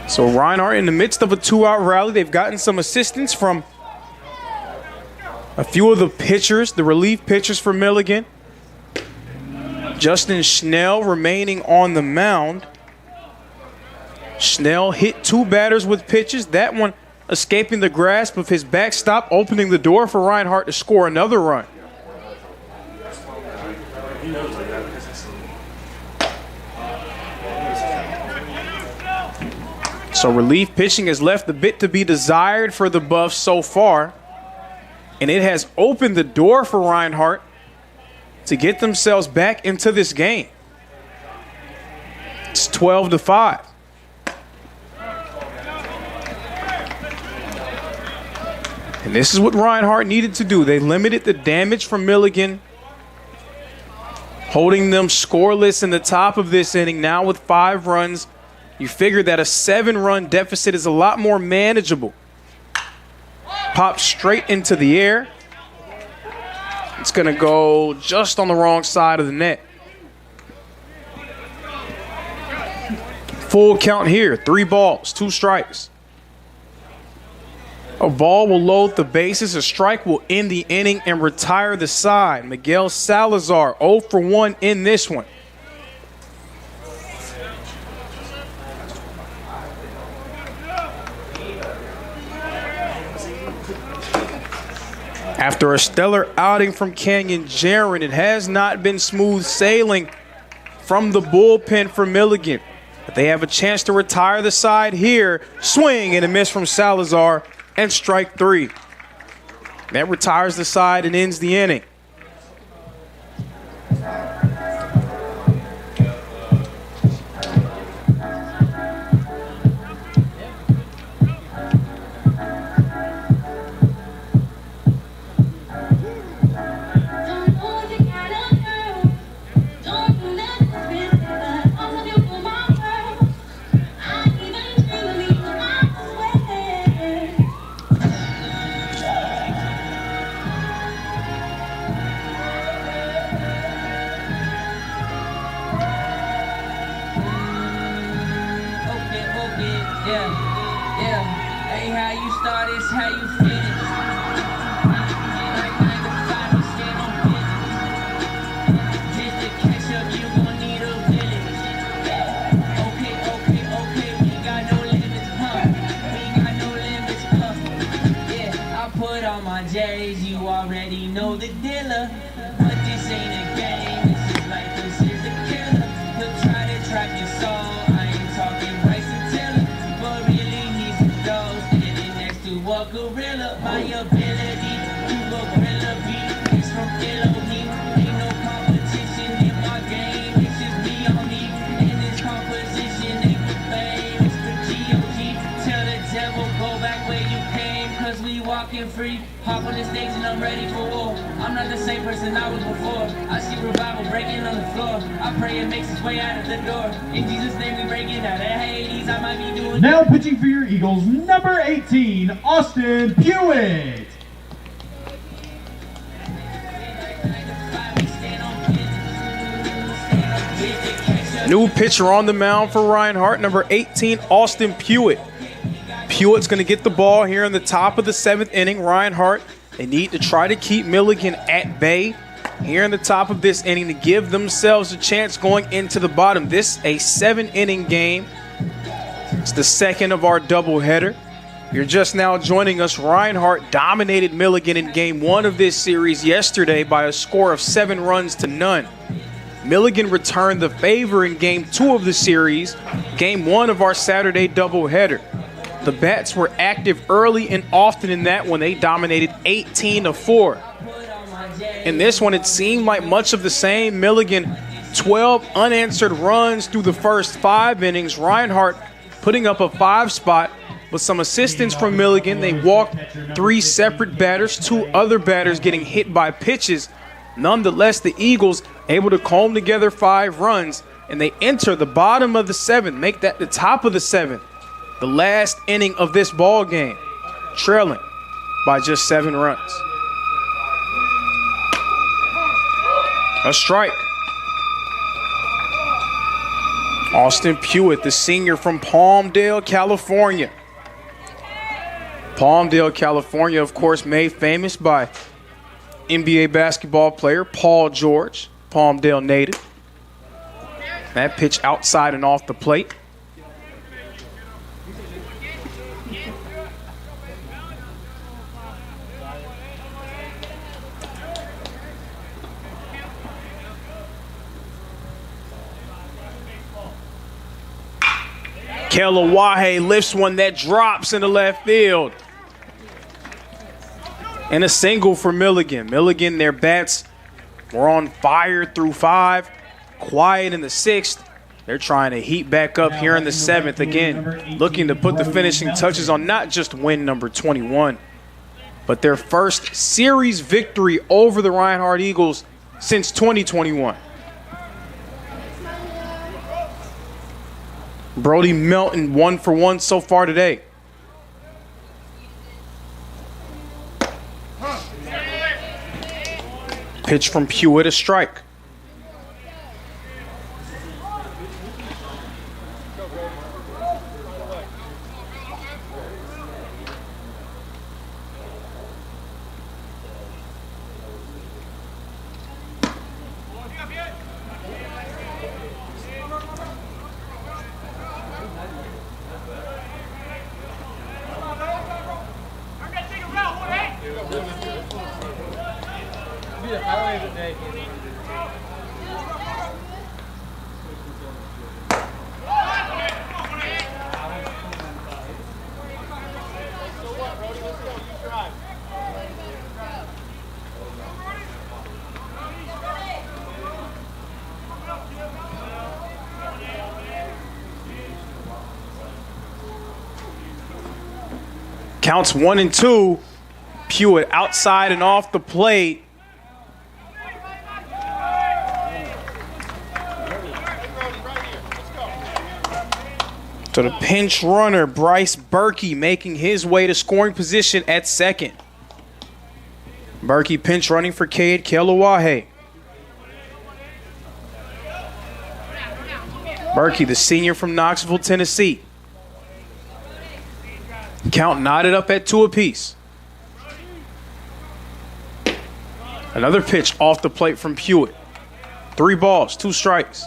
C: So Reinhardt in the midst of a 2-out rally. They've gotten some assistance from a few of the pitchers, the relief pitchers for Milligan. Justin Schnell remaining on the mound. Schnell hit 2 batters with pitches. That one escaping the grasp of his backstop, opening the door for Reinhardt to score another run. So relief pitching has left a bit to be desired for the Buffs so far. And it has opened the door for Reinhardt to get themselves back into this game. It's 12-5. And this is what Reinhardt needed to do. They limited the damage from Milligan, holding them scoreless in the top of this inning. Now with 5 runs, you figure that a 7-run deficit is a lot more manageable. Pop straight into the air. It's going to go just on the wrong side of the net. Full count here. 3 balls, 2 strikes. A ball will load the bases. A strike will end the inning and retire the side. Miguel Salazar 0 for 1 in this one. After a stellar outing from Canyon Jaron, it has not been smooth sailing from the bullpen for Milligan. But they have a chance to retire the side here. Swing and a miss from Salazar, and strike 3. That retires the side and ends the inning.
F: Free, hop on the stage and I'm ready for war. I'm not the same person I was before. I see revival breaking on the floor. I pray it makes its way out of the door. In Jesus' name we breaking out of Hades. I might be doing.
A: Now pitching for your Eagles, number 18, Austin Pewitt.
C: New pitcher on the mound for Reinhardt, number 18, Austin Pewitt. Pewitt's going to get the ball here in the top of the 7th inning. Reinhardt, they need to try to keep Milligan at bay here in the top of this inning to give themselves a chance going into the bottom. This a 7-inning game. It's the second of our doubleheader. You're just now joining us. Reinhardt dominated Milligan in game 1 of this series yesterday by a score of 7 runs to none. Milligan returned the favor in game 2 of the series, game 1 of our Saturday doubleheader. The Bats were active early and often in that one. They dominated 18-4. In this one, it seemed like much of the same. Milligan, 12 unanswered runs through the first 5 innings. Reinhardt putting up a 5 spot. With some assistance from Milligan, they walked 3 separate batters, 2 other batters getting hit by pitches. Nonetheless, the Eagles able to comb together 5 runs, and they enter the bottom of the 7th, make that the top of the 7th. The last inning of this ball game, trailing by just 7 runs. A strike. Austin Pewitt, the senior from Palmdale, California. Palmdale, California, of course, made famous by NBA basketball player Paul George, Palmdale native. That pitch outside and off the plate. Kealowahe lifts one that drops into left field. And a single for Milligan. Milligan, their bats were on fire through 5. Quiet in the 6th. They're trying to heat back up here in the 7th. Again, looking to put the finishing touches on not just win number 21, but their first series victory over the Reinhardt Eagles since 2021. Brody Melton 1 for 1 so far today. Pitch from Pewitt, a strike. Counts 1 and 2. Pewitt outside and off the plate. So the pinch runner, Bryce Berkey, making his way to scoring position at second. Berkey pinch running for Cade Kealowahe. Berkey, the senior from Knoxville, Tennessee. Count knotted up at 2 apiece. Another pitch off the plate from Pewitt. 3 balls, 2 strikes.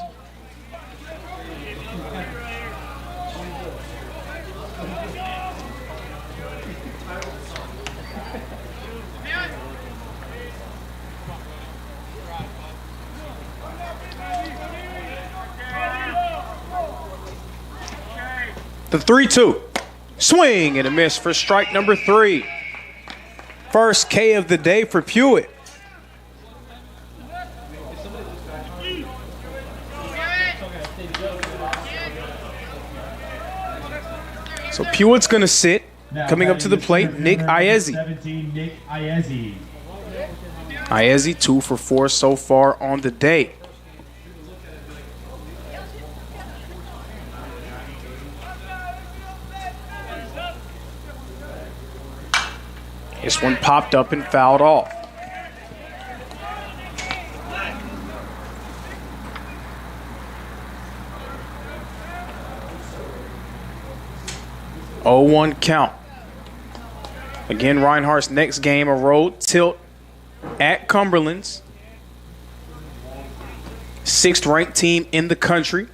C: The 3-2. Swing and a miss for strike number 3. First K of the day for Pewitt. So Pewitt's going to sit. Coming up to the plate, Nick Iezzi.
A: 17, Nick Iezzi.
C: Iezzi 2 for 4 so far on the day. This one popped up and fouled off. Oh, 1 count. Again, Reinhardt's next game, a road tilt at Cumberland's. 6th ranked team in the country.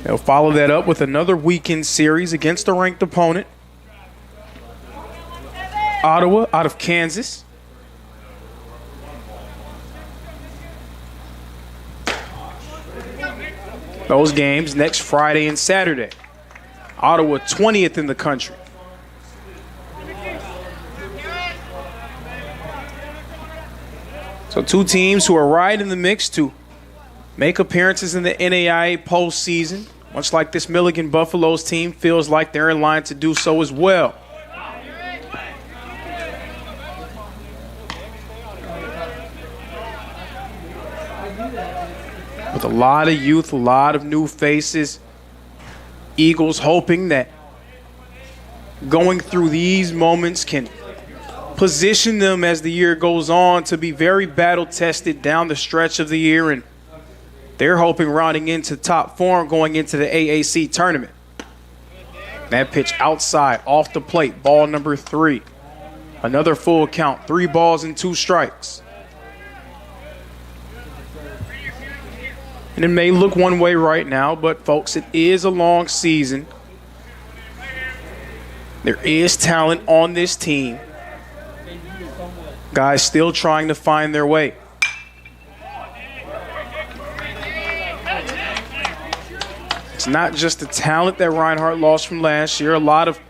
C: They'll follow that up with another weekend series against a ranked opponent. Ottawa out of Kansas. Those games next Friday and Saturday. Ottawa 20th in the country. So two teams who are right in the mix to make appearances in the NAIA postseason, much like this Milligan Buffaloes team feels like they're in line to do so as well. With a lot of youth, a lot of new faces, Eagles hoping that going through these moments can position them as the year goes on to be very battle-tested down the stretch of the year, and they're hoping rounding into top form going into the AAC tournament. That pitch outside, off the plate, ball number 3. Another full count, 3 balls and 2 strikes. And it may look one way right now, but folks, it is a long season. There is talent on this team. Guys still trying to find their way. It's not just the talent that Reinhardt lost from last year. A lot of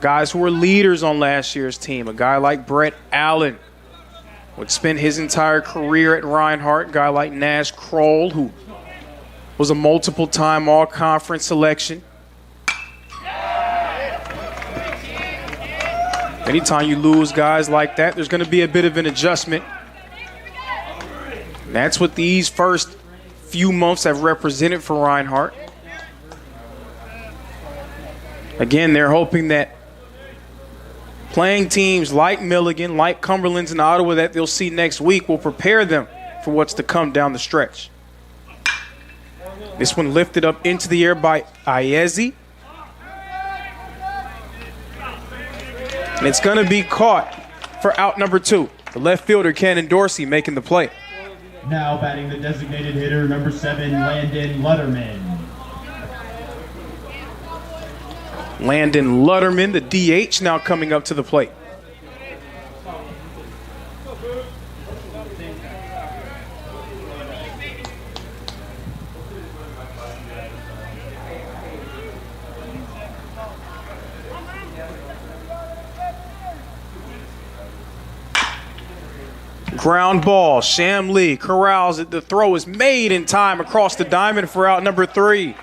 C: guys who were leaders on last year's team. A guy like Brett Allen would spend his entire career at Reinhardt. A guy like Nash Kroll, who was a multiple-time all-conference selection. Anytime you lose guys like that, there's going to be a bit of an adjustment. And that's what these first few months have represented for Reinhardt. Again, they're hoping that playing teams like Milligan, like Cumberland's and Ottawa that they'll see next week will prepare them for what's to come down the stretch. This one lifted up into the air by Iezi. And it's going to be caught for out number 2. The left fielder, Cannon Dorsey, making the play.
A: Now batting the designated hitter, number 7, Landon Lutterman.
C: Landon Lutterman, the DH, now coming up to the plate. Ground ball, Sham Lee corrals it. The throw is made in time across the diamond for out number 3.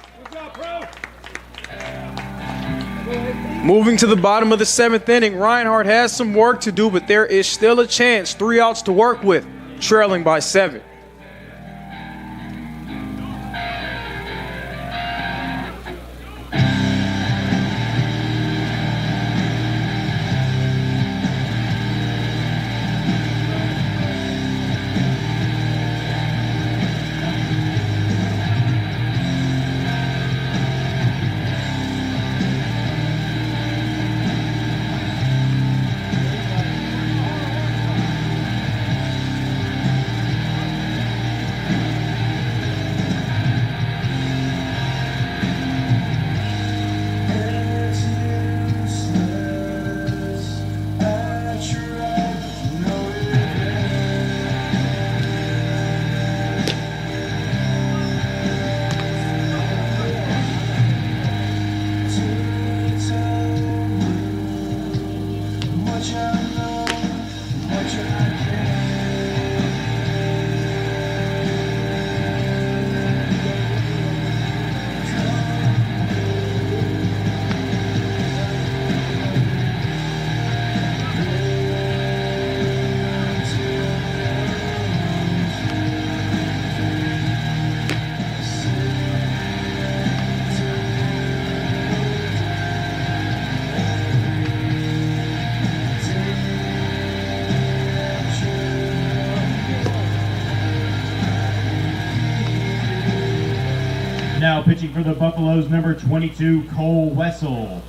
C: Moving to the bottom of the 7th inning, Reinhardt has some work to do, but there is still a chance. 3 outs to work with, trailing by 7.
A: Now pitching for the Buffaloes, number 22, Cole Wessel.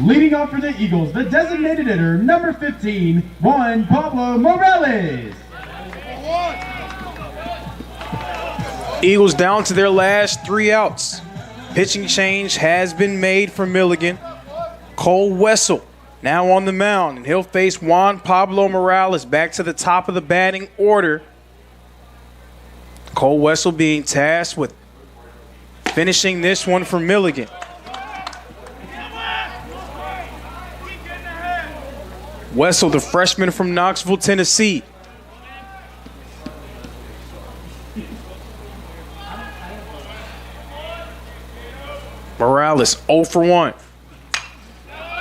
A: Leading off for the Eagles, the designated hitter, number 15, Juan Pablo Morales.
C: Eagles down to their last 3 outs. Pitching change has been made for Milligan. Cole Wessel now on the mound, and he'll face Juan Pablo Morales back to the top of the batting order. Cole Wessel being tasked with finishing this one for Milligan. Wessel, the freshman from Knoxville, Tennessee. Morales 0 for 1.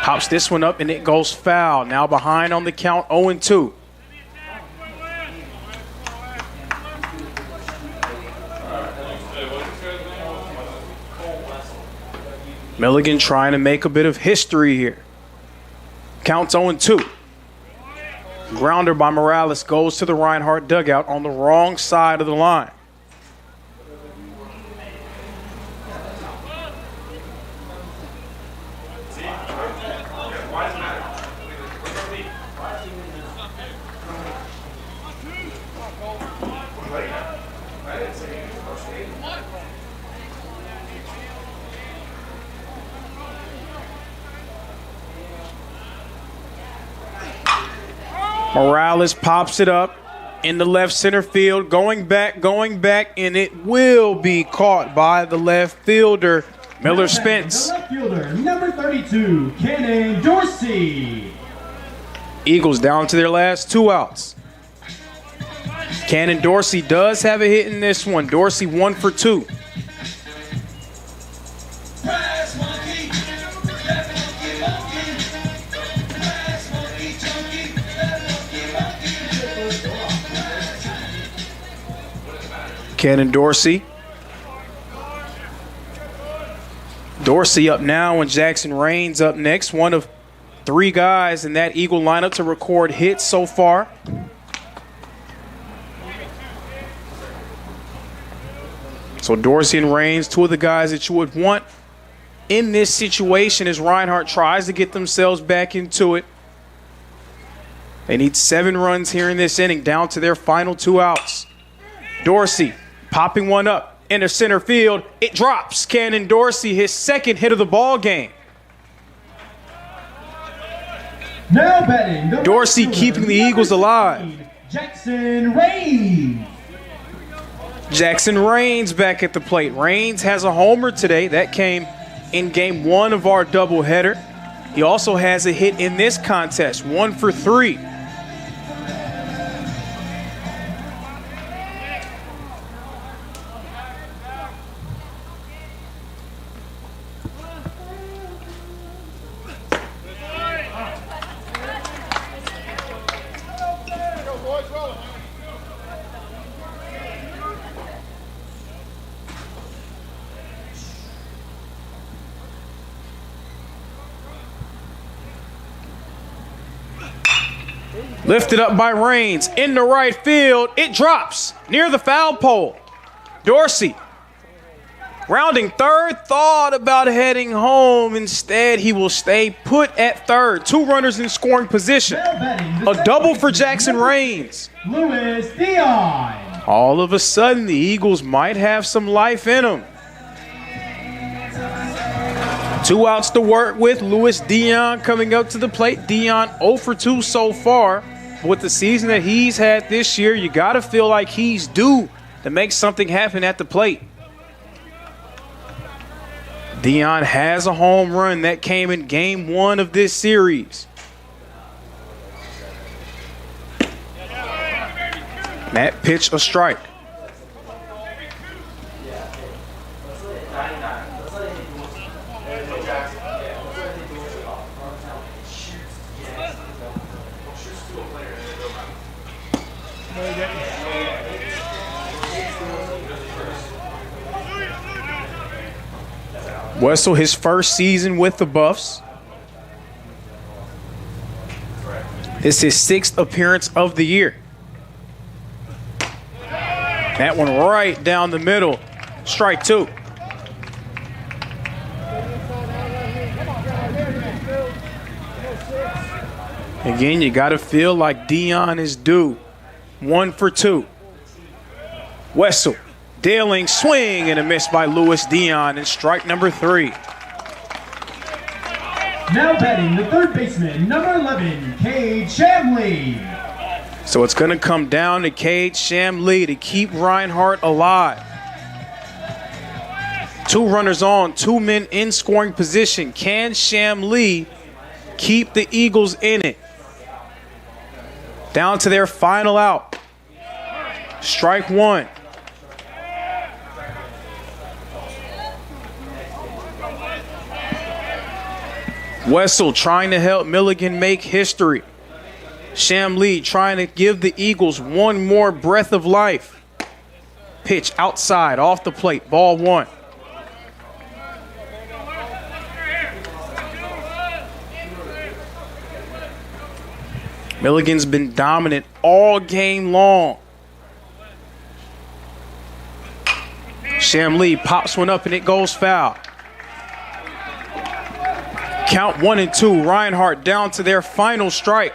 C: Pops this one up and it goes foul. Now behind on the count, 0-2. Milligan trying to make a bit of history here. Counts 0-2. Grounder by Morales goes to the Reinhardt dugout on the wrong side of the line. Morales pops it up in the left center field, going back, and it will be caught by the left fielder, Miller Spence.
A: The left fielder, number 32, Cannon Dorsey.
C: Eagles down to their last 2 outs. Cannon Dorsey does have a hit in this one. Dorsey 1 for 2. Cannon Dorsey. Dorsey up now and Jackson Rains up next. One of 3 guys in that Eagle lineup to record hits so far. So Dorsey and Rains, 2 of the guys that you would want in this situation as Reinhardt tries to get themselves back into it. They need 7 runs here in this inning, down to their final 2 outs. Dorsey popping one up into center field. It drops. Cannon Dorsey, his 2nd hit of the ball game.
A: Now batting, the
C: Dorsey
A: right
C: keeping the
A: fielder,
C: Eagles
A: number
C: alive.
A: 16, Jackson Rains.
C: Jackson Rains back at the plate. Rains has a homer today. That came in game 1 of our doubleheader. He also has a hit in this contest, 1 for 3. Lifted up by Rains in the right field. It drops near the foul pole. Dorsey rounding third, thought about heading home. Instead, he will stay put at third. 2 runners in scoring position. A double for Jackson Rains.
A: Luis Dion.
C: All of a sudden, the Eagles might have some life in them. 2 outs to work with. Luis Dion coming up to the plate. Dion 0 for 2 so far. With the season that he's had this year, you got to feel like he's due to make something happen at the plate. Dion has a home run that came in game 1 of this series. That pitch a strike. Wessel, his first season with the Buffs. It's his 6th appearance of the year. That one right down the middle. Strike 2. Again, you got to feel like Dion is due. 1 for 2. Wessel, dealing, swing, and a miss by Louis Dion in strike number 3.
A: Now batting the third baseman, number 11, Cade Shamley.
C: So it's going to come down to Cade Shamley to keep Reinhardt alive. 2 runners on, 2 men in scoring position. Can Shamley keep the Eagles in it? Down to their final out. Strike 1. Wessel trying to help Milligan make history. Shamley trying to give the Eagles one more breath of life. Pitch outside, off the plate, ball 1. Milligan's been dominant all game long. Shamley pops one up and it goes foul. Count 1 and 2. Reinhardt down to their final strike.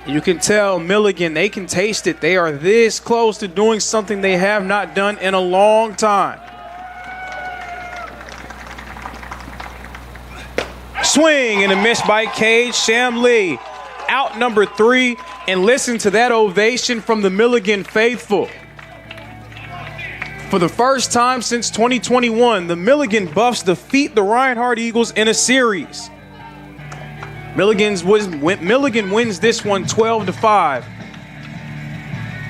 C: You can tell Milligan, they can taste it. They are this close to doing something they have not done in a long time. Swing and a miss by Cade Shamley. Out number 3, and listen to that ovation from the Milligan faithful. For the first time since 2021, the Milligan Buffs defeat the Reinhardt Eagles in a series. Milligan wins this one 12-5.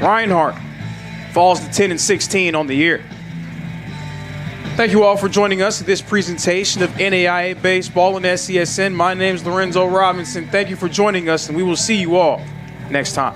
C: Reinhardt falls to 10-16 on the year. Thank you all for joining us at this presentation of NAIA Baseball and SCSN. My name is Lorenzo Robinson. Thank you for joining us, and we will see you all next time.